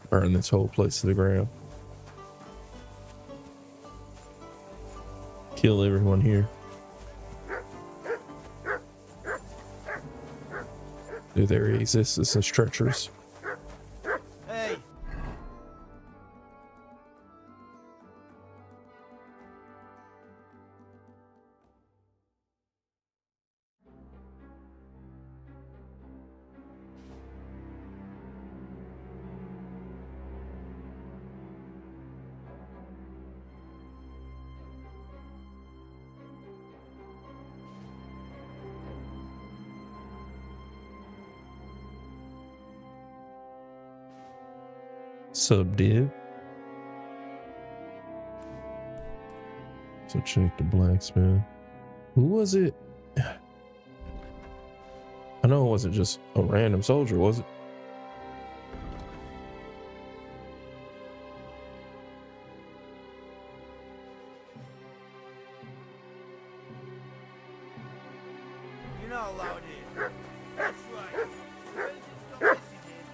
Burn this whole place to the ground. Kill everyone here. Dude, there he is. This is treacherous. Hey. Sub div. So check the blacksmith. Who was it? I know it wasn't just a random soldier, was it? You know how loud it is. That's right. Religions don't listen here.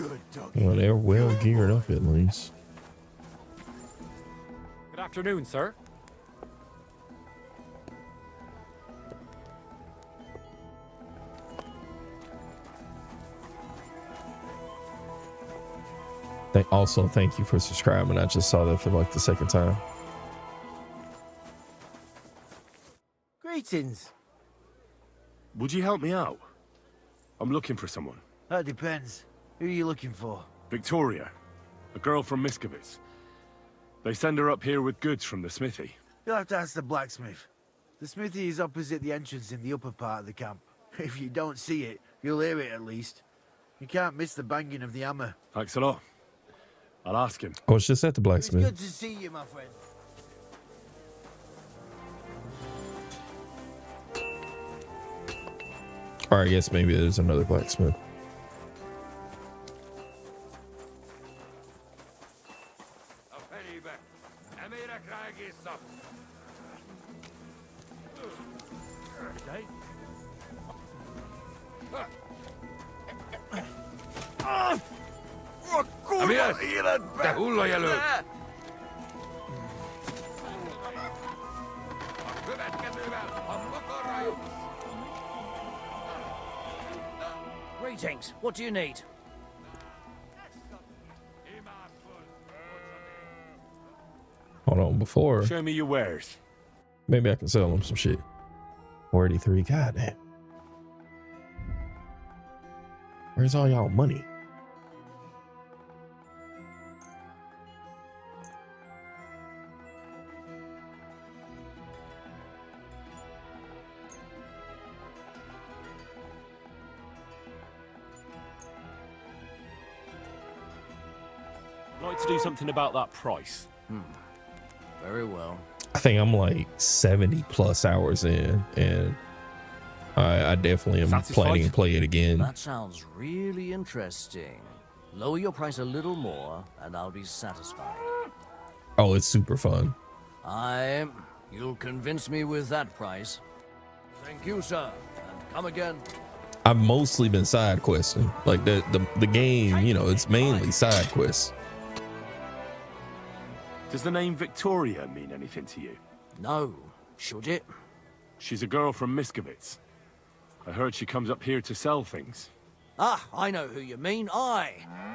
Good doggy. Well, they're well geared up at least. Good afternoon, sir. Also, thank you for subscribing. I just saw that for like the second time. Greetings. Would you help me out? I'm looking for someone. That depends. Who are you looking for? Victoria, a girl from Miskovitz. They send her up here with goods from the smithy. You'll have to ask the blacksmith. The smithy is opposite the entrance in the upper part of the camp. If you don't see it, you'll hear it at least. You can't miss the banging of the hammer. Thanks a lot. I'll ask him. I was just at the It's blacksmith. good to see you, my friend. Or I guess maybe there's another blacksmith. Greetings. What do you need? Hold on, before. Show me your wares. Maybe I can sell him some shit. 43, goddamn. Where's all y'all money? I'd like to do something about that price. Very well. I think I'm like 70 plus hours in, and I definitely am planning to play it again. That sounds really interesting. Lower your price a little more, and I'll be satisfied. Oh, it's super fun. You'll convince me with that price. Thank you, sir. And come again. I've mostly been side questing. Like the game, you know, it's mainly side quests. Does the name Victoria mean anything to you? No. Should it? She's a girl from Miskovitz. I heard she comes up here to sell things. Ah, I know who you mean.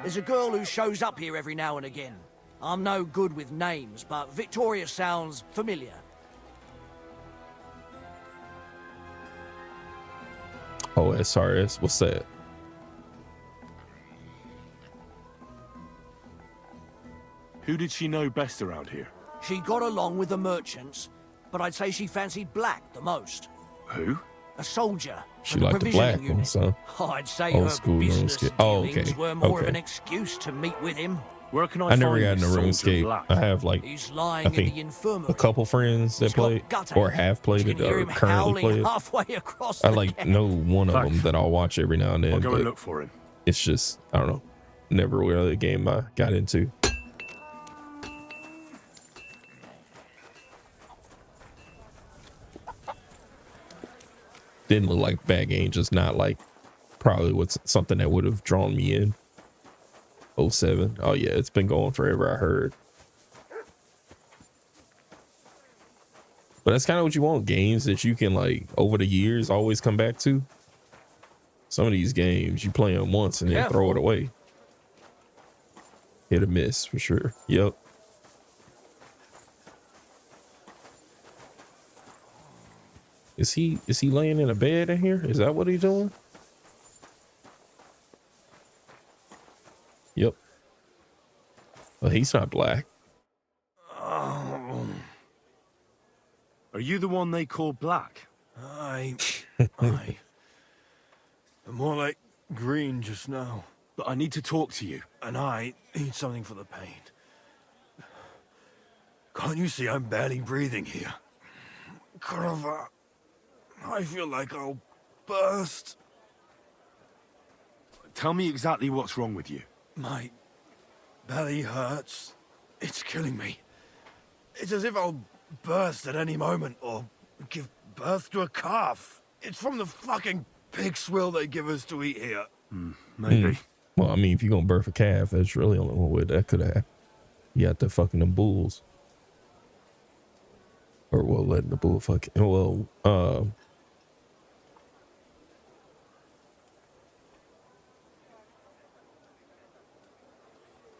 There's a girl who shows up here every now and again. I'm no good with names, but Victoria sounds familiar. Oh, SRS, what's that? Who did she know best around here? She got along with the merchants, but I'd say she fancied Black the most. Who? A soldier. She liked the black one, so. I'd say Old her school business RuneScape. Oh, dealings okay. were more of Okay. an excuse to meet with him. Where can I never find got into this soldier RuneScape. Black? I have like, He's I lying in think, the infirmary. a couple friends that He's got play gut or ache. have played You it can hear or him currently howling play it. halfway across I the like camp. know one of them that I'll watch every now and then. I'll go and but look for him. It's just, I don't know, never really a game I got into. Didn't look like bad game, just not like probably what's something that would have drawn me in. 07. Oh yeah, it's been going forever, I heard. But that's kind of what you want, games that you can like over the years always come back to. Some of these games you play them once and then throw it away. Hit or miss for sure. Yep. Is he laying in a bed in here? Is that what he's doing? Yep. Well, he's not black. Are you the one they call Black? Aye. More like green just now. But I need to talk to you. And I need something for the pain. Can't you see I'm barely breathing here? Carva, I feel like I'll burst. Tell me exactly what's wrong with you. My belly hurts. It's killing me. It's as if I'll burst at any moment or give birth to a calf. It's from the fucking pig swill they give us to eat here. Maybe. Well, I mean, if you're gonna birth a calf, that's really only one way that could happen. You got to fucking them bulls. Or, well, letting the bull fuck. Well,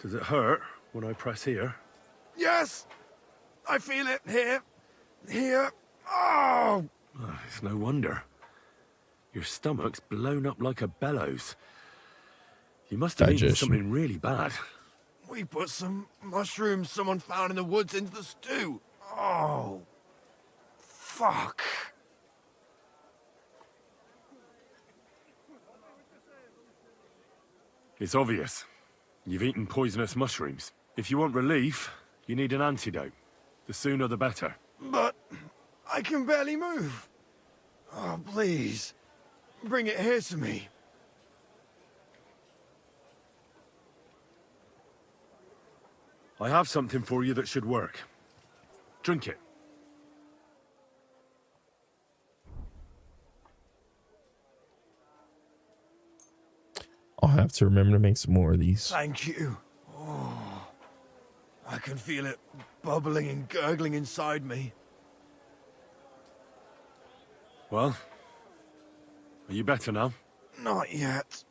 Does it hurt when I press here? Yes! I feel it here. Here. Oh! Oh, it's no wonder. Your stomach's blown up like a bellows. You must have eaten Digestion. something really bad. We put some mushrooms someone found in the woods into the stew. Oh. Fuck. It's obvious. You've eaten poisonous mushrooms. If you want relief, you need an antidote. The sooner the better. But I can barely move. Oh, please. Bring it here to me. I have something for you that should work. Drink it. I'll have to remember to make some more of these. Thank you. Oh, I can feel it bubbling and gurgling inside me. Well, are you better now? Not yet.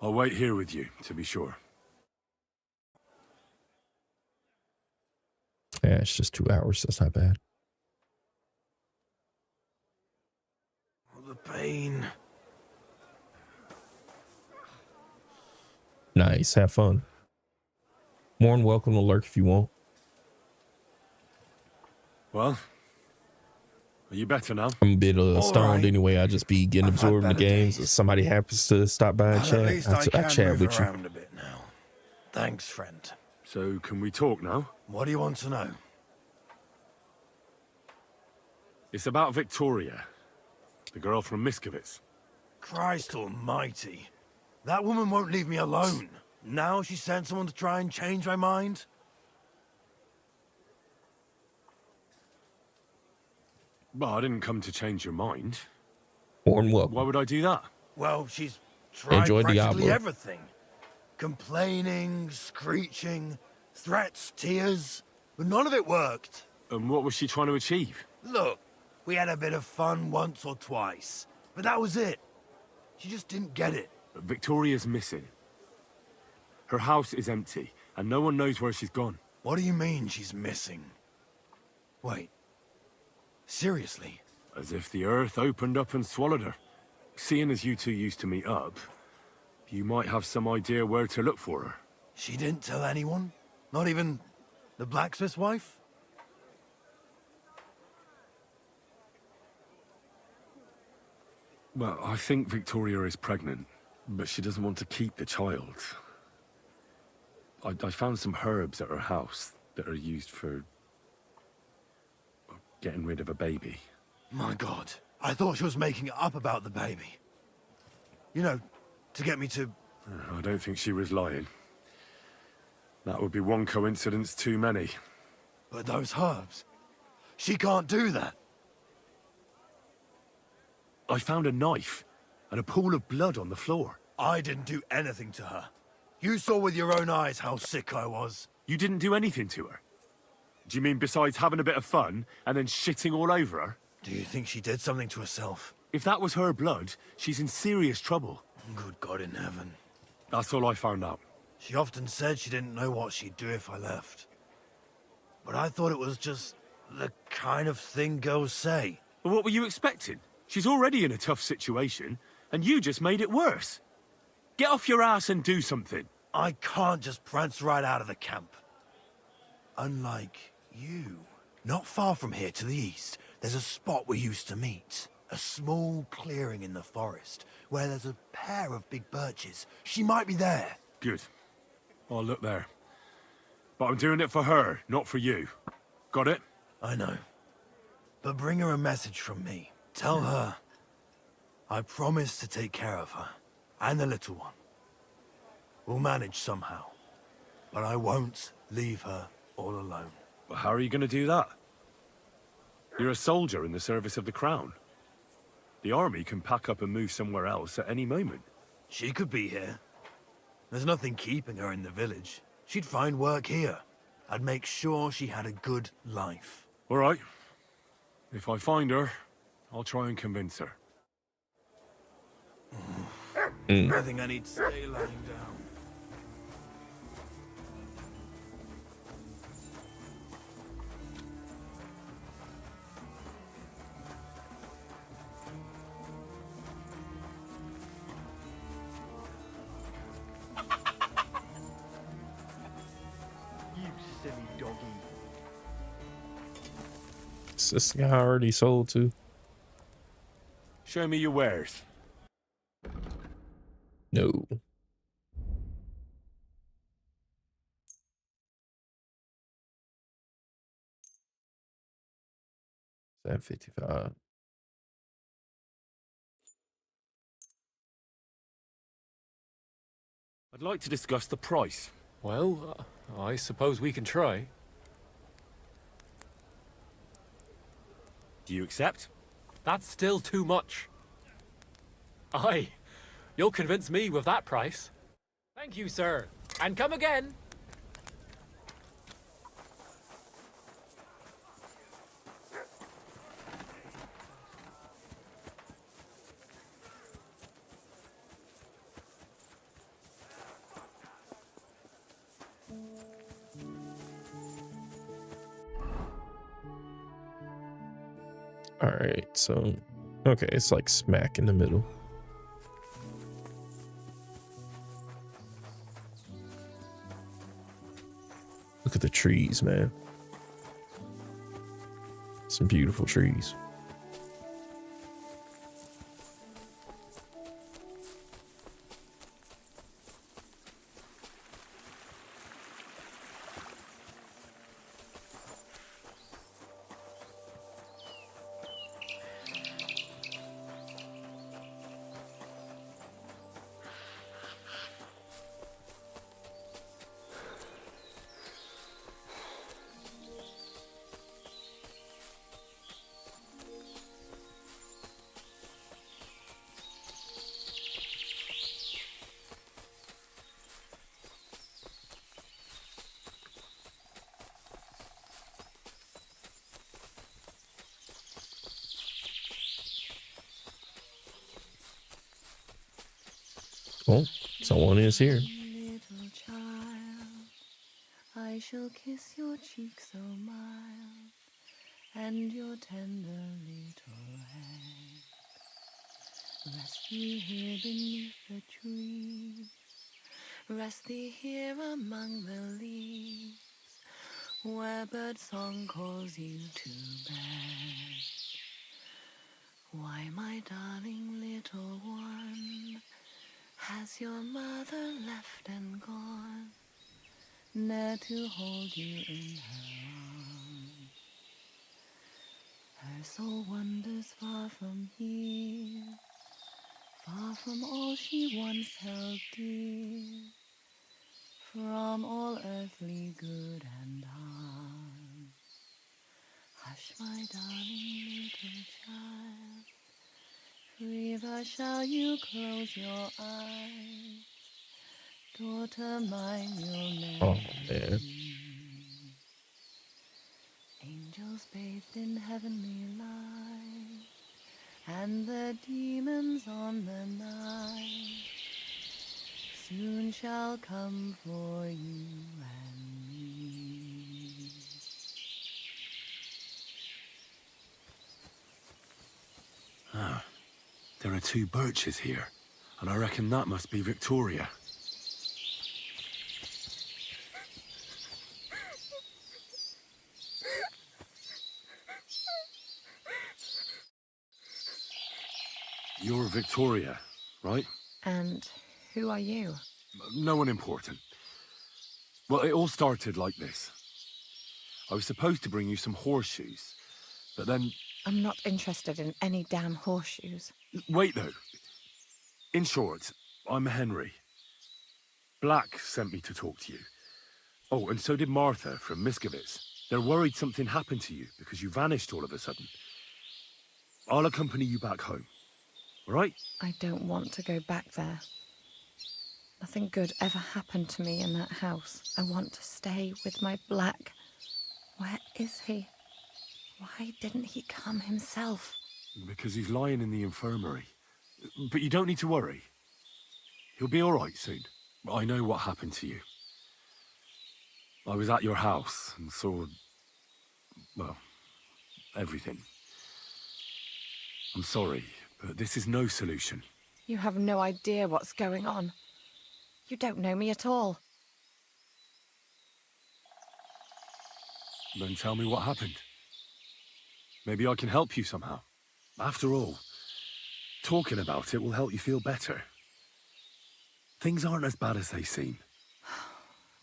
I'll wait here with you, to be sure. Yeah, it's just 2 hours. That's not bad. Oh, the pain. Nice. Have fun. More than welcome to lurk if you want. Well, are you better now? I'm a bit stoned anyway. I just be getting absorbed in the games. If somebody happens to stop by and At chat, least I can chat move with you. around a bit now. Thanks, friend. So, can we talk now? What do you want to know? It's about Victoria, the girl from Miskovitz. Christ almighty. That woman won't leave me alone. Now she sent someone to try and change my mind? Well, I didn't come to change your mind. More than welcome. Why would I do that? Well, she's tried Enjoy practically Diablo. everything. Complaining, screeching, threats, tears. But none of it worked. And what was she trying to achieve? Look, we had a bit of fun once or twice. But that was it. She just didn't get it. But Victoria's missing. Her house is empty, and no one knows where she's gone. What do you mean she's missing? Wait. Seriously? As if the earth opened up and swallowed her. Seeing as you two used to meet up, you might have some idea where to look for her. She didn't tell anyone? Not even the blacksmith's wife? Well, I think Victoria is pregnant, but she doesn't want to keep the child. I found some herbs at her house that are used for getting rid of a baby. My God, I thought she was making it up about the baby. You know, to get me to... I don't think she was lying. That would be one coincidence too many. But those herbs... She can't do that. I found a knife and a pool of blood on the floor. I didn't do anything to her. You saw with your own eyes how sick I was. You didn't do anything to her? Do you mean besides having a bit of fun and then shitting all over her? Do you think she did something to herself? If that was her blood, she's in serious trouble. Good God in heaven. That's all I found out. She often said she didn't know what she'd do if I left. But I thought it was just the kind of thing girls say. Well, what were you expecting? She's already in a tough situation, and you just made it worse. Get off your ass and do something. I can't just prance right out of the camp. Unlike you. Not far from here to the east, there's a spot we used to meet. A small clearing in the forest, where there's a pair of big birches. She might be there. Good. I'll look there. But I'm doing it for her, not for you. Got it? I know. But bring her a message from me. Tell her I promise to take care of her, and the little one. We'll manage somehow, but I won't leave her all alone. Well, how are you going to do that? You're a soldier in the service of the Crown. The army can pack up and move somewhere else at any moment. She could be here. There's nothing keeping her in the village. She'd find work here. I'd make sure she had a good life. All right. If I find her, I'll try and convince her. I think I need to stay lying down. You silly doggy. Is this guy already sold to? Show me your wares. No. $7.55. I'd like to discuss the price. Well, I suppose we can try. Do you accept? That's still too much. Aye, you'll convince me with that price. Thank you, sir. And come again. All right, so okay, it's like smack in the middle. Look at the trees, man. Some beautiful trees. Oh, someone is here. Little child, I shall kiss your cheek so mild, and your tender little head. Rest thee here beneath the trees, rest thee here among the leaves, where bird song calls you to bed. Why, my darling little one, has your mother left and gone, ne'er to hold you in her arms? Her soul wanders far from here, far from all she once held dear, from all earthly good and harm. Hush, my darling little child, forever shall you close your eyes, daughter mine, you'll never Oh man. angels bathed in heavenly light, and the demons on the night soon shall come for you and me. Ah, there are two birches here, and I reckon that must be Victoria. You're Victoria, right? And who are you? No one important. Well, it all started like this. I was supposed to bring you some horseshoes, but then... I'm not interested in any damn horseshoes. Wait, though. In short, I'm Henry. Black sent me to talk to you. Oh, and so did Martha from Miskovitz. They're worried something happened to you because you vanished all of a sudden. I'll accompany you back home. All right? I don't want to go back there. Nothing good ever happened to me in that house. I want to stay with my Black. Where is he? Why didn't he come himself? Because he's lying in the infirmary. But you don't need to worry. He'll be all right soon. I know what happened to you. I was at your house and saw, well, everything. I'm sorry, but this is no solution. You have no idea what's going on. You don't know me at all. Then tell me what happened. Maybe I can help you somehow. After all, talking about it will help you feel better. Things aren't as bad as they seem.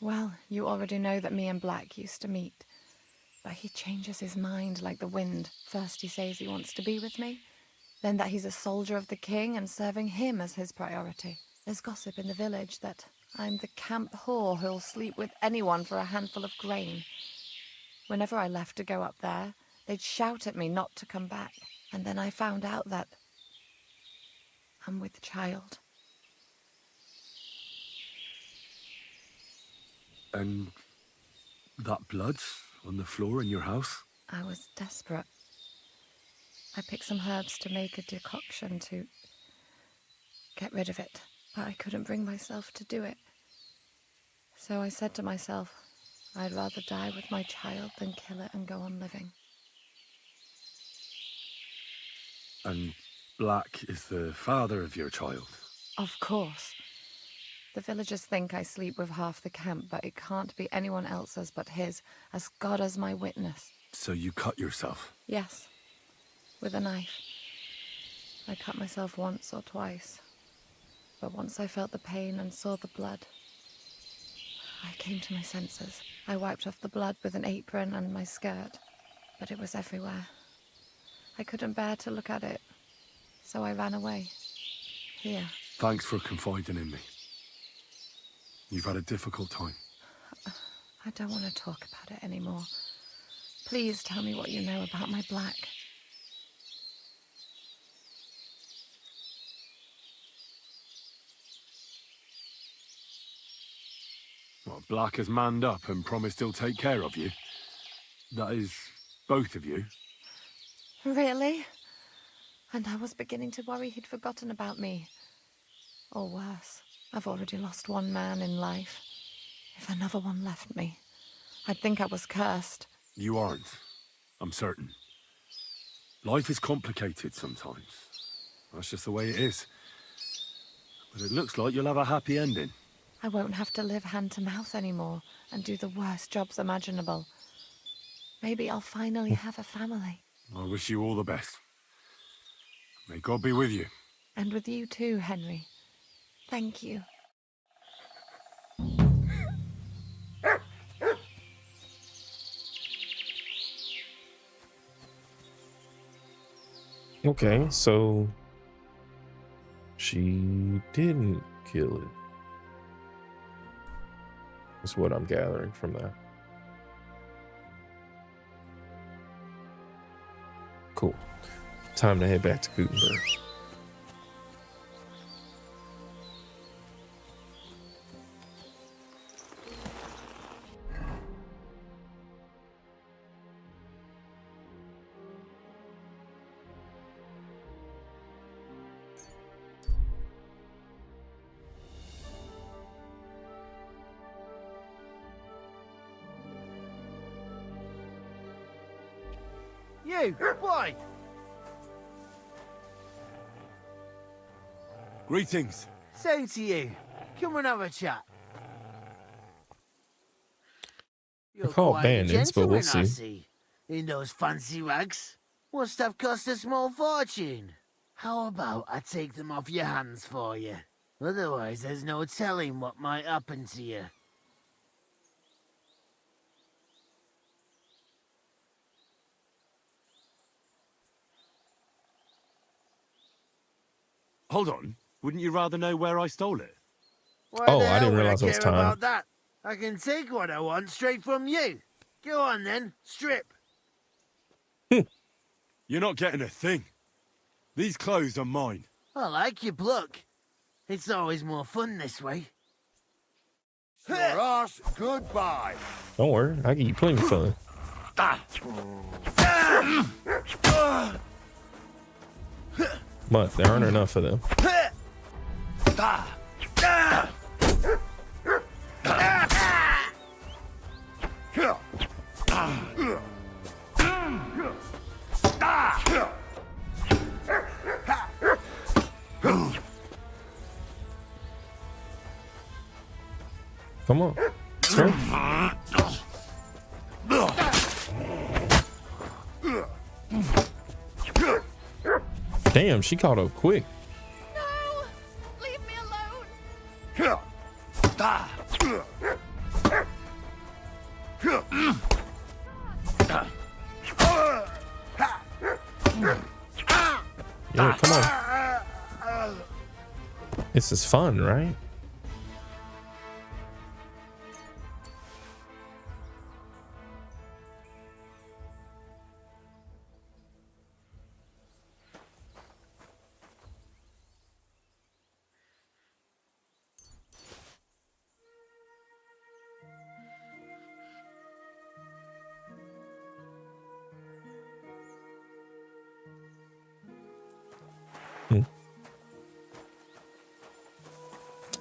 Well, you already know that me and Black used to meet. But he changes his mind like the wind. First he says he wants to be with me, then that he's a soldier of the king and serving him as his priority. There's gossip in the village that I'm the camp whore who'll sleep with anyone for a handful of grain. Whenever I left to go up there, they'd shout at me not to come back. And then I found out that I'm with child. And that blood on the floor in your house? I was desperate. I picked some herbs to make a decoction to get rid of it, but I couldn't bring myself to do it. So I said to myself, I'd rather die with my child than kill it and go on living. And Black is the father of your child? Of course. The villagers think I sleep with half the camp, but it can't be anyone else's but his, as God as my witness. So you cut yourself? Yes, with a knife. I cut myself once or twice, but once I felt the pain and saw the blood, I came to my senses. I wiped off the blood with an apron and my skirt, but it was everywhere. I couldn't bear to look at it, so I ran away. Here. Thanks for confiding in me. You've had a difficult time. I don't want to talk about it anymore. Please tell me what you know about my Black. Well, Black has manned up and promised he'll take care of you. That is, both of you. Really? And I was beginning to worry he'd forgotten about me. Or worse, I've already lost one man in life. If another one left me, I'd think I was cursed. You aren't. I'm certain. Life is complicated sometimes. That's just the way it is. But it looks like you'll have a happy ending. I won't have to live hand to mouth anymore and do the worst jobs imaginable. Maybe I'll finally have a family. I wish you all the best. May God be with you. And with you too, Henry. Thank you. Okay, so she didn't kill it. That's what I'm gathering from that. Cool. Time to head back to Gutenberg. You, boy! Greetings. Same to you. Come and have a chat. You're called quite a bandits, but we'll gentleman, I see. In those fancy rags. Must have cost a small fortune. How about I take them off your hands for you? Otherwise, there's no telling what might happen to you. Hold on. Wouldn't you rather know where I stole it? Why Oh, the I hell didn't would realize it was care time. about that? I can take what I want straight from you. Go on then, strip. You're not getting a thing. These clothes are mine. I like your pluck. It's always more fun this way. Your ass, goodbye. Don't worry, I give you plenty of fun. But there aren't enough of them. Come on. Sure. Damn, she caught up quick. No! Leave me alone! Yeah, come on. This is fun, right?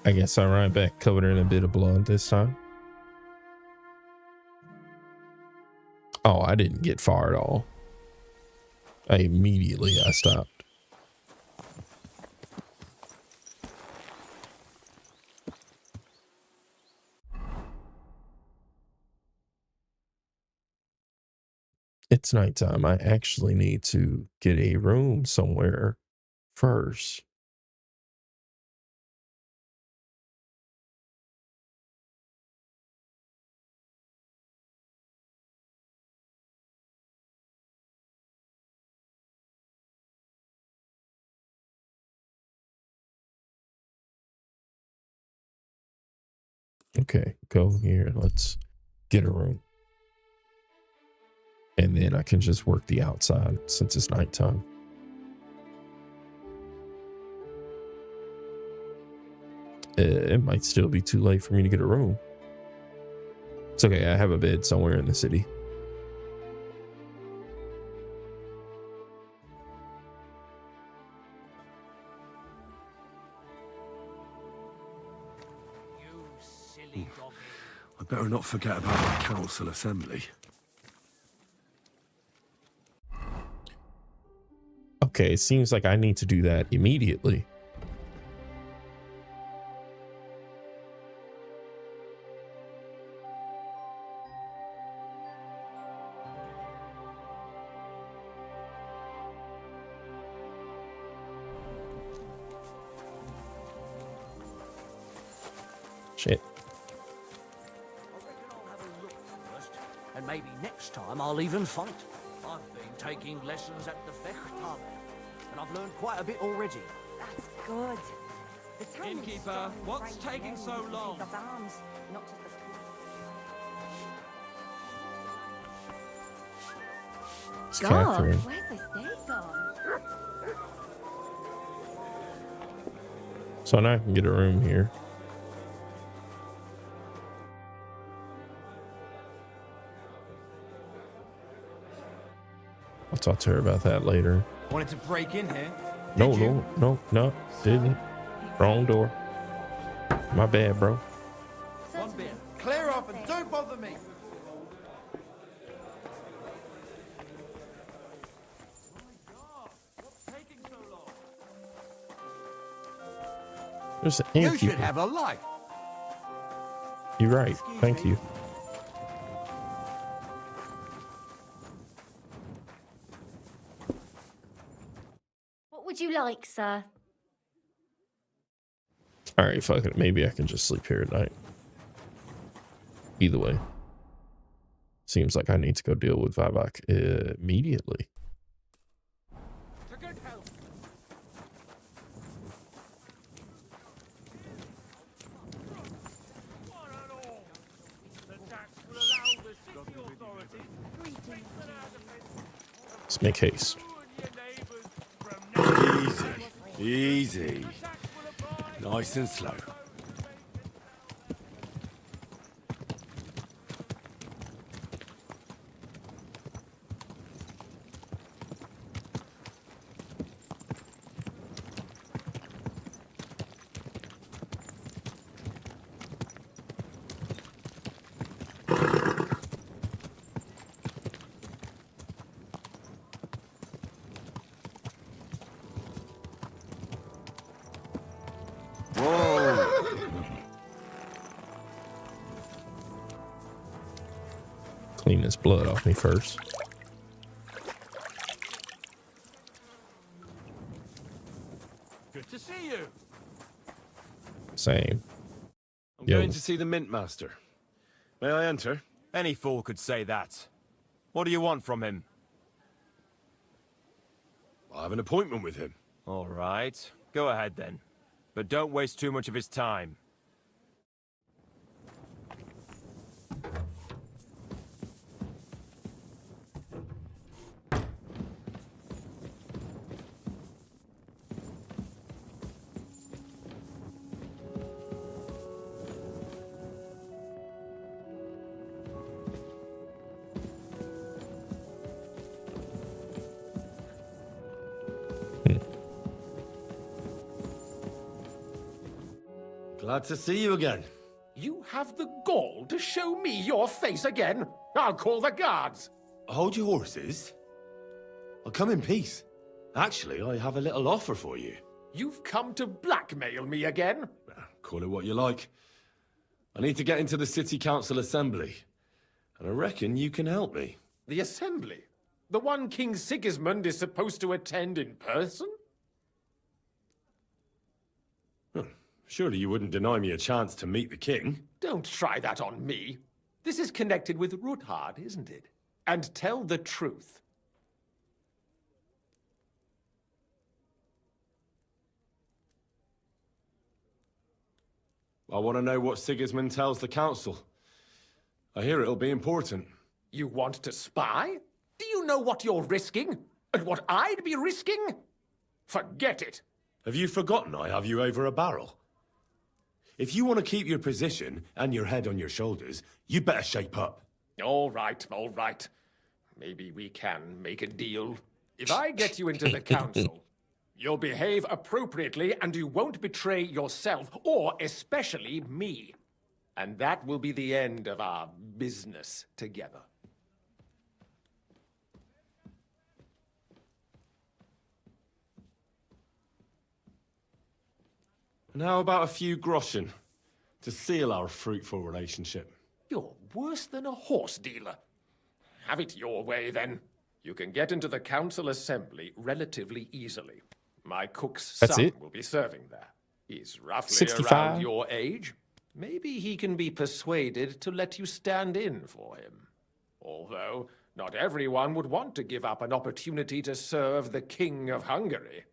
I guess I ride back covered in a bit of blood this time. Oh, I didn't get far at all. I stopped. It's nighttime. I actually need to get a room somewhere first. Okay, go here. Let's get a room. And then I can just work the outside since it's nighttime. It might still be too late for me to get a room. It's okay, I have a bed somewhere in the city. I better not forget about the council assembly. Okay, it seems like I need to do that immediately. Shit. And maybe next time I'll even fight. I've been taking lessons at the Fechthalle, and I've learned quite a bit already. That's good. The town is Innkeeper, strong, what's brave taking men so who take long? up arms, not just the It's God, Catherine. where's this day gone? So now I can get a room here. I'll talk to her about that later. Wanted to break in here? No, didn't. Wrong door. My bad, bro. One beer. Clear off and don't bother me. There's an You innkeeper. should have a life. You're right. Thank you. What would you like, sir? All right, fuck it. Maybe I can just sleep here at night. Either way. Seems like I need to go deal with Vivek immediately. Let's make haste. Easy. Easy. Nice and slow. Clean this blood off me first. Good to see you. Same. I'm going to see the Mint Master. May I enter? Any fool could say that. What do you want from him? I have an appointment with him. All right. Go ahead then. But don't waste too much of his time. Glad to see you again. You have the gall to show me your face again? I'll call the guards. Hold your horses. I'll come in peace. Actually, I have a little offer for you. You've come to blackmail me again? Call it what you like. I need to get into the City Council Assembly, and I reckon you can help me. The Assembly? The one King Sigismund is supposed to attend in person? Surely you wouldn't deny me a chance to meet the king? Don't try that on me. This is connected with Ruthard, isn't it? And tell the truth. I want to know what Sigismund tells the council. I hear it'll be important. You want to spy? Do you know what you're risking? And what I'd be risking? Forget it. Have you forgotten I have you over a barrel? If you want to keep your position and your head on your shoulders, you better shape up. All right, all right. Maybe we can make a deal. If I get you into the council, you'll behave appropriately and you won't betray yourself, or especially me. And that will be the end of our business together. And how about a few groschen to seal our fruitful relationship? You're worse than a horse dealer. Have it your way, then. You can get into the council assembly relatively easily. My cook's That's son it? will be serving there. He's roughly 65? around your age. Maybe he can be persuaded to let you stand in for him. Although, not everyone would want to give up an opportunity to serve the King of Hungary.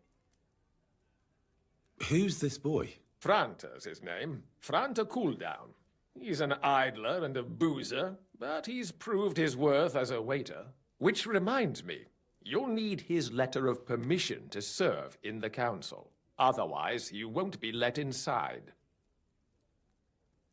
Who's this boy? Franta's his name. Franta Cooldown. He's an idler and a boozer, but he's proved his worth as a waiter. Which reminds me, you'll need his letter of permission to serve in the council. Otherwise, you won't be let inside.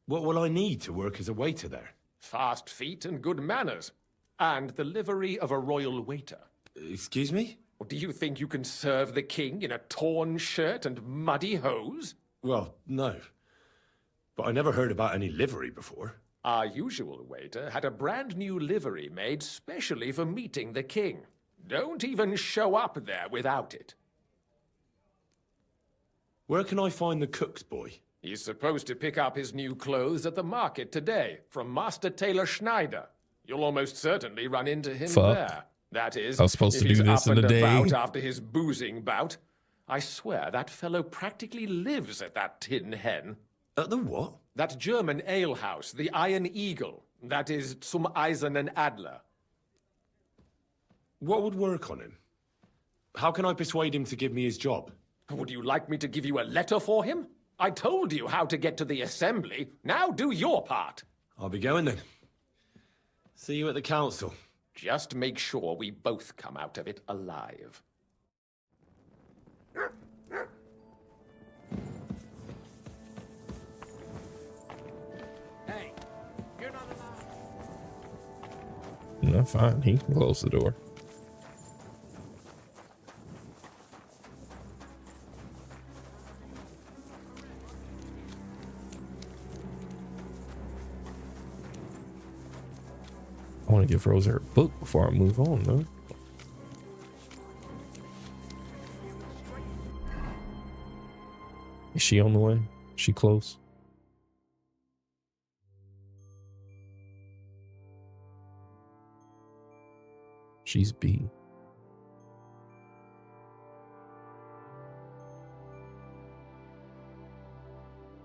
What will I need to work as a waiter there? Fast feet and good manners. And the livery of a royal waiter. Excuse me? Do you think you can serve the king in a torn shirt and muddy hose? Well, no. But I never heard about any livery before. Our usual waiter had a brand new livery made specially for meeting the king. Don't even show up there without it. Where can I find the cook's boy? He's supposed to pick up his new clothes at the market today from Master Tailor Schneider. You'll almost certainly run into him there. That is, I was supposed if to he's do this up in a and day. about after his boozing bout. I swear that fellow practically lives at that Tin Hen. At the what? That German alehouse, the Iron Eagle. That is Zum Eisernen Adler. What would work on him? How can I persuade him to give me his job? Would you like me to give you a letter for him? I told you how to get to the assembly. Now do your part. I'll be going then. See you at the council. Just make sure we both come out of it alive. Hey, you're not allowed. No, fine. He can close the door. I want to give Rosa her book before I move on, though. Is she on the way? She close? She's B.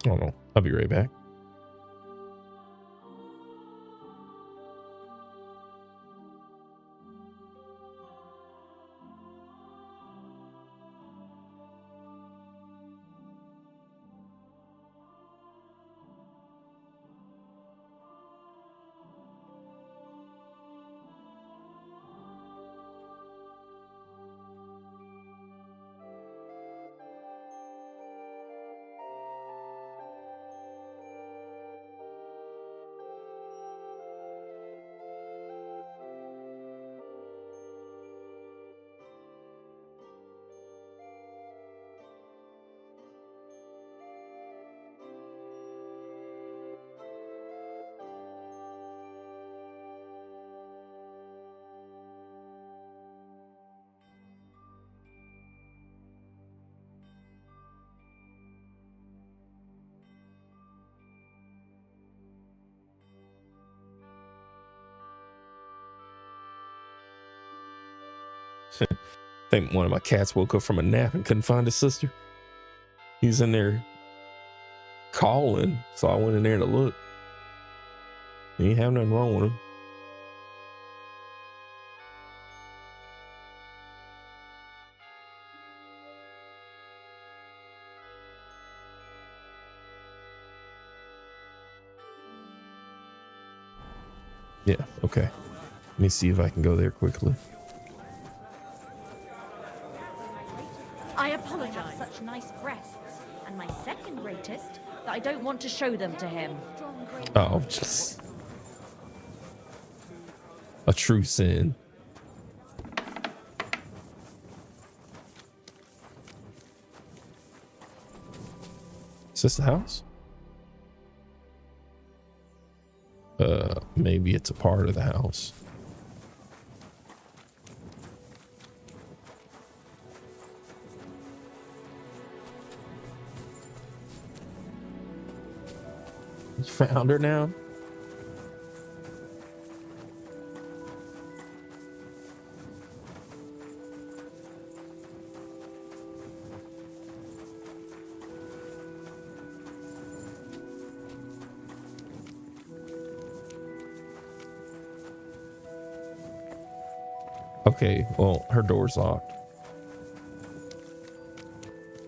I don't know. I'll be right back. I think one of my cats woke up from a nap and couldn't find his sister. He's in there calling, so I went in there to look. He ain't have nothing wrong with him. Yeah, okay. Let me see if I can go there quickly. I apologize. Such nice breasts. And my second greatest, that I don't want to show them to him. Oh, just a true sin. Is this the house? Maybe it's a part of the house. You found her now? Okay, well, her door's locked.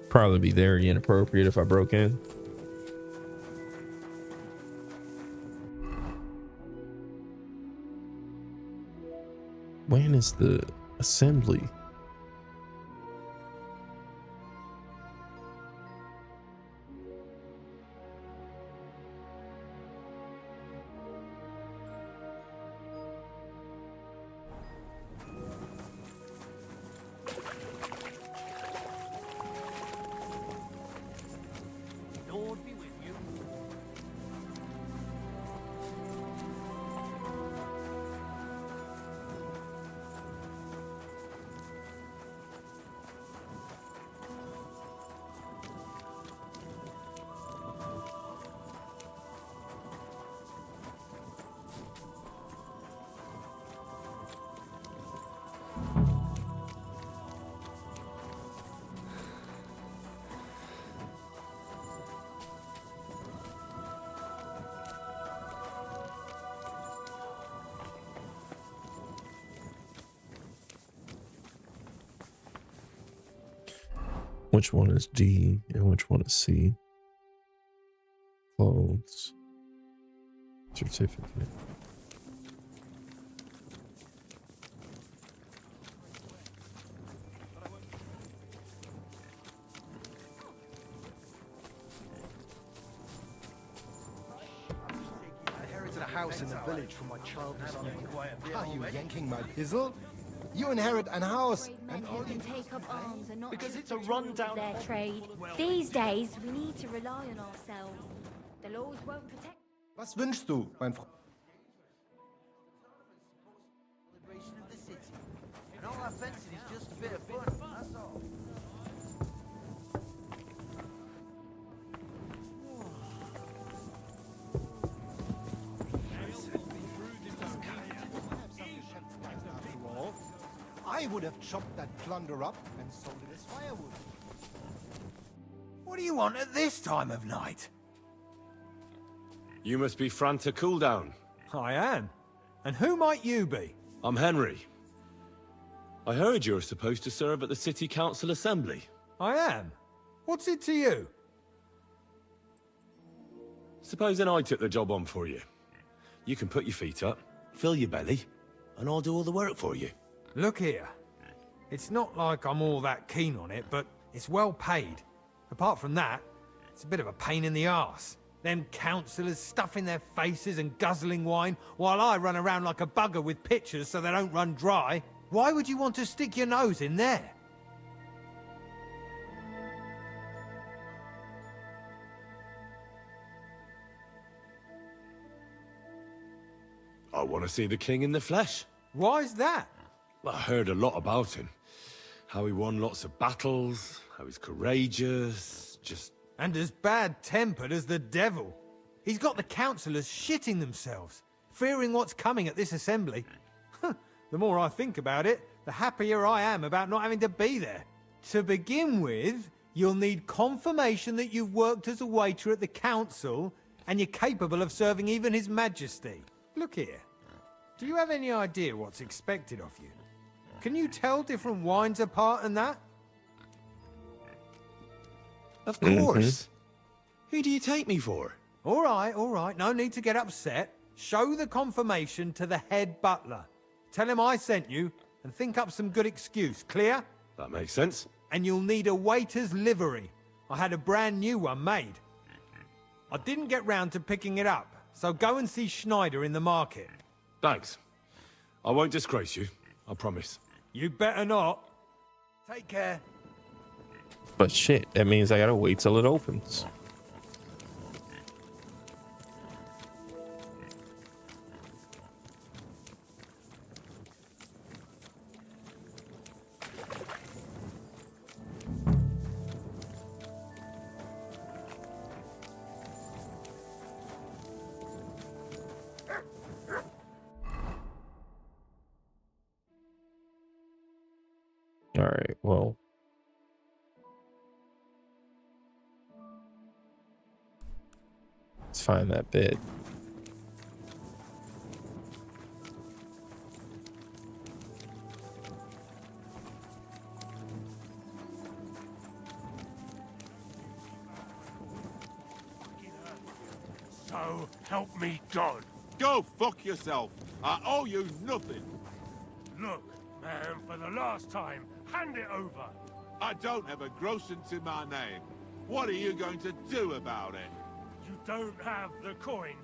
Probably be very inappropriate if I broke in. When is the assembly? Lord be with you. Which one is D and which one is C? Clothes. Certificate. house in the village for my childish youth. Are you yanking my pizzle? You inherit an house and all you take up arms and not because just it's a the tools rundown of their trade. These days, we need to rely on ourselves. The laws won't protect. Was wünschst du, mein Freund? Celebration of the city. And all that fencing is just a bit of fun, that's all. I would have chopped that plunder up and sold it as firewood. What do you want at this time of night? You must be Franta Cooldown. I am. And who might you be? I'm Henry. I heard you're supposed to serve at the City Council Assembly. I am. What's it to you? Supposing I took the job on for you. You can put your feet up, fill your belly, and I'll do all the work for you. Look here. It's not like I'm all that keen on it, but it's well paid. Apart from that, it's a bit of a pain in the arse. Them councillors stuffing their faces and guzzling wine, while I run around like a bugger with pitchers so they don't run dry. Why would you want to stick your nose in there? I want to see the king in the flesh. Why's that? Well, I heard a lot about him. How he won lots of battles, how he's courageous, just... And as bad-tempered as the devil. He's got the councillors shitting themselves, fearing what's coming at this assembly. The more I think about it, the happier I am about not having to be there. To begin with, you'll need confirmation that you've worked as a waiter at the council and you're capable of serving even His Majesty. Look here. Do you have any idea what's expected of you? Can you tell different wines apart and that? Of course. Who do you take me for? All right. No need to get upset. Show the confirmation to the head butler. Tell him I sent you and think up some good excuse. Clear? That makes sense. And you'll need a waiter's livery. I had a brand new one made. I didn't get round to picking it up, so go and see Schneider in the market. Thanks. I won't disgrace you, I promise. You better not. Take care. But shit, that means I gotta wait till it opens. All right, well. Let's find that bit. So help me God. Go fuck yourself. I owe you nothing. Look, man, for the last time, hand it over. I don't have a groschen to my name. What are you going to do about it? You don't have the coin.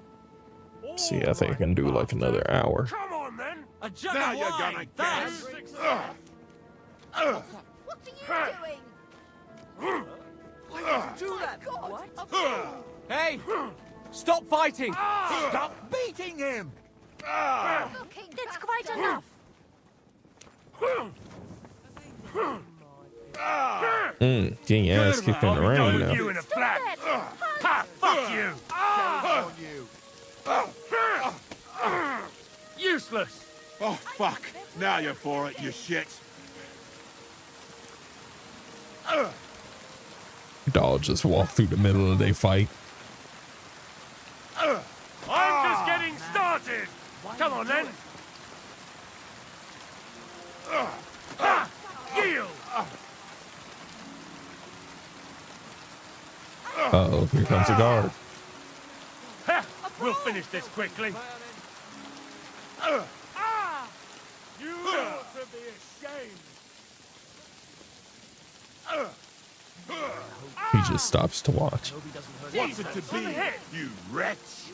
See, I think I can do like another hour. Come on, then. A jug now of you're wine. gonna Thanks. get. What are you doing? Why did you do that? What? Hey! Stop fighting! Stop beating him! That's quite enough. Getting your ass kicked in the ring now. You in a flat. Ha! Fuck you! Useless. Oh fuck! Now you're for it, you shit. Dog just walked through the middle of their fight. I'm just getting started. Come on then. Yield. Uh-oh, here comes a guard. We'll finish this quickly. You ought to be ashamed. He just stops to watch. What's it to be, you wretch?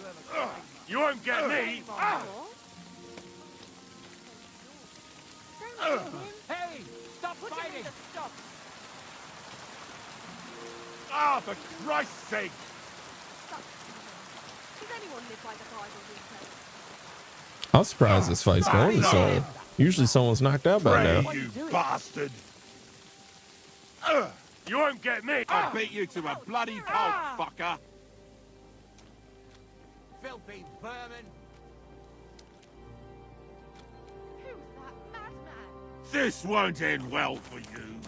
You won't get me! Hey! Stop fighting! Ah, for Christ's sake! Does anyone live by the Bible these days? I'm surprised this fight's going so. Usually someone's knocked out by now. You bastard! You won't get me! I'll beat you to a bloody pulp, fucker! Filthy vermin! This won't end well for you.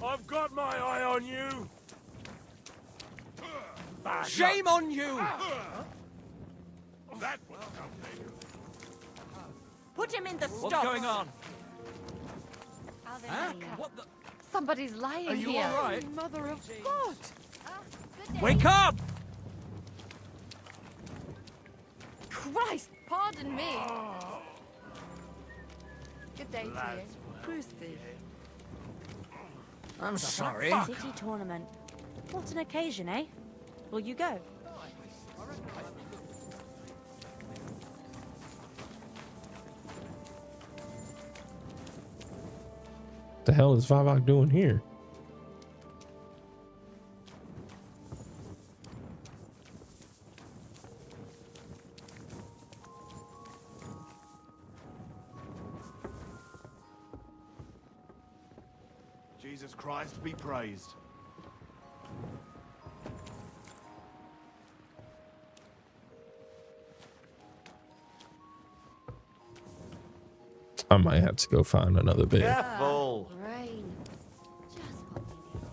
I've got my eye on you. Shame on you! That was something. Put him in the stocks. What's going on? Huh? What the? Somebody's lying Are you here. all right? Mother of God! Wake up! Christ, pardon me. Good day to you. Boosted. I'm sorry. City tournament. What an occasion, eh? Will you go? The hell is Vivok doing here? Jesus Christ be praised. I might have to go find another bed. Careful. Rain. Just what we need.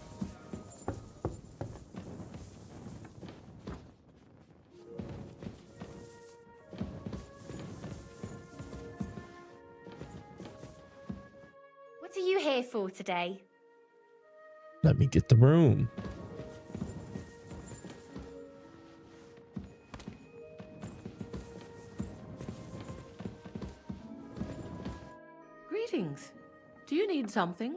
What are you here for today? Let me get the room. Greetings. Do you need something?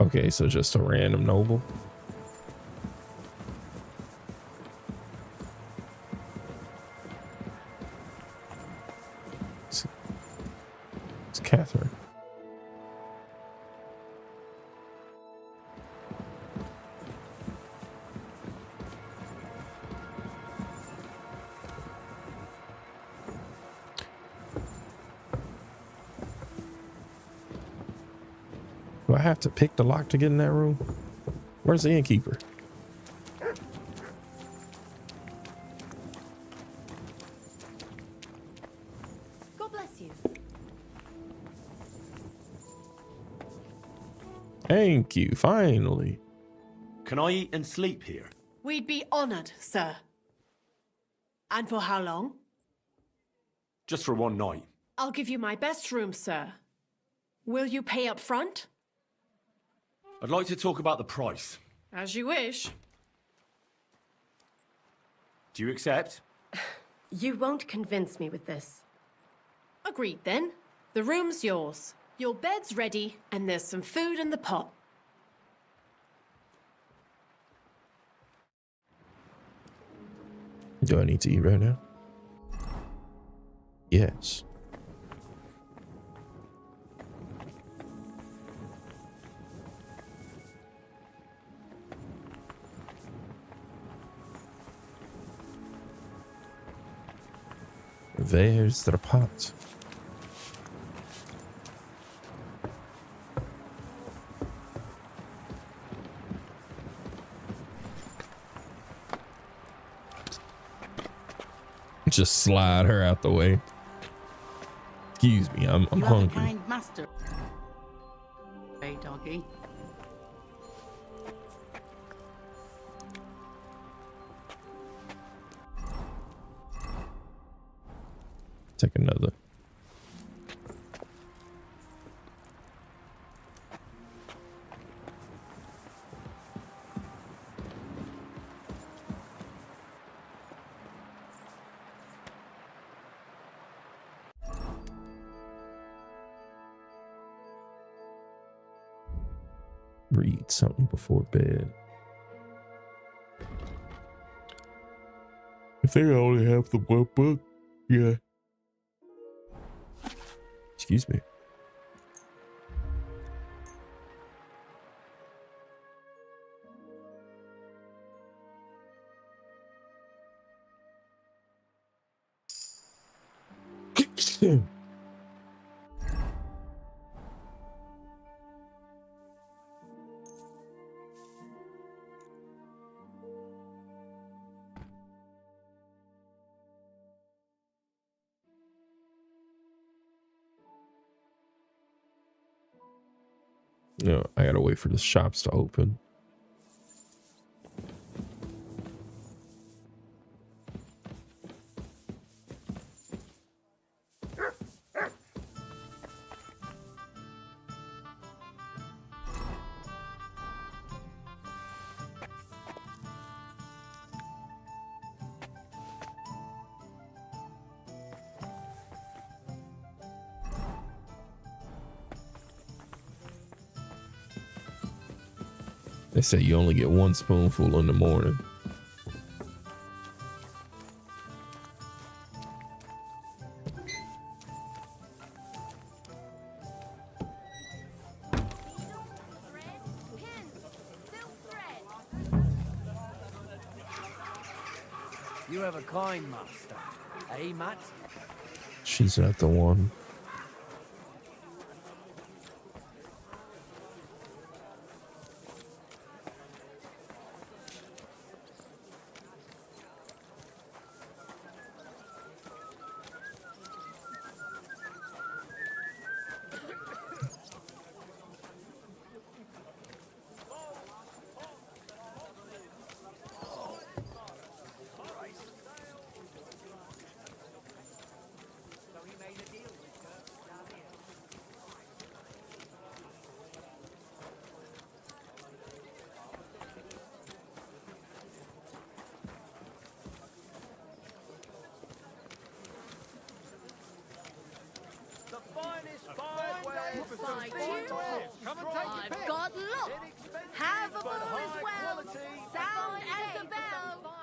Okay, so just a random noble. It's Catherine. Do I have to pick the lock to get in that room? Where's the innkeeper? God bless you. Thank you, finally. Can I eat and sleep here? We'd be honored, sir. And for how long? Just for one night. I'll give you my best room, sir. Will you pay up front? I'd like to talk about the price. As you wish. Do you accept? You won't convince me with this. Agreed, then. The room's yours. Your bed's ready, and there's some food in the pot. Do I need to eat right now? Yes. There's the pot. Just slide her out the way. Excuse me, I'm You have a hungry. kind master. Hey, doggy. Take another. read something before bed. I think I only have the one book. Yeah. Excuse me. No, I gotta wait for the shops to open. They say you only get one spoonful in the morning. You have a kind master, eh, Matt? She's not the one. I've got look. Have a ball as well. Sound as a bell.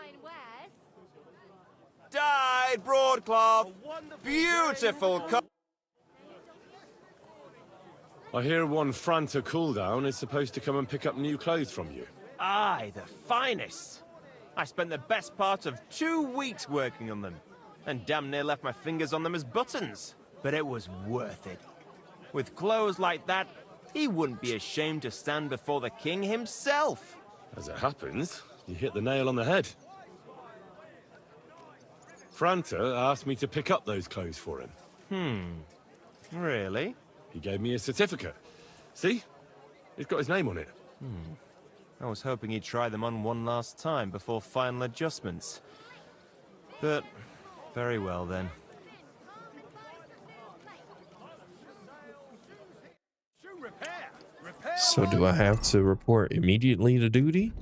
Dyed broadcloth. Beautiful cut. I hear one Franta cooldown is supposed to come and pick up new clothes from you. Aye, the finest. I spent the best part of 2 weeks working on them, and damn near left my fingers on them as buttons. But it was worth it. With clothes like that, he wouldn't be ashamed to stand before the king himself. As it happens, you hit the nail on the head. Franta asked me to pick up those clothes for him. Really? He gave me a certificate. See? It's got his name on it. I was hoping he'd try them on one last time before final adjustments. But, very well then. So do I have to report immediately to duty?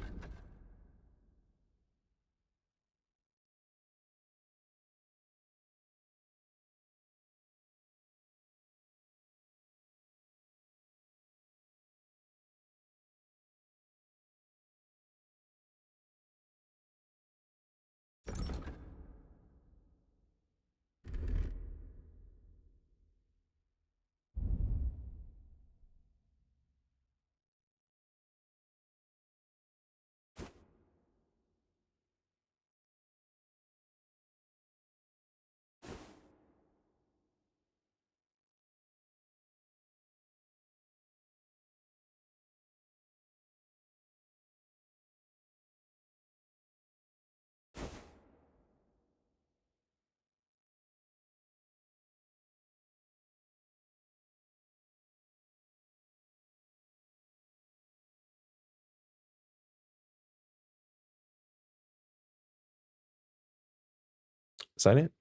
Is that it?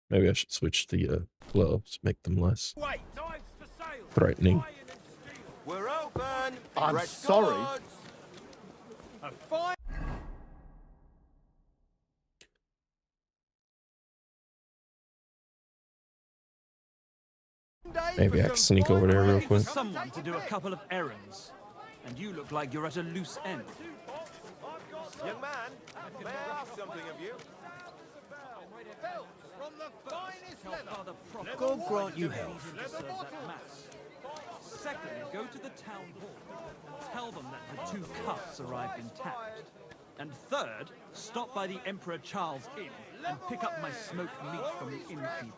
Maybe I should switch the gloves, make them less threatening. We're open. I'm Red sorry. swords. A fine. Maybe I can sneak over there real quick. Someone to do a couple of errands. And you look like you're at a loose end. Young man, may I ask something of you? God grant you health. Serve that mass. Secondly, go to the town hall. Tell them that the 2 cups arrived intact. And third, stop by the Emperor Charles Inn and pick up my smoked meat from the innkeeper.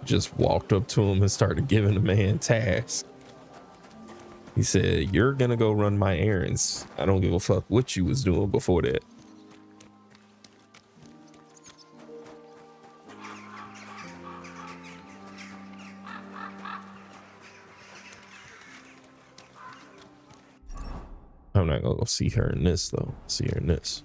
Just walked up to him and started giving the man tasks. He said, "You're gonna go run my errands. I don't give a fuck what you was doing before that." I'm not gonna go see her in this though. See her in this.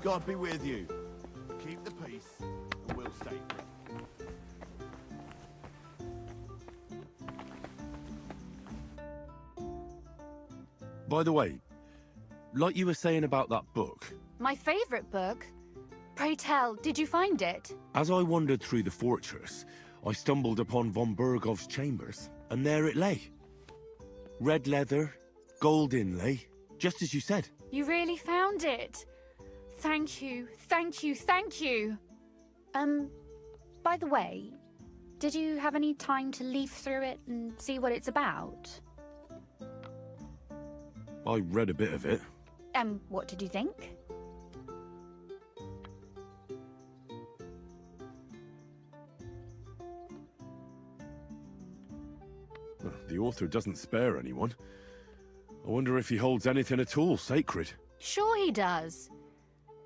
God be with you. Keep the peace, and we'll stay. By the way, like you were saying about that book, My favourite book? Pray tell, did you find it? as I wandered through the fortress, I stumbled upon von Bergov's chambers, and there it lay. Red leather, gold inlay, just as you said. You really found it? Thank you, thank you, thank you. By the way, did you have any time to leaf through it and see what it's about? I read a bit of it. What did you think? The author doesn't spare anyone. I wonder if he holds anything at all sacred. Sure he does.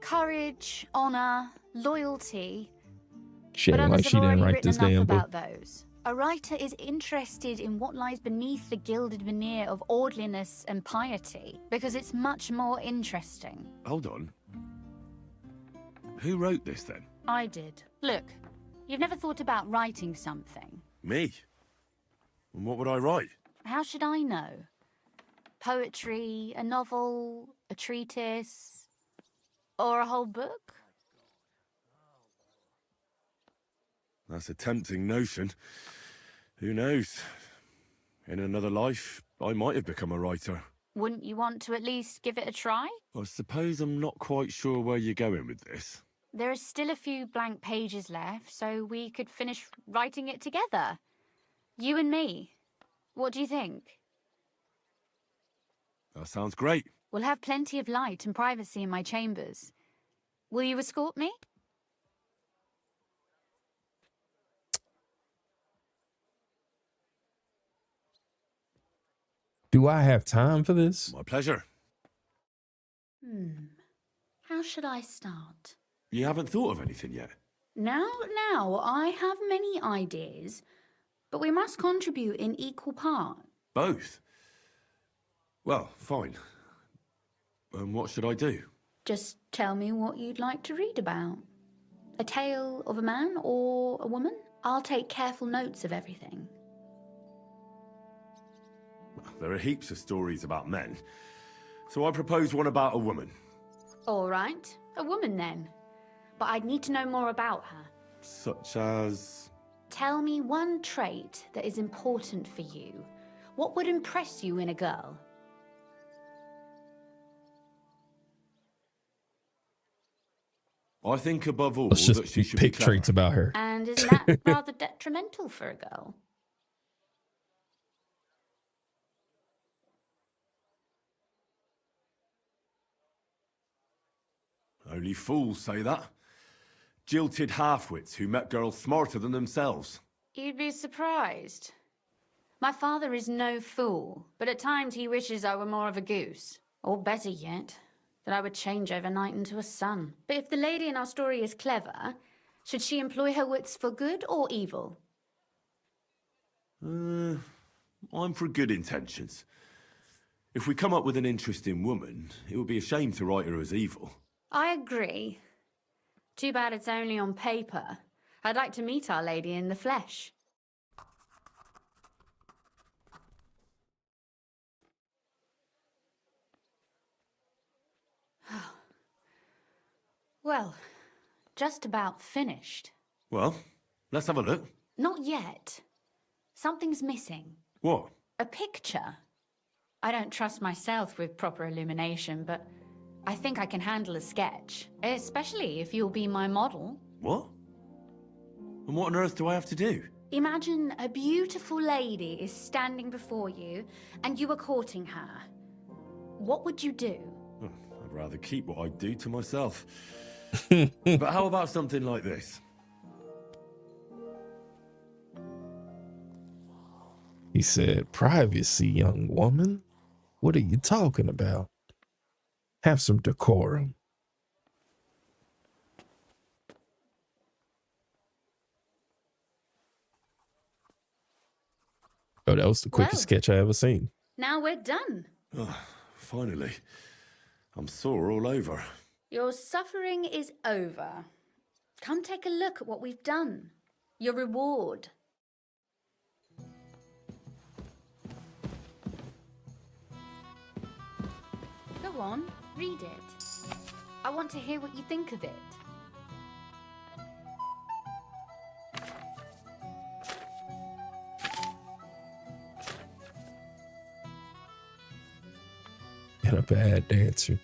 Courage, honor, loyalty. Shame But like others she have didn't already write this written enough damn book. about those. A writer is interested in what lies beneath the gilded veneer of orderliness and piety, because it's much more interesting. Hold on. Who wrote this then? I did. Look, you've never thought about writing something. Me? And what would I write? How should I know? Poetry, a novel, a treatise, or a whole book? That's a tempting notion. Who knows? In another life, I might have become a writer. Wouldn't you want to at least give it a try? I suppose I'm not quite sure where you're going with this. There are still a few blank pages left, so we could finish writing it together. You and me. What do you think? That sounds great. We'll have plenty of light and privacy in my chambers. Will you escort me? Do I have time for this? My pleasure. How should I start? You haven't thought of anything yet? Now, I have many ideas, but we must contribute in equal part. Both? Well, fine. What should I do? Just tell me what you'd like to read about. A tale of a man or a woman? I'll take careful notes of everything. There are heaps of stories about men. So I propose one about a woman. All right, a woman then. But I'd need to know more about her. Such as... Tell me one trait that is important for you. What would impress you in a girl? I think above all Let's that just she should be pick clever. traits about her. And isn't that rather detrimental for a girl? Only fools say that. Jilted half-wits who met girls smarter than themselves. You'd be surprised. My father is no fool, but at times he wishes I were more of a goose. Or better yet, that I would change overnight into a sun. But if the lady in our story is clever, should she employ her wits for good or evil? I'm for good intentions. If we come up with an interesting woman, it would be a shame to write her as evil. I agree. Too bad it's only on paper. I'd like to meet Our Lady in the flesh. Well, just about finished. Well, let's have a look. Not yet. Something's missing. What? A picture. I don't trust myself with proper illumination, but I think I can handle a sketch, especially if you'll be my model. What? And what on earth do I have to do? Imagine a beautiful lady is standing before you, and you are courting her. What would you do? I'd rather keep what I do to myself. But how about something like this? He said, privacy, young woman. What are you talking about? Have some decorum. Oh, that was the quickest sketch I ever seen. Now we're done. Oh, finally. I'm sore all over. Your suffering is over. Come take a look at what we've done. Your reward. Go on, read it. I want to hear what you think of it. And a bad dancer.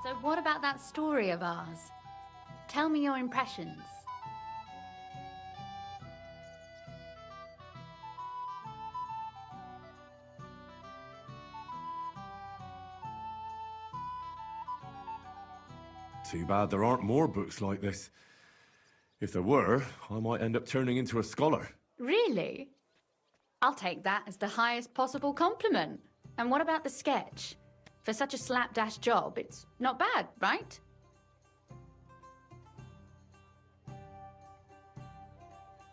So what about that story of ours? Tell me your impressions. Too bad there aren't more books like this. If there were, I might end up turning into a scholar. Really? I'll take that as the highest possible compliment. And what about the sketch? For such a slapdash job, it's not bad, right?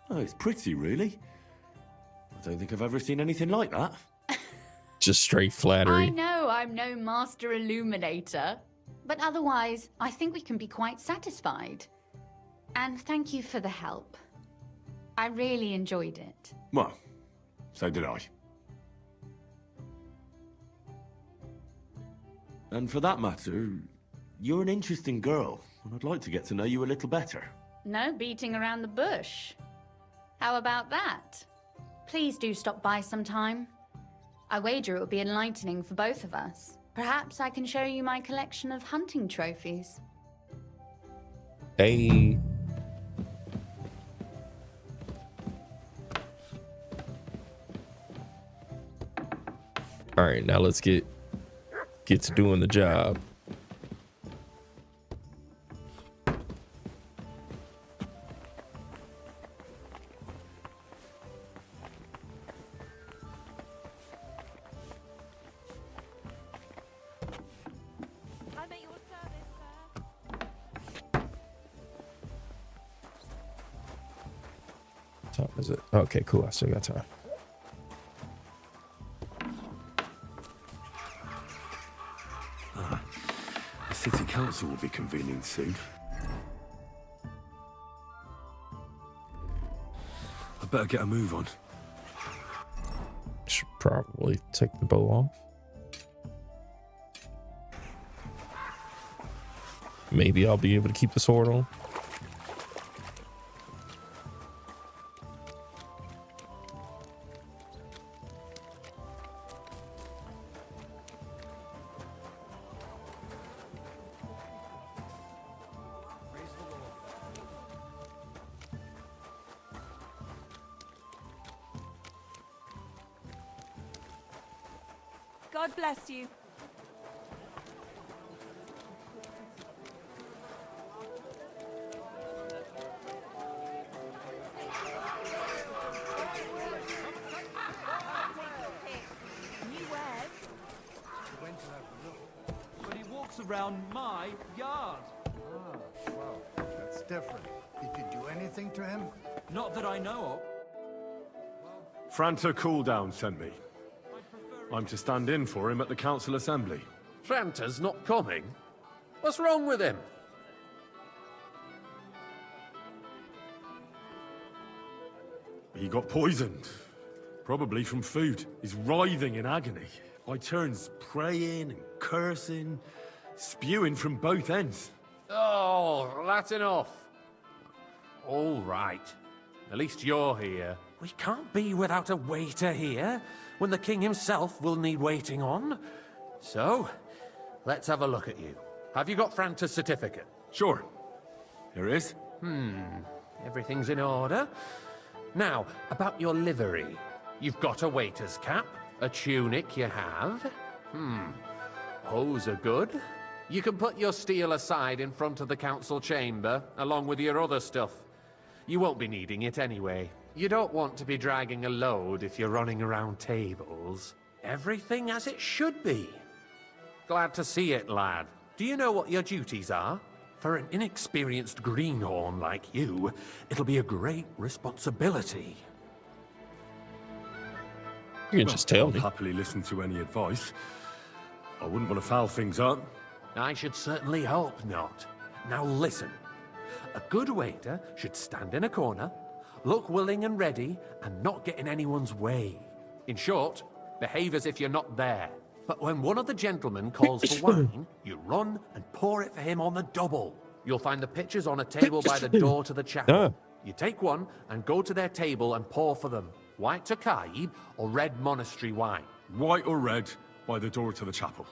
Oh, it's pretty, really. I don't think I've ever seen anything like that. Just straight I flattery. know I'm no master illuminator, but otherwise, I think we can be quite satisfied. And thank you for the help. I really enjoyed it. Well, so did I. And for that matter, you're an interesting girl, and I'd like to get to know you a little better. No beating around the bush. How about that? Please do stop by sometime. I wager it will be enlightening for both of us. Perhaps I can show you my collection of hunting trophies. Hey. All right, now let's get to doing the job. time is it? Okay, cool. I still got time. The city council will be convening soon. I better get a move on. Should probably take the bow off. Maybe I'll be able to keep the sword on. God bless you. But he walks around my yard. Ah, well, that's different. Did you do anything to him? Not that I know of. Franta Cooldown sent me. I'm to stand in for him at the council assembly. Franta's not coming? What's wrong with him? He got poisoned. Probably from food. He's writhing in agony. By turns praying and cursing, spewing from both ends. Oh, that's enough. All right. At least you're here. We can't be without a waiter here, when the king himself will need waiting on. So, let's have a look at you. Have you got Franta's certificate? Sure. Here it is. Everything's in order. Now, about your livery. You've got a waiter's cap, a tunic you have. Hose are good. You can put your steel aside in front of the council chamber, along with your other stuff. You won't be needing it anyway. You don't want to be dragging a load if you're running around tables. Everything as it should be. Glad to see it, lad. Do you know what your duties are? For an inexperienced greenhorn like you, it'll be a great responsibility. You can just tell me. I'll happily listen to any advice. I wouldn't want to foul things up. I should certainly hope not. Now listen. A good waiter should stand in a corner, look willing and ready, and not get in anyone's way. In short, behave as if you're not there. But when one of the gentlemen calls for wine, you run and pour it for him on the double. You'll find the pitchers on a table by the door to the chapel. You take one and go to their table and pour for them. White Tokaib or red monastery wine. White or red by the door to the chapel.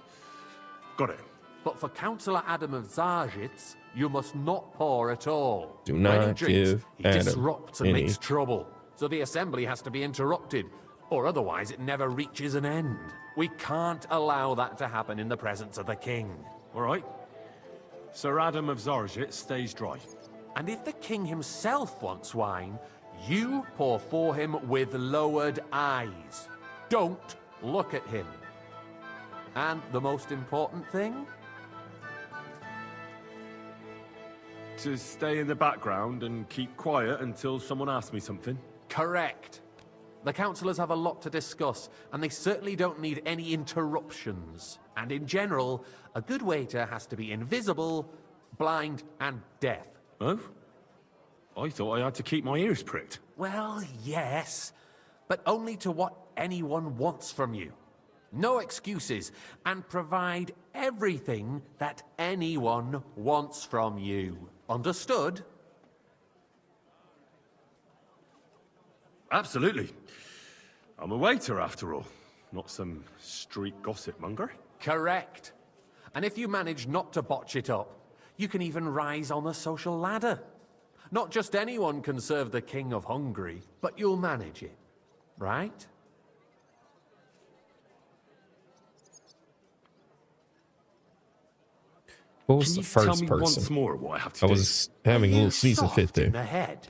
Got it. But for Councillor Adam of Zarjitz, you must not pour at all. Do When not he drinks, give he Adam disrupts and any. makes trouble. So the assembly has to be interrupted, or otherwise it never reaches an end. We can't allow that to happen in the presence of the king. All right. Sir Adam of Zarjit stays dry. And if the king himself wants wine, you pour for him with lowered eyes. Don't look at him. And the most important thing? To stay in the background and keep quiet until someone asks me something? Correct. The councillors have a lot to discuss, and they certainly don't need any interruptions. And in general, a good waiter has to be invisible, blind, and deaf. Oh? I thought I had to keep my ears pricked. Well, yes, but only to what anyone wants from you. No excuses, and provide everything that anyone wants from you. Understood? Absolutely. I'm a waiter, after all. Not some street gossip monger. Correct. And if you manage not to botch it up, you can even rise on the social ladder. Not just anyone can serve the King of Hungary, but you'll manage it, right? What was Can the you first tell me person? once more what I have to I do? was having a little season fit Soft in there. the head.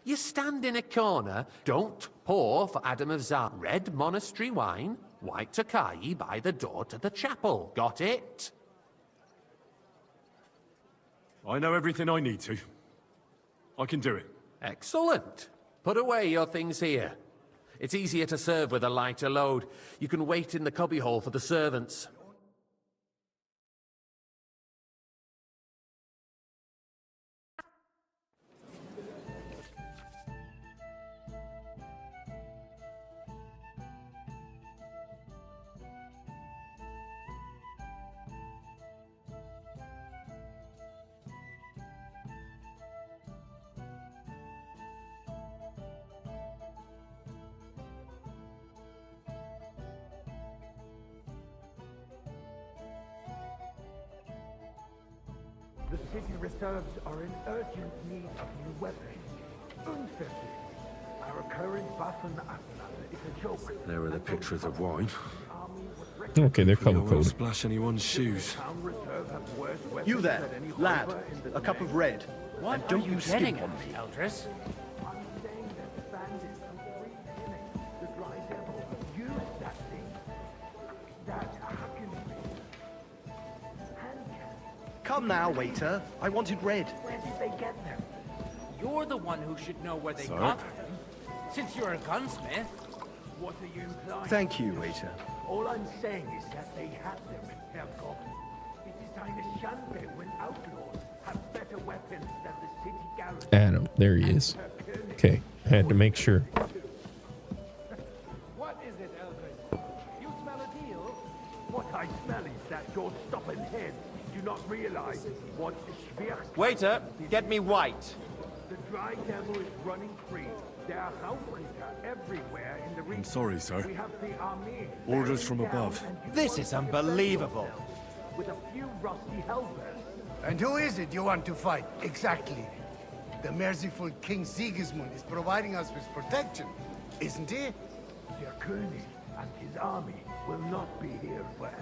You stand in a corner, don't pour for Adam of Zar. Red monastery wine, white Tokai by the door to the chapel. Got it? I know everything I need to. I can do it. Excellent. Put away your things here. It's easier to serve with a lighter load. You can wait in the cubbyhole for the servants. The city reserves are in urgent need of new weapons. Unverständlich. Our current Waffenarsenal is a joke. There are the pictures of wine. Okay, they're color I won't coded. splash anyone's shoes. You there, lad. A cup of red. What And are don't you you getting skip on at, me. Eldris? Come now, waiter. I wanted red. Where did they get them? You're the one who should know where they Sir? got them. Since you're a gunsmith. What are you implying? Thank you, waiter. All I'm saying is that they had them, Herr Gott. It is eine Schande when outlaws have better weapons than the city garrison. Adam, there he is. Okay, had to make sure. What is it, Eldris? You smell a deal? What I smell is that your stubborn heads do not realize what Schwerst... Waiter, get me white. The dry devil is running free. There are Raubringer everywhere in the region. I'm sorry, sir. We have the army. Orders from above. This is unbelievable. With a few rusty helpers. And who is it you want to fight, exactly? The merciful King Sigismund is providing us with protection, isn't he? Der König and his army will not be here forever.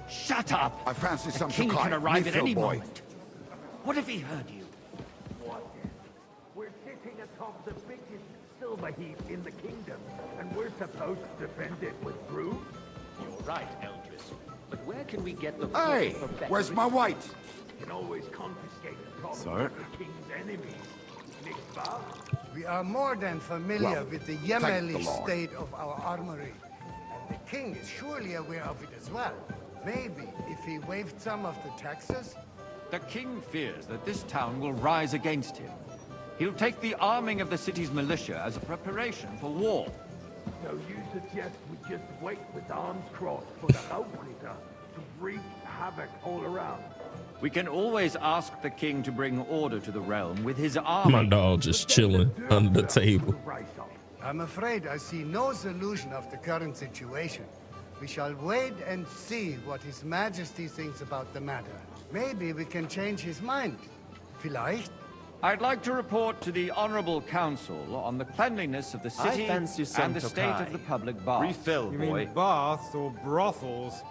Shut up! I fancy some The king Tokai. can arrive at Refill, any boy. moment. What if he heard you? What? We're sitting atop the biggest silver heap in the kingdom, and we're supposed to defend it with brooms? You're right, Eldris. But where can we get the... Hey, where's my white? You can always confiscate the property Sir? of the king's enemies. Nicht wahr? We are more than familiar Well, with the thank yeomanly the Lord. state of our armory. And the king is surely aware of it as well. Maybe if he waived some of the taxes? The king fears that this town will rise against him. He'll take the arming of the city's militia as a preparation for war. So you suggest we just wait with arms crossed for the Raubringer to wreak havoc all around? We can always ask the king to bring order to the realm with his army. My dog just chilling under the table. I'm afraid I see no solution of the current situation. We shall wait and see what His Majesty thinks about the matter. Maybe we can change his mind. Vielleicht? I'd like to report to the Honorable Council on the cleanliness of the I city fancy some and the state Tokai. of the public baths. Refill, You boy. mean baths or brothels?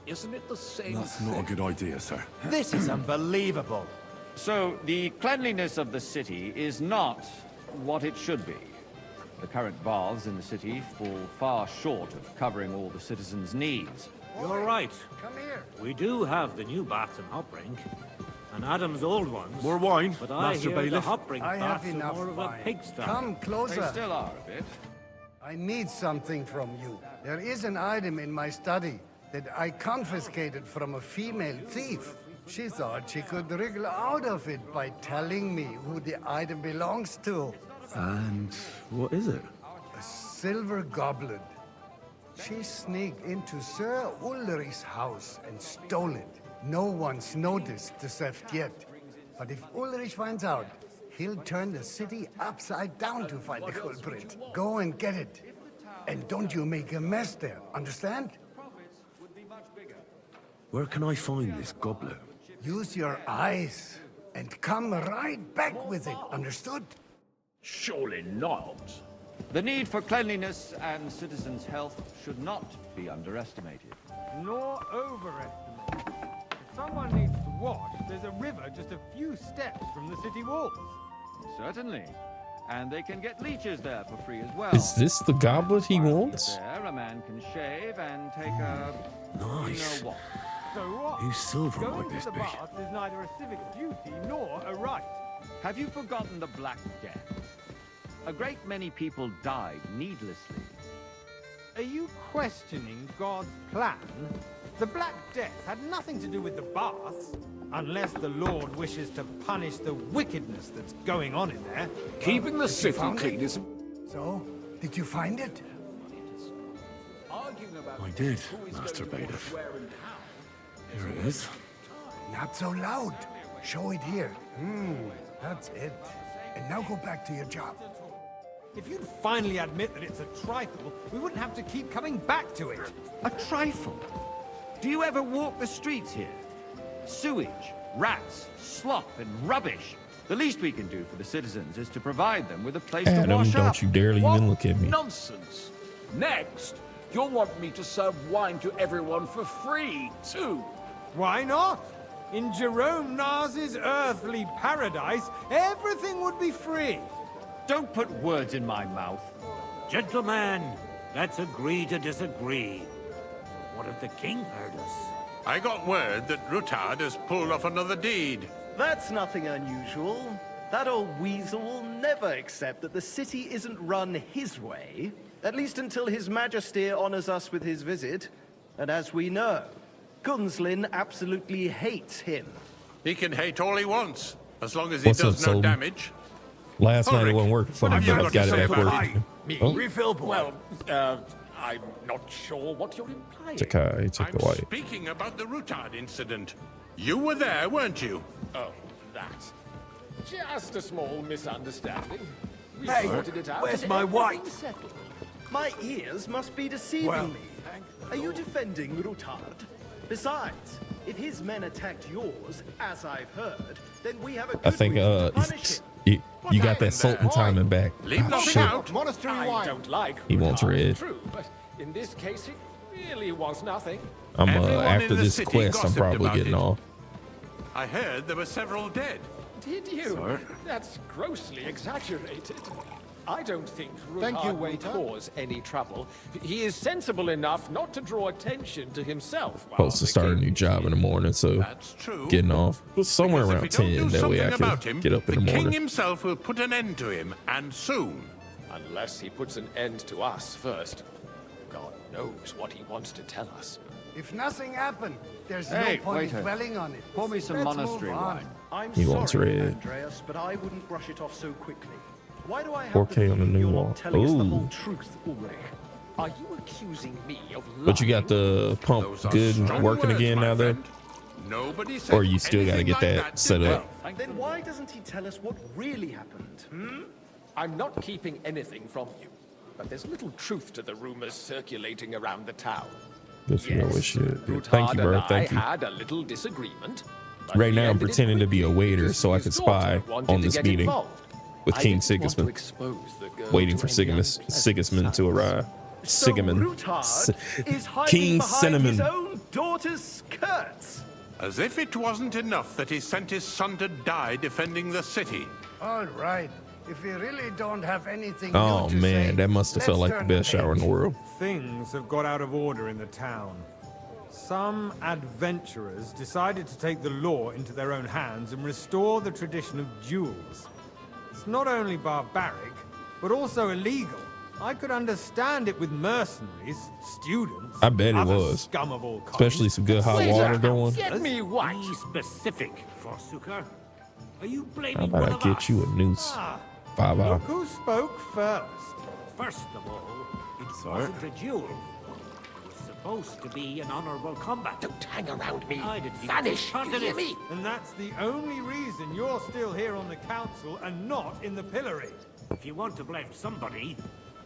Isn't it the same That's not a good idea, sir. This is unbelievable. So, the cleanliness of the city is not what it should be. The current baths in the city fall far short of covering all the citizens' needs. You're right. Come here. We do have the new baths in Hopbrink, and Adam's old ones. More wine, But I Master hear the Bailiff. Hopbrink I have baths are enough more of a wine. pigsty. Come closer. They still are a bit. I need something from you. There is an item in my study that I confiscated from a female thief. She thought she could wriggle out of it by telling me who the item belongs to. And what is it? A silver goblet. She sneaked into Sir Ulrich's house and stole it. No one's noticed the theft yet. But if Ulrich finds out, he'll turn the city upside down to find the culprit. Go and get it. And don't you make a mess there, understand? Where can I find this goblet? Use your eyes and come right back with it, understood? Surely not. The need for cleanliness and citizens' health should not be underestimated. Nor overestimated. If someone needs to wash, there's a river just a few steps from the city walls. Certainly. And they can get leeches there for free as well. Is this the goblet he wants? There, a man can shave and take a... Nice. You know what? So what? Whose silver Going might to this the be? baths is neither a civic duty nor a right. Have you forgotten the Black Death? A great many people died needlessly. Are you questioning God's plan? The Black Death had nothing to do with the baths, unless the Lord wishes to punish the wickedness that's going on in there. Keeping the city clean is... So, did you find it? I did, Master Bailiff. Here it is. Not so loud. Show it here. That's it. And now go back to your job. If you'd finally admit that it's a trifle, we wouldn't have to keep coming back to it. A trifle? Do you ever walk the streets here? Sewage, rats, slop, and rubbish. The least we can do for the citizens is to provide them with a place to Adam, wash up. don't you dare even look at me. Nonsense. Next, you'll want me to serve wine to everyone for free, too. Why not? In Jerome Nas's earthly paradise, everything would be free. Don't put words in my mouth. Gentlemen, let's agree to disagree. What if the king heard us? I got word that Rutard has pulled off another deed. That's nothing unusual. That old weasel will never accept that the city isn't run his way, at least until His Majesty honors us with his visit. And as we know, Gunslin absolutely hates him. He can hate all he wants, as long as he What's up, does no Solomon? damage. Last night it Ulrich, wasn't working for what me, have you but I got got to it say back about working. me? Oh, Refill, boy. Well, I'm not sure what you're implying. Takai, he took I'm the white. speaking about the Rutard incident. You were there, weren't you? Oh, that. Just a small misunderstanding. We Hey, sorted it out. where's and my everything wife? settled. My ears must be deceiving Well, me. Are you defending Rutard? Besides, if his men attacked yours, as I've heard, then we have a good I think reason to punish him. you got that Sultan timing back. Leave nothing Shit. out. I don't like He wants Rutard, red. True, but in this case, it really was nothing. I'm Everyone after in the this city quest, I'm gossiped probably about getting it. off. I heard there were several dead. Did you? Sir? That's grossly exaggerated. I don't think Thank you, Rutard will waiter. cause any trouble. He is sensible enough not to draw attention to himself. while Supposed to the start a king new job in the morning, so That's true. getting off somewhere Because if around we don't 10. do That way I something about can him, get up in the king morning. himself will put an end to him, and soon. Unless he puts an end to us first. God knows what he wants to tell us. If nothing happened, there's Hey, no point waiter. in dwelling on it. Pour me some Let's monastery move on. wine. I'm He wants sorry, red. Andreas, but I wouldn't brush it off so quickly. Why do I have 4K the on the feeling new you're wall. not telling us the Ooh. whole truth, Ulrich? Are you accusing me of lying? But you got the pump Those are good and strong working words, again my now, though? friend. Nobody said Or you still got to anything get like that set did up? they? Then why doesn't he tell us what really happened? I'm not keeping anything from you. But there's little truth to the rumors circulating around the town. Good for your shit. Rutard Thank you, bro. and I Thank you. had a little disagreement. but Right we now, I'm ended it pretending to be a quickly waiter because so I his could spy daughter wanted on to this get meeting involved. with I King didn't want to Sigismund, expose the girl waiting to for any Sigismund to arrive. Sigismund. Rutard is hiding King behind Cinnamon. his own daughter's skirts. As if it wasn't enough that he sent his son to die defending the city. All right. If we really don't have anything Oh new to man, say, that must have felt let's like the turn best shower in the page. world. Things have got out of order in the town. Some adventurers decided to take the law into their own hands and restore the tradition of duels. It's not only barbaric, but also illegal. I could understand it with mercenaries, students, I bet it other was. scum of all kinds. Especially some good hot water going. Get me what? Be specific, Forsooker. Are you How blaming about one I of get us? you a noose? 5 Look hour. who spoke first. First of all, it wasn't a duel. It was supposed to be an honorable combat. Don't hang around me. I didn't even Vanish. take part You in hear it. me? And that's the only reason you're still here on the council and not in the pillory. If you want to blame somebody,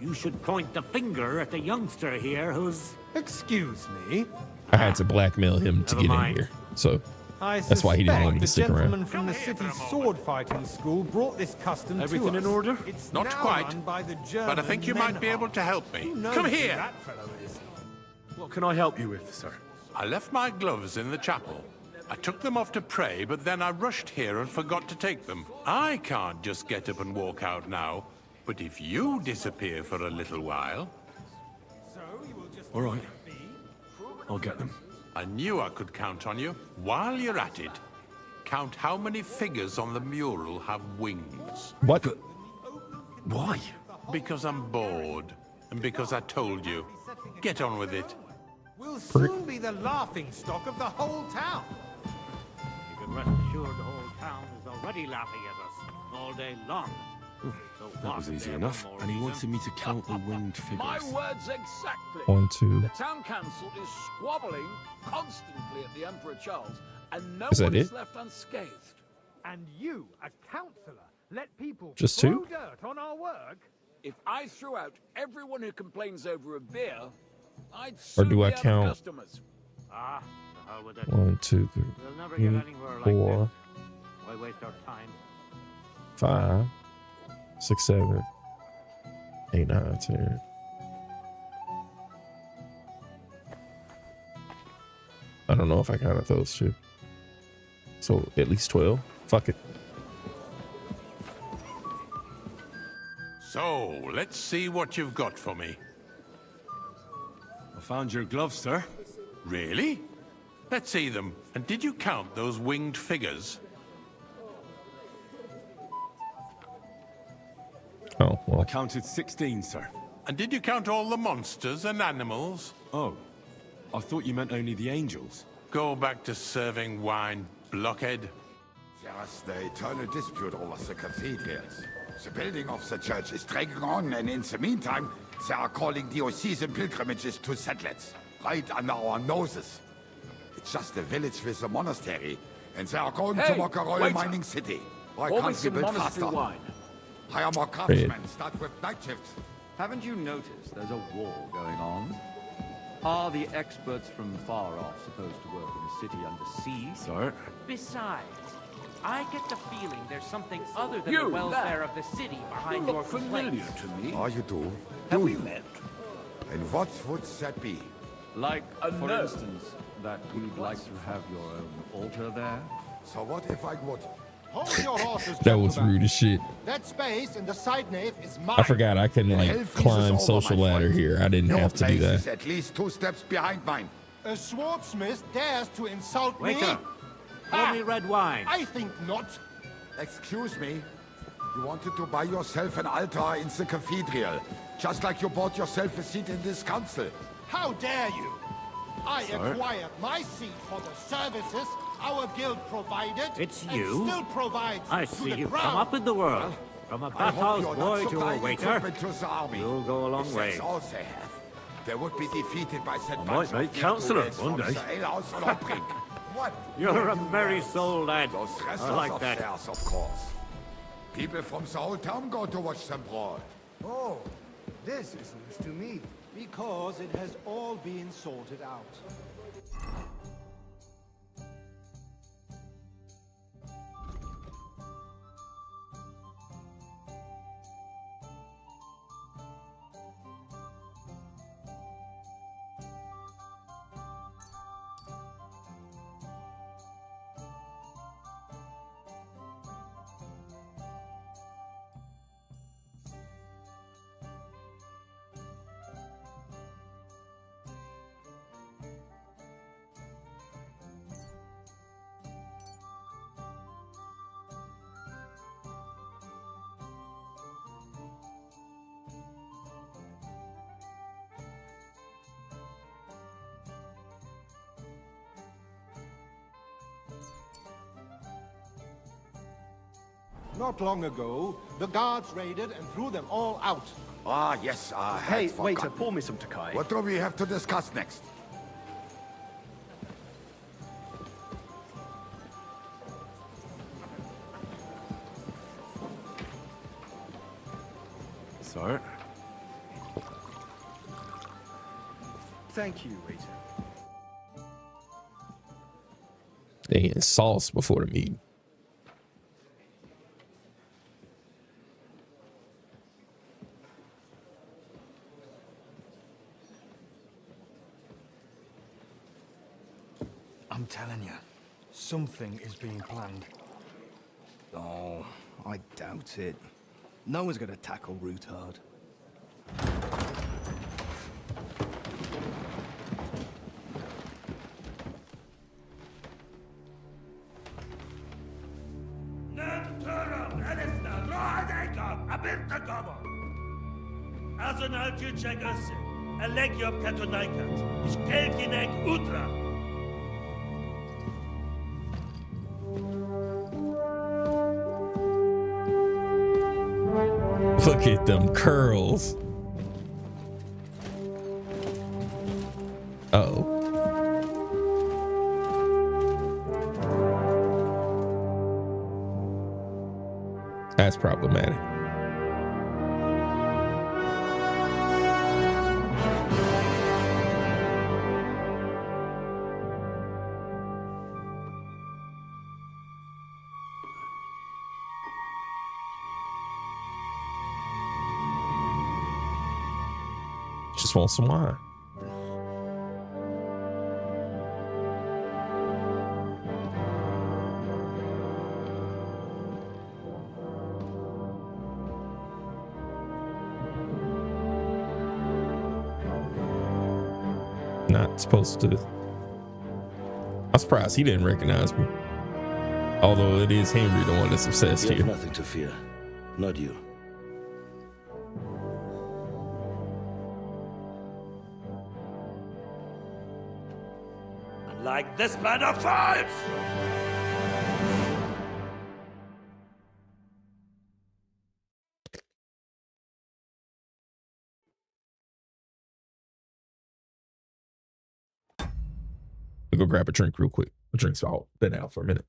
you should point the finger at the youngster here who's... Excuse me? I had to blackmail him to Never get in mind. here. So I that's why he didn't want me to suspect stick the around. gentleman from the city's sword fighting school brought this custom Everything to us. in order? It's Not now quite, run by the German But I think you might be Menhart. able to help me. Who knows Come who here. that fellow is? What can I help you with, sir? I left my gloves in the chapel. I took them off to pray, but then I rushed here and forgot to take them. I can't just get up and walk out now. But if you disappear for a little while... All right. I'll get them. I knew I could count on you while you're at it. count how many figures on the mural have wings. What? Why? Because I'm bored. And because I told you. Get on with it. We'll soon be the laughing stock of the whole town. You can rest assured the whole town is already laughing at us all day long. So That was easy enough. And he wanted me to count the winged figures. My words exactly. 1, 2. The town council is squabbling constantly at the Emperor Charles, and no Is that one is it? left unscathed. And you, a councillor, let people Just throw 2? dirt on our work? If I threw out everyone who complains over a beer, I'd Or soon do I be out of count? customers. Ah, the hell with it. 1, 2, 3, We'll never get anywhere like 4, this. Why waste our time? 5, 6, 7, 8, 9, 10. I don't know if I counted those 2. So at least 12. Fuck it. So, let's see what you've got for me. I found your gloves, sir. Really? Let's see them. And did you count those winged figures? Oh, well. I counted 16, sir. And did you count all the monsters and animals? Oh, I thought you meant only the angels. Go back to serving wine, blockhead. There's the eternal dispute over the cathedrals. The building of the church is dragging on, and in the meantime, they are calling diocesan pilgrimages to settlers, right under our noses. It's just a village with a monastery, and they are going to make a royal mining city. Why Pour me can't we some build monastery faster? wine. Hire more craftsmen, start with night shifts. Haven't you noticed there's a war going on? Are the experts from far off supposed to work in a city under siege? Sir? Besides, I get the feeling there's something other than You, the welfare lad. of the city behind You your look familiar complaints. to me. Oh, you do? Have Do we you? met? And what would that be? Like, A for no. instance, that you'd like to have your own altar there? So what if I would? Hold your horses, That was gentlemen. rude as shit. That space in the side nave is mine. I forgot I can like Hell freezes climb over, social my ladder friend. here. I didn't Your have to do place is that. at least 2 steps behind mine. A swordsmith dares to insult Waiter, me? pour me red wine. I think not. Excuse me. You wanted to buy yourself an altar in the cathedral, just like you bought yourself a seat in this council. How dare you? I Sir? acquired my seat for the services our guild provided. It's and you? still provides I to see the you've crown. come up in the world. From a I hope bathhouse you're boy not to a supplying waiter. equipment to the army. You'll go a long If way. that's all they have, they would be defeated by that I bunch might of make ne'er-do-wells councillor from one day. the alehouse on our brink. What? You're a merry soul, lad. Those I wrestlers like of that. theirs, of course. People from the whole town go to watch them brawl. Oh, this is news to me. Because it has all been sorted out. Not long ago, the guards raided and threw them all out. Ah, yes, I had Hey, forgotten. waiter, pour me some Takai. What do we have to discuss next? Sir? Thank you, waiter. They get sauce before the meat. I'm telling you, something is being planned. Oh, I doubt it. No one's going to tackle Rootard. Look at them curls. Uh-oh. That's problematic. Just want some wine. Not supposed to. I'm surprised he didn't recognize me. Although it is Henry, the one that's obsessed You here. have nothing to fear. Not you. Like this man of fights! I'll go grab a drink real quick. The drink's all been out for a minute.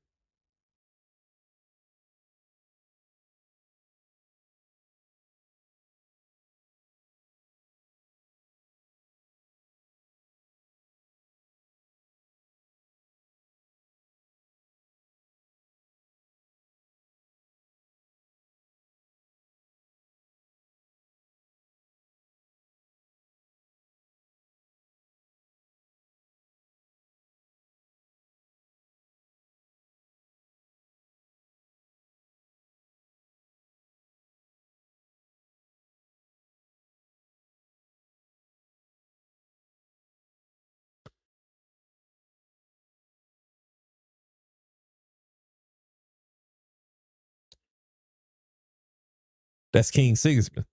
That's King Sigismund.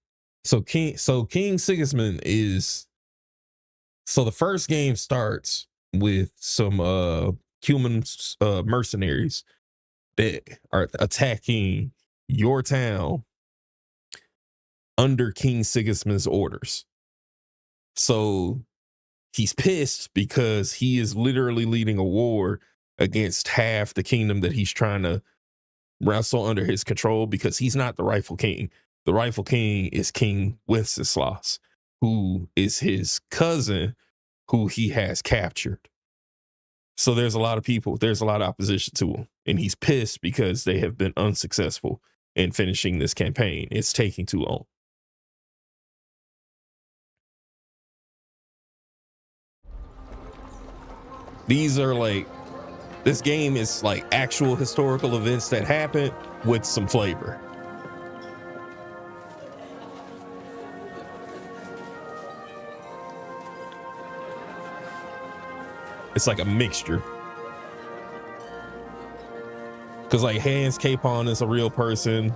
So King Sigismund is, so the first game starts with some human mercenaries that are attacking your town under King Sigismund's orders. So he's pissed because he is literally leading a war against half the kingdom that he's trying to wrestle under his control, because he's not the rightful king. The rightful king is King Wenceslas, who is his cousin, who he has captured. So there's a lot of people, there's a lot of opposition to him, and he's pissed because they have been unsuccessful in finishing this campaign. It's taking too long. These are like, this game is like actual historical events that happened with some flavor. It's like a mixture. Because like Hans Capon is a real person.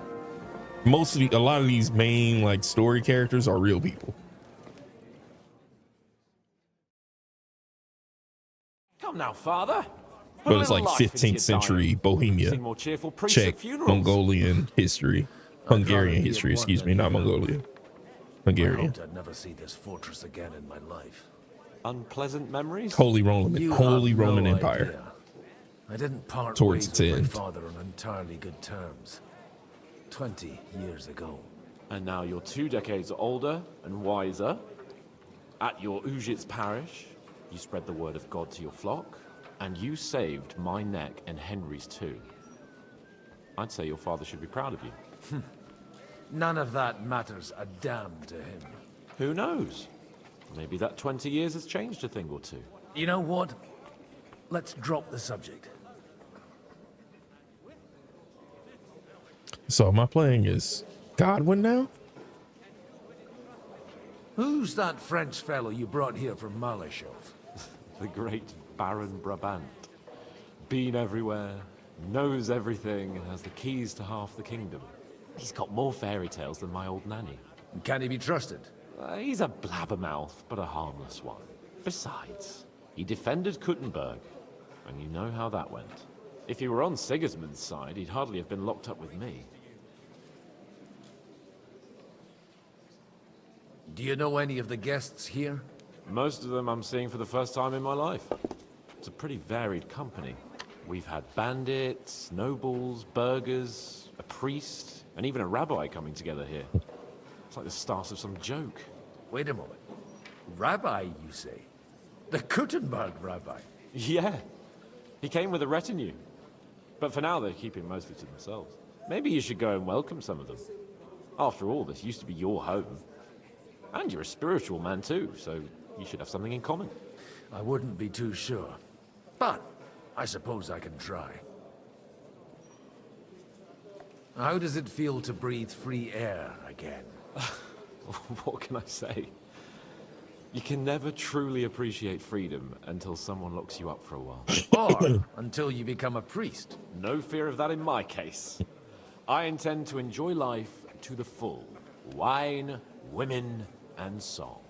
A lot of these main like story characters are real people. Come now, father. But it's like 15th century Bohemia, Czech, Mongolian history, Hungarian history, excuse me, not Mongolian, Hungarian. I'd never see this fortress again in my life. Unpleasant memories? Holy Roman Empire. Idea. I didn't part Towards ways its with my end. father on entirely good terms. 20 years ago. And now you're 2 decades older and wiser. At your Ujitz parish, you spread the word of God to your flock, and you saved my neck and Henry's too. I'd say your father should be proud of you. None of that matters a damn to him. Who knows? Maybe that 20 years has changed a thing or two. You know what? Let's drop the subject. So am I playing as Godwin now? Who's that French fellow you brought here from Malashov? The great Baron Brabant. Been everywhere, knows everything, and has the keys to half the kingdom. He's got more fairy tales than my old nanny. Can he be trusted? He's a blabbermouth, but a harmless one. Besides, he defended Kuttenberg, and you know how that went. If he were on Sigismund's side, he'd hardly have been locked up with me. Do you know any of the guests here? Most of them I'm seeing for the first time in my life. It's a pretty varied company. We've had bandits, nobles, burghers, a priest, and even a rabbi coming together here. It's like the start of some joke. Wait a moment. Rabbi, you say? The Kuttenberg rabbi? Yeah. He came with a retinue. But for now, they're keeping mostly to themselves. Maybe you should go and welcome some of them. After all, this used to be your home. And you're a spiritual man too, so you should have something in common. I wouldn't be too sure. But I suppose I can try. How does it feel to breathe free air again? What can I say? You can never truly appreciate freedom until someone locks you up for a while. Or until you become a priest. No fear of that in my case. I intend to enjoy life to the full. Wine, women, and song.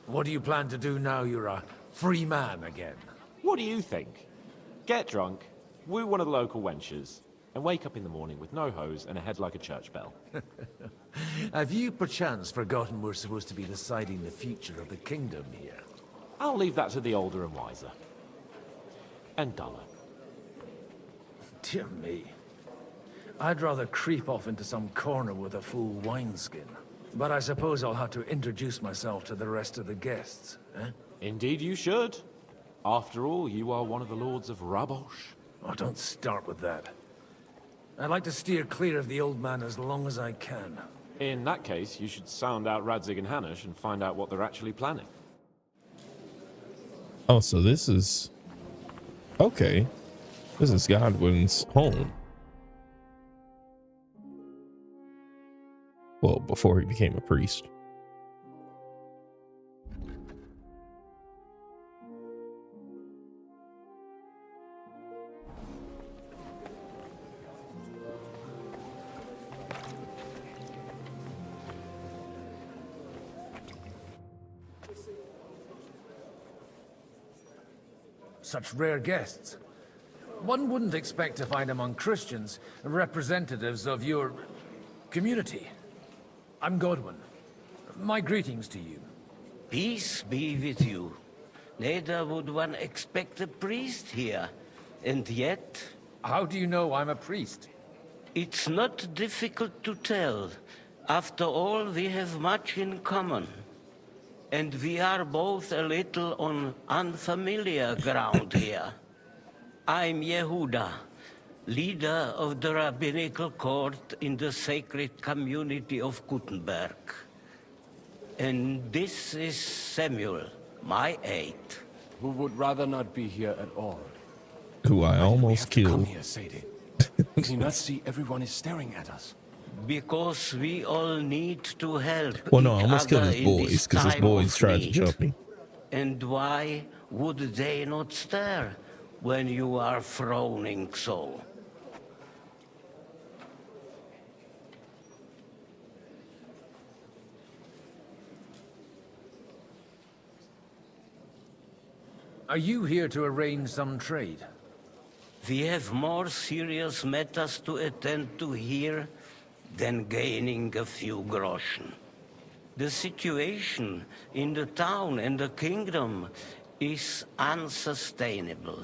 What do you plan to do now you're a free man again? What do you think? Get drunk, woo one of the local wenches, and wake up in the morning with no hose and a head like a church bell. Have you perchance forgotten we're supposed to be deciding the future of the kingdom here? I'll leave that to the older and wiser. And duller. Dear me. I'd rather creep off into some corner with a full wineskin. But I suppose I'll have to introduce myself to the rest of the guests, eh? Indeed you should. After all, you are one of the lords of Rabosh. Oh, don't start with that. I'd like to steer clear of the old man as long as I can. In that case, you should sound out Radzig and Hanush and find out what they're actually planning. Oh, so this is... Okay. This is Godwin's home. Well, before he became a priest. Such rare guests. One wouldn't expect to find among Christians representatives of your community. I'm Godwin. My greetings to you. Peace be with you. Neither would one expect a priest here. And yet... How do you know I'm a priest? It's not difficult to tell. After all, we have much in common. And we are both a little on unfamiliar ground here. I'm Yehuda, leader of the rabbinical court in the sacred community of Kuttenberg. And this is Samuel, my aide. Who would rather not be here at all. Who I almost killed. Come here, Sadie. Do you not see everyone is staring at us? Because we all need to help. Well, no, I almost killed his boys because his boys tried to jump me. And why would they not stare when you are frowning so? Are you here to arrange some trade? We have more serious matters to attend to here than gaining a few groschen. The situation in the town and the kingdom is unsustainable.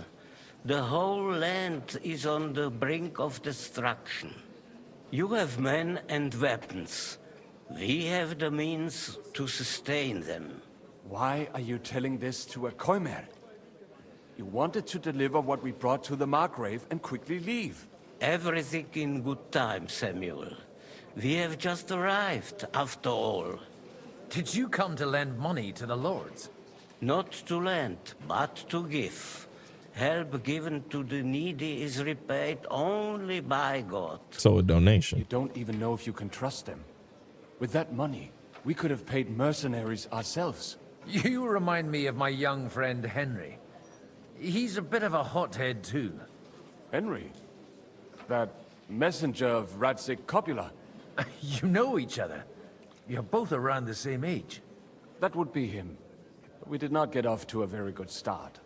The whole land is on the brink of destruction. You have men and weapons. We have the means to sustain them. Why are you telling this to a Koimer? You wanted to deliver what we brought to the Margrave and quickly leave. Everything in good time, Samuel. We have just arrived, after all. Did you come to lend money to the lords? Not to lend, but to give. Help given to the needy is repaid only by God. So a donation. You don't even know if you can trust them. With that money, we could have paid mercenaries ourselves. You remind me of my young friend Henry. He's a bit of a hothead too. Henry? That messenger of Radzig Copula? You know each other. You're both around the same age. That would be him. But we did not get off to a very good start.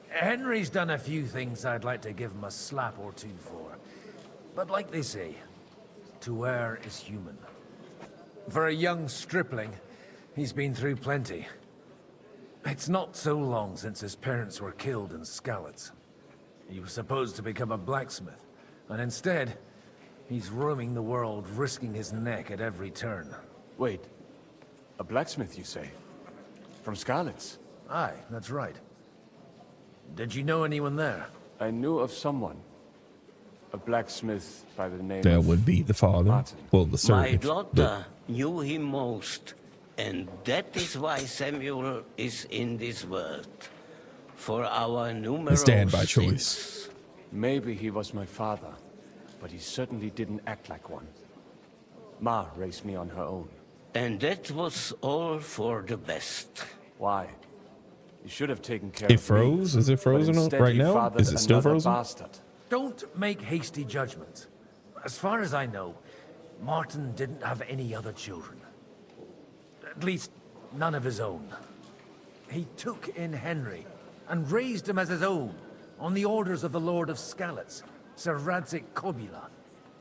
Henry's done a few things I'd like to give him a slap or two for. But like they say, to err is human. For a young stripling, he's been through plenty. It's not so long since his parents were killed in Skalitz. He was supposed to become a blacksmith, and instead, he's roaming the world, risking his neck at every turn. Wait, a blacksmith, you say? From Skalitz? Aye, that's right. Did you know anyone there? I knew of someone. A blacksmith by the name That of would be the father. Martin. Well, the servant. My daughter knew him most, and that is why Samuel is in this world. For our numerous His dad by choice. Maybe he was my father, but he certainly didn't act like one. Ma raised me on her own. And that was all for the best. Why? You should have taken care It of froze? me. Is it frozen But instead right he now? fathered Is it still another frozen? Bastard. Don't make hasty judgments. As far as I know, Martin didn't have any other children. At least, none of his own. He took in Henry and raised him as his own, on the orders of the Lord of Skalitz, Sir Radzik Kobila,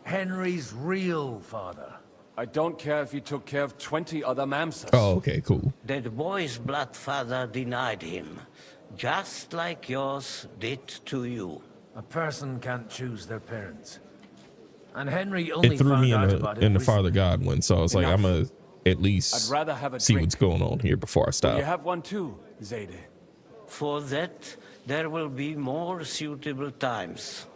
Henry's real father. I don't care if he took care of 20 other mamsers. Oh, okay, cool. That boy's blood father denied him, just like yours did to you. A person can't choose their parents. And Henry only It threw found me out in about the it recently. Father God one, so I was like, I'm gonna at least I'd rather have a see drink. what's going on here before I Will stop. you have one too, Zayde? For that, there will be more suitable times.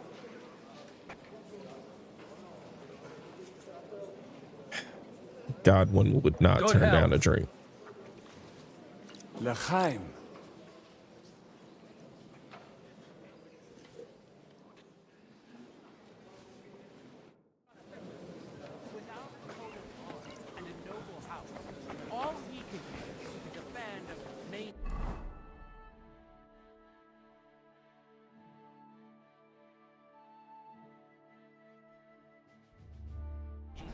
Godwin would not Good turn health. down a drink. L'chaim. All he can do is defend main.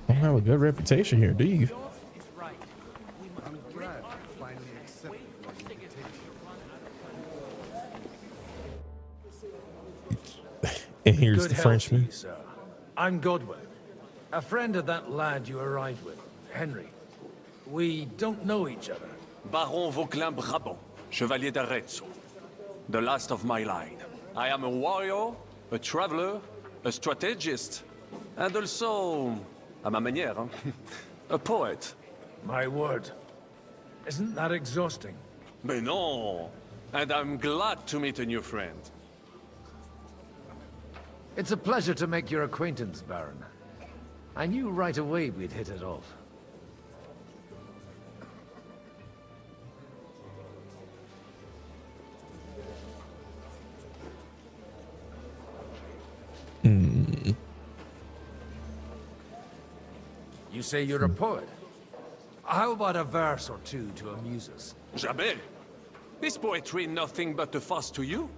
Don't have a good reputation here, do you? I'm glad I finally accepted your invitation. And here's Good the health Frenchman. to you, sir. I'm Godwin, a friend of that lad you arrived with, Henry. We don't know each other. Baron Vauquelin Brabant, Chevalier d'Arezzo. The last of my line. I am a warrior, a traveler, a strategist, and also, à ma manière, a poet. My word. Isn't that exhausting? Mais non! And I'm glad to meet a new friend. It's a pleasure to make your acquaintance, Baron. I knew right away we'd hit it off. You say you're a poet? How about a verse or two to amuse us? Jamais! Is poetry nothing but a farce to you?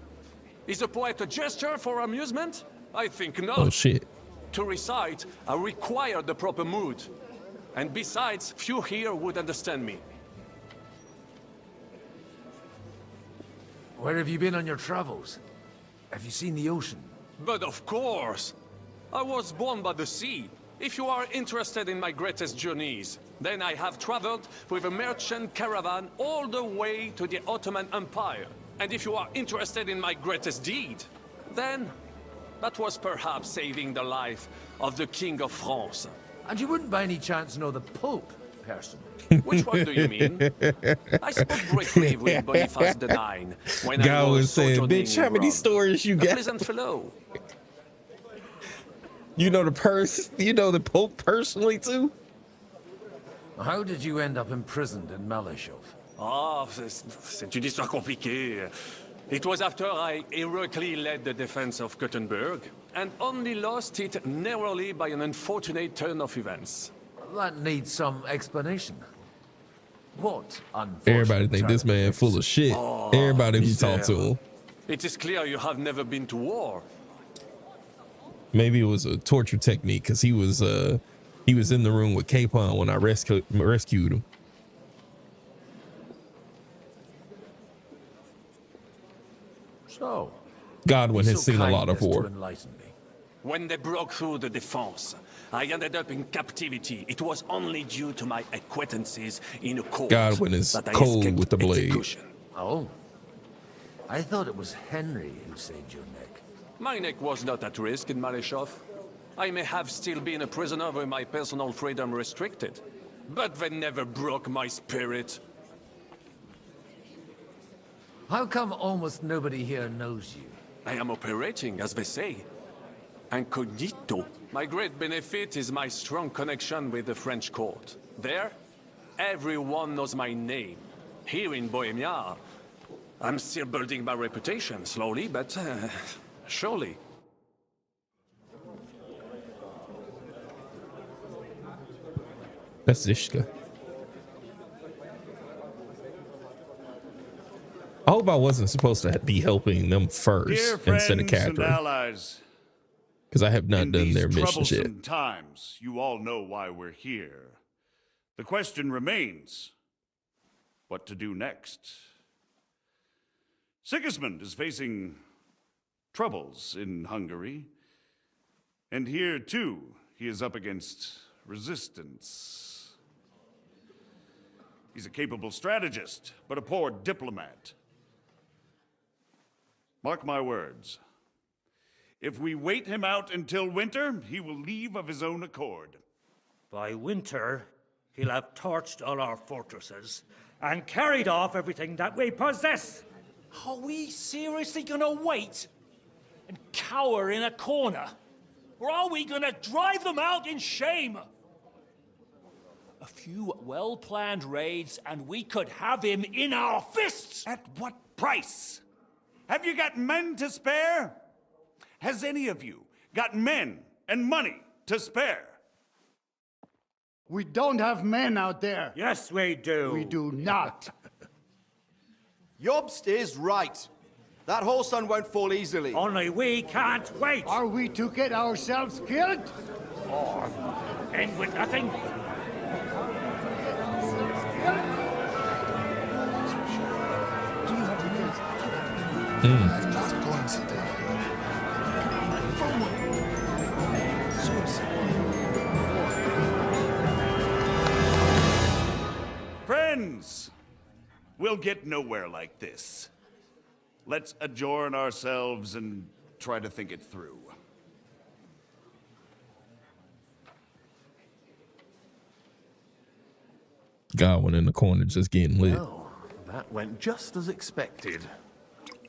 Is a poet a gesture for amusement? I think not. Oh shit. To recite, I require the proper mood. And besides, few here would understand me. Where have you been on your travels? Have you seen the ocean? But of course! I was born by the sea. If you are interested in my greatest journeys, then I have traveled with a merchant caravan all the way to the Ottoman Empire. And if you are interested in my greatest deed, then that was perhaps saving the life of the King of France. And you wouldn't by any chance know the Pope, personally? Which one do you mean? I spoke briefly with Boniface IX when Guy I was was saying, sojourning bitch, how in many Rome. stories you A got? pleasant fellow. You know the Pope personally too? How did you end up imprisoned in Malashov? Ah, c'est une histoire compliquée. It was after I heroically led the defense of Gothenburg, and only lost it narrowly by an unfortunate turn of events. That needs some explanation. What unfortunate Everybody think this man full of shit. Oh, Everybody who Mister. talk to him. It is clear you have never been to war. Maybe it was a torture technique because he was in the room with Capon when I rescued him. So, Godwin has seen a lot of kindness to war. enlighten me. When they broke through the defense, I ended up in captivity. It was only due to my acquaintances in a court Godwin is that I cold escaped with the blade. execution. Oh. I thought it was Henry who saved your neck. My neck was not at risk in Maleshov. I may have still been a prisoner with my personal freedom restricted, but they never broke my spirit. How come almost nobody here knows you? I am operating, as they say, incognito. My great benefit is my strong connection with the French court. There, everyone knows my name. Here in Bohemia, I'm still building my reputation, slowly, but surely. That's Zishka. I hope I wasn't supposed to be helping them first Dear instead of friends and Catherine, allies, because I have not in done these their missions yet. troublesome times, you all know why we're here. The question remains, what to do next? Sigismund is facing troubles in Hungary, and here too he is up against resistance. He's a capable strategist, but a poor diplomat. Mark my words. If we wait him out until winter, he will leave of his own accord. By winter, he'll have torched all our fortresses and carried off everything that we possess. Are we seriously gonna wait and cower in a corner? Or are we gonna drive them out in shame? A few well-planned raids and we could have him in our fists! At what price? Have you got men to spare? Has any of you got men and money to spare? We don't have men out there. Yes, we do. We do not. Jobst is right. That whole sun won't fall easily. Only we can't wait. Are we to get ourselves killed? Or end with nothing? Friends, we'll get nowhere like this. Let's adjourn ourselves and try to think it through. Godwin in the corner just getting lit. Oh, that went just as expected.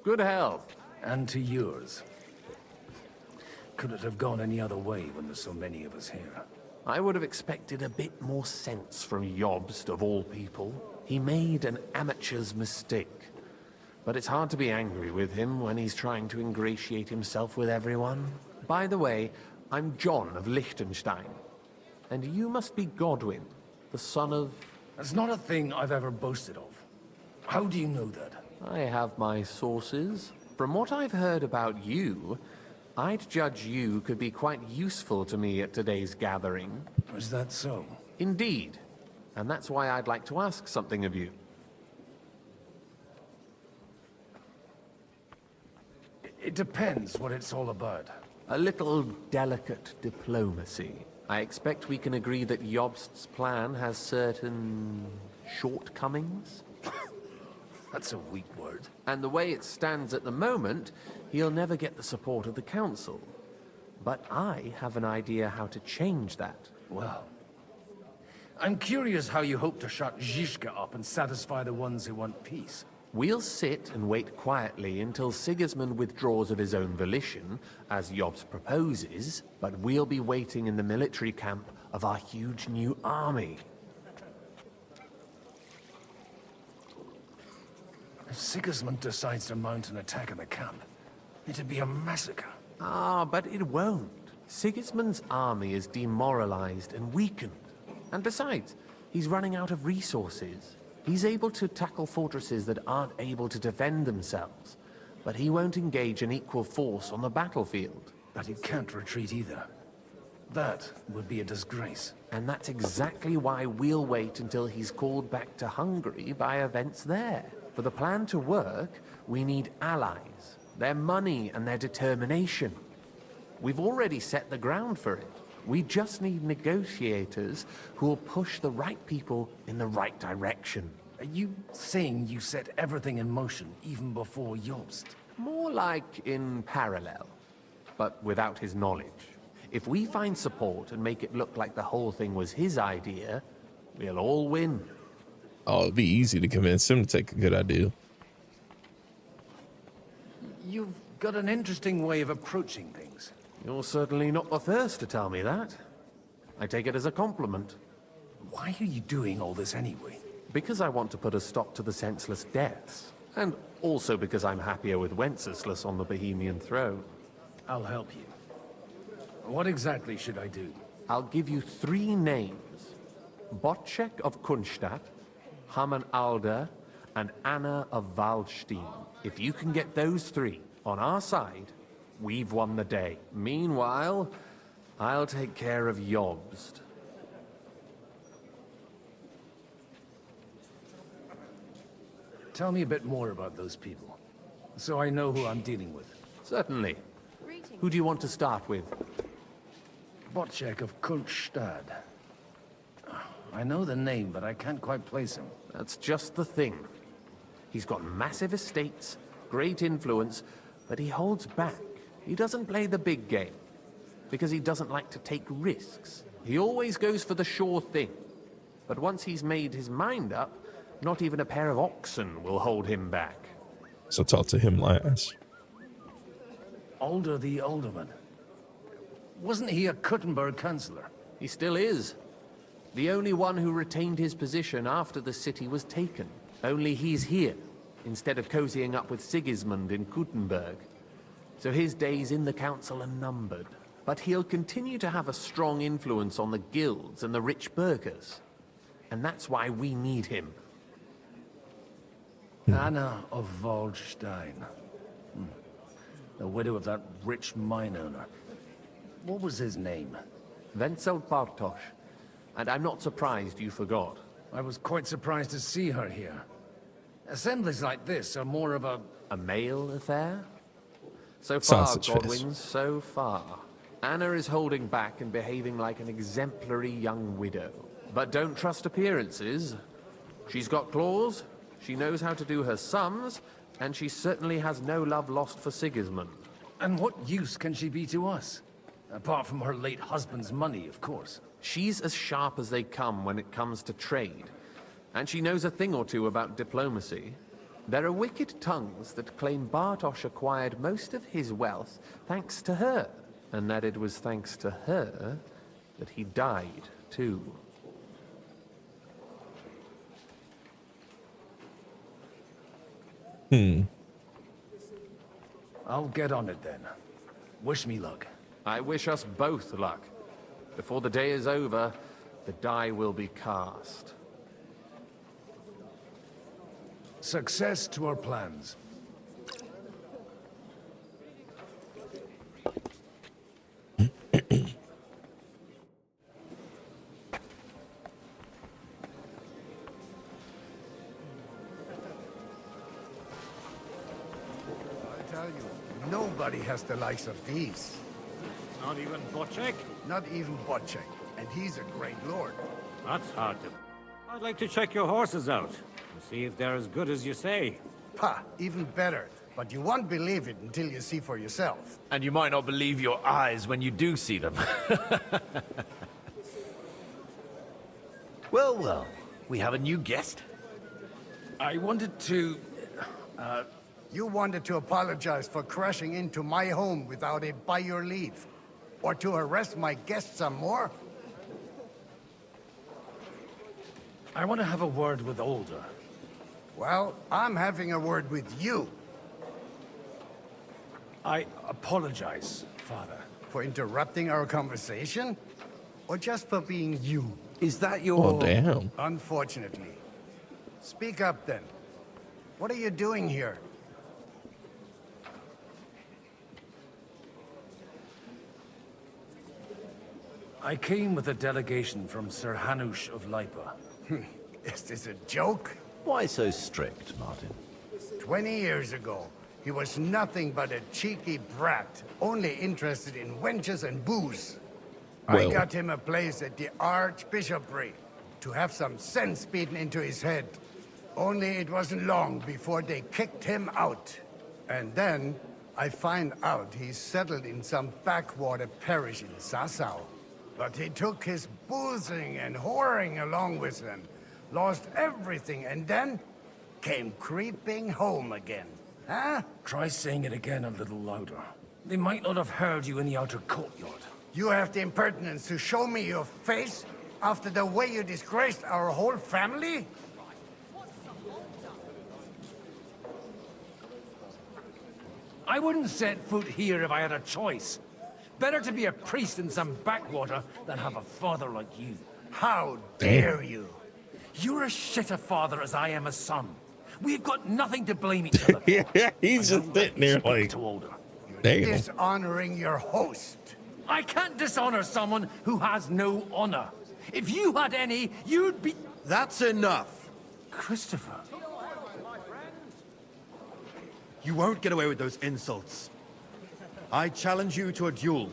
Good health. And to yours. Could it have gone any other way when there's so many of us here? I would have expected a bit more sense from Jobst, of all people. He made an amateur's mistake. But it's hard to be angry with him when he's trying to ingratiate himself with everyone. By the way, I'm John of Liechtenstein. And you must be Godwin, the son of... That's not a thing I've ever boasted of. How do you know that? I have my sources. From what I've heard about you, I'd judge you could be quite useful to me at today's gathering. Is that so? Indeed. And that's why I'd like to ask something of you. It depends what it's all about. A little delicate diplomacy. I expect we can agree that Jobst's plan has certain shortcomings? That's a weak word. And the way it stands at the moment, he'll never get the support of the council. But I have an idea how to change that. Well, I'm curious how you hope to shut Zizka up and satisfy the ones who want peace. We'll sit and wait quietly until Sigismund withdraws of his own volition, as Jobst proposes, but we'll be waiting in the military camp of our huge new army. If Sigismund decides to mount an attack on the camp, it'd be a massacre. Ah, but it won't. Sigismund's army is demoralized and weakened. And besides, he's running out of resources. He's able to tackle fortresses that aren't able to defend themselves. but he won't engage an equal force on the battlefield. But he can't retreat either. That would be a disgrace. And that's exactly why we'll wait until he's called back to Hungary by events there. For the plan to work, we need allies, their money and their determination. We've already set the ground for it. We just need negotiators who will push the right people in the right direction. Are you saying you set everything in motion even before Jobst? More like in parallel, but without his knowledge. If we find support and make it look like the whole thing was his idea, we'll all win. Oh, it'd be easy to convince him to take a good idea. You've got an interesting way of approaching things. You're certainly not the first to tell me that. I take it as a compliment. Why are you doing all this anyway? Because I want to put a stop to the senseless deaths. And also because I'm happier with Wenceslas on the Bohemian throne. I'll help you. What exactly should I do? I'll give you 3 names. Bocek of Kunstadt, Haman Alder, and Anna of Waldstein. If you can get those 3 on our side, we've won the day. Meanwhile, I'll take care of Jobst. Tell me a bit more about those people, so I know who I'm dealing with. Certainly. Who do you want to start with? Bocek of Kunstadt. I know the name, but I can't quite place him. That's just the thing. He's got massive estates, great influence, but he holds back. He doesn't play the big game, because he doesn't like to take risks. He always goes for the sure thing. But once he's made his mind up, not even a pair of oxen will hold him back. So talk to him last. Alder the Alderman. Wasn't he a Kuttenberg councillor? He still is. The only one who retained his position after the city was taken. Only he's here, instead of cozying up with Sigismund in Kuttenberg. So his days in the council are numbered. But he'll continue to have a strong influence on the guilds and the rich burghers. And that's why we need him. Anna of Waldstein. The widow of that rich mine owner. What was his name? Wenzel Bartosz. And I'm not surprised you forgot. I was quite surprised to see her here. Assemblies like this are more of a... A male affair? So far, Sausage Godwin, face. so far. Anna is holding back and behaving like an exemplary young widow. But don't trust appearances. She's got claws, she knows how to do her sums, and she certainly has no love lost for Sigismund. And what use can she be to us? Apart from her late husband's money, of course. She's as sharp as they come when it comes to trade. And she knows a thing or two about diplomacy. There are wicked tongues that claim Bartosz acquired most of his wealth thanks to her. And that it was thanks to her that he died, too. I'll get on it then. Wish me luck. I wish us both luck. Before the day is over, the die will be cast. Success to our plans. I tell you, nobody has the likes of these. Not even Bocek? Not even Bocek, and he's a great lord. That's hard to... I'd like to check your horses out and see if they're as good as you say. Ha, even better. But you won't believe it until you see for yourself. And you might not believe your eyes when you do see them. Well, well, we have a new guest. I wanted to... You wanted to apologize for crashing into my home without it by your leave. Or to arrest my guests some more? I want to have a word with Alder. Well, I'm having a word with you. I apologize, Father. For interrupting our conversation? Or just for being you? Is that your... Oh, damn. Unfortunately. Speak up then. What are you doing here? I came with a delegation from Sir Hanush of Lipa. Is this a joke? Why so strict, Martin? 20 years ago, he was nothing but a cheeky brat, only interested in wenches and booze. Well. I got him a place at the Archbishopric to have some sense beaten into his head. Only it wasn't long before they kicked him out. And then I find out he's settled in some backwater parish in Sassau. But he took his boozing and whoring along with him, lost everything, and then came creeping home again. Huh? Try saying it again a little louder. They might not have heard you in the outer courtyard. You have the impertinence to show me your face after the way you disgraced our whole family? I wouldn't set foot here if I had a choice. Better to be a priest in some backwater than have a father like you. How dare you? You're as shit a father as I am a son. We've got nothing to blame each other for. Yeah, he's just sitting there like, damn. Dishonoring your host. I can't dishonor someone who has no honor. If you had any, you'd be... That's enough. Christopher. You won't get away with those insults. I challenge you to a duel.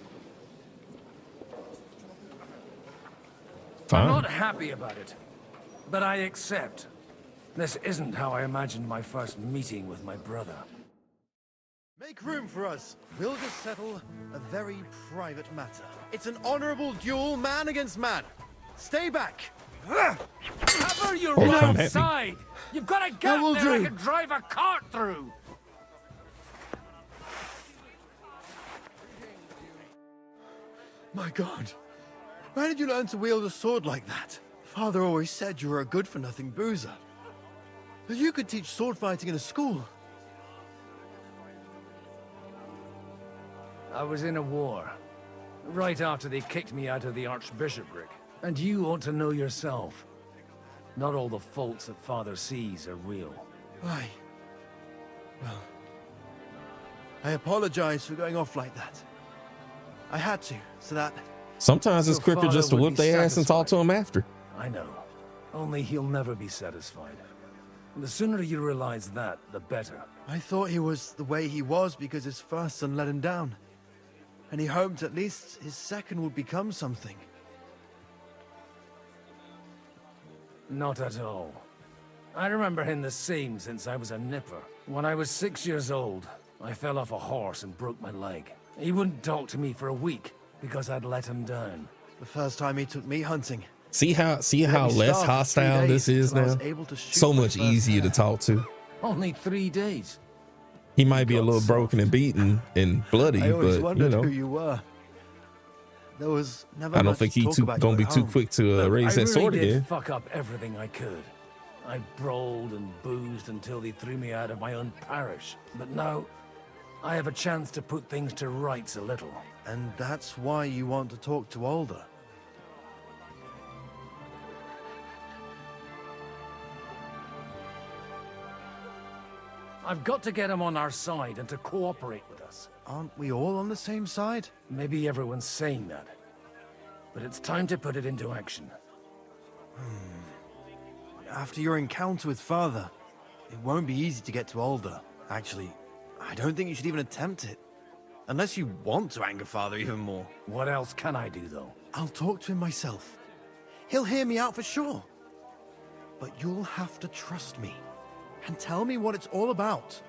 Fine. I'm not happy about it, but I accept. This isn't how I imagined my first meeting with my brother. Make room for us. We'll just settle a very private matter. It's an honorable duel, man against man. Stay back. Cover your Oh, wrong I'm side! You've got a gap will there I do. can drive a cart through! My God. Where did you learn to wield a sword like that? Father always said you were a good-for-nothing boozer. But you could teach sword fighting in a school. I was in a war. Right after they kicked me out of the Archbishopric. And you ought to know yourself. Not all the faults that Father sees are real. Why? Well, I apologize for going off like that. I had to, so that... Sometimes it's Your quicker just to father would whip be their ass and talk to him after. I know. Only he'll never be satisfied. The sooner you realize that, the better. I thought he was the way he was because his first son let him down. And he hoped at least his second would become something. Not at all. I remember him the same since I was a nipper. When I was 6 years old, I fell off a horse and broke my leg. He wouldn't talk to me for a week because I'd let him down. The first time he took me hunting. See how Let me less starve for 3 hostile days this is until I was now? able to shoot So my much first easier to hare. talk to. Only 3 days. He might be a little broken and beaten and bloody, I always but wondered you who know, you were. There was never I don't much think he talk too about gonna you be at too home. quick to raise I that really sword did again. fuck up everything I could. I brawled and boozed until they threw me out of my own parish. But now, I have a chance to put things to rights a little. And that's why you want to talk to Alder. I've got to get him on our side and to cooperate with us. Aren't we all on the same side? Maybe everyone's saying that. But it's time to put it into action. After your encounter with Father, it won't be easy to get to Alder. Actually, I don't think you should even attempt it. Unless you want to anger Father even more. What else can I do, though? I'll talk to him myself. He'll hear me out for sure. But you'll have to trust me. And tell me what it's all about.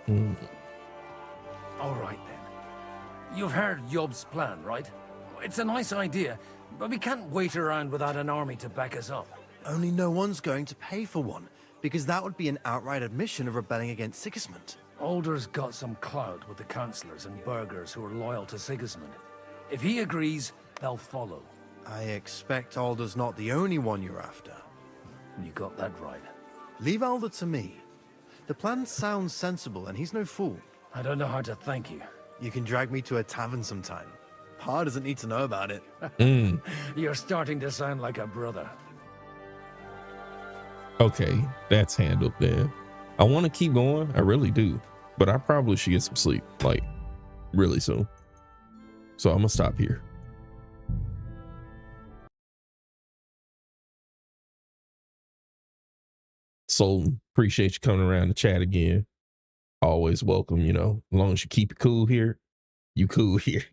All right, then. You've heard Yob's plan, right? It's a nice idea, but we can't wait around without an army to back us up. Only no one's going to pay for one, because that would be an outright admission of rebelling against Sigismund. Alder's got some clout with the councillors and burghers who are loyal to Sigismund. If he agrees, they'll follow. I expect Alder's not the only one you're after. You got that right. Leave Alder to me. The plan sounds sensible, and he's no fool. I don't know how to thank you. You can drag me to a tavern sometime. Pa doesn't need to know about it. You're starting to sound like a brother. Okay, that's handled then. I want to keep going, I really do, but I probably should get some sleep, like really soon. So I'm gonna stop here. So appreciate you coming around to chat again. Always welcome, you know, as long as you keep it cool here, you cool here.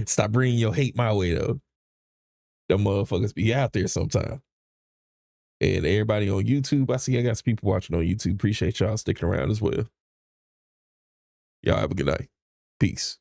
Stop bringing your hate my way though. Them motherfuckers be out there sometime. And everybody on YouTube, I see I got some people watching on YouTube. Appreciate y'all sticking around as well. Y'all have a good night. Peace.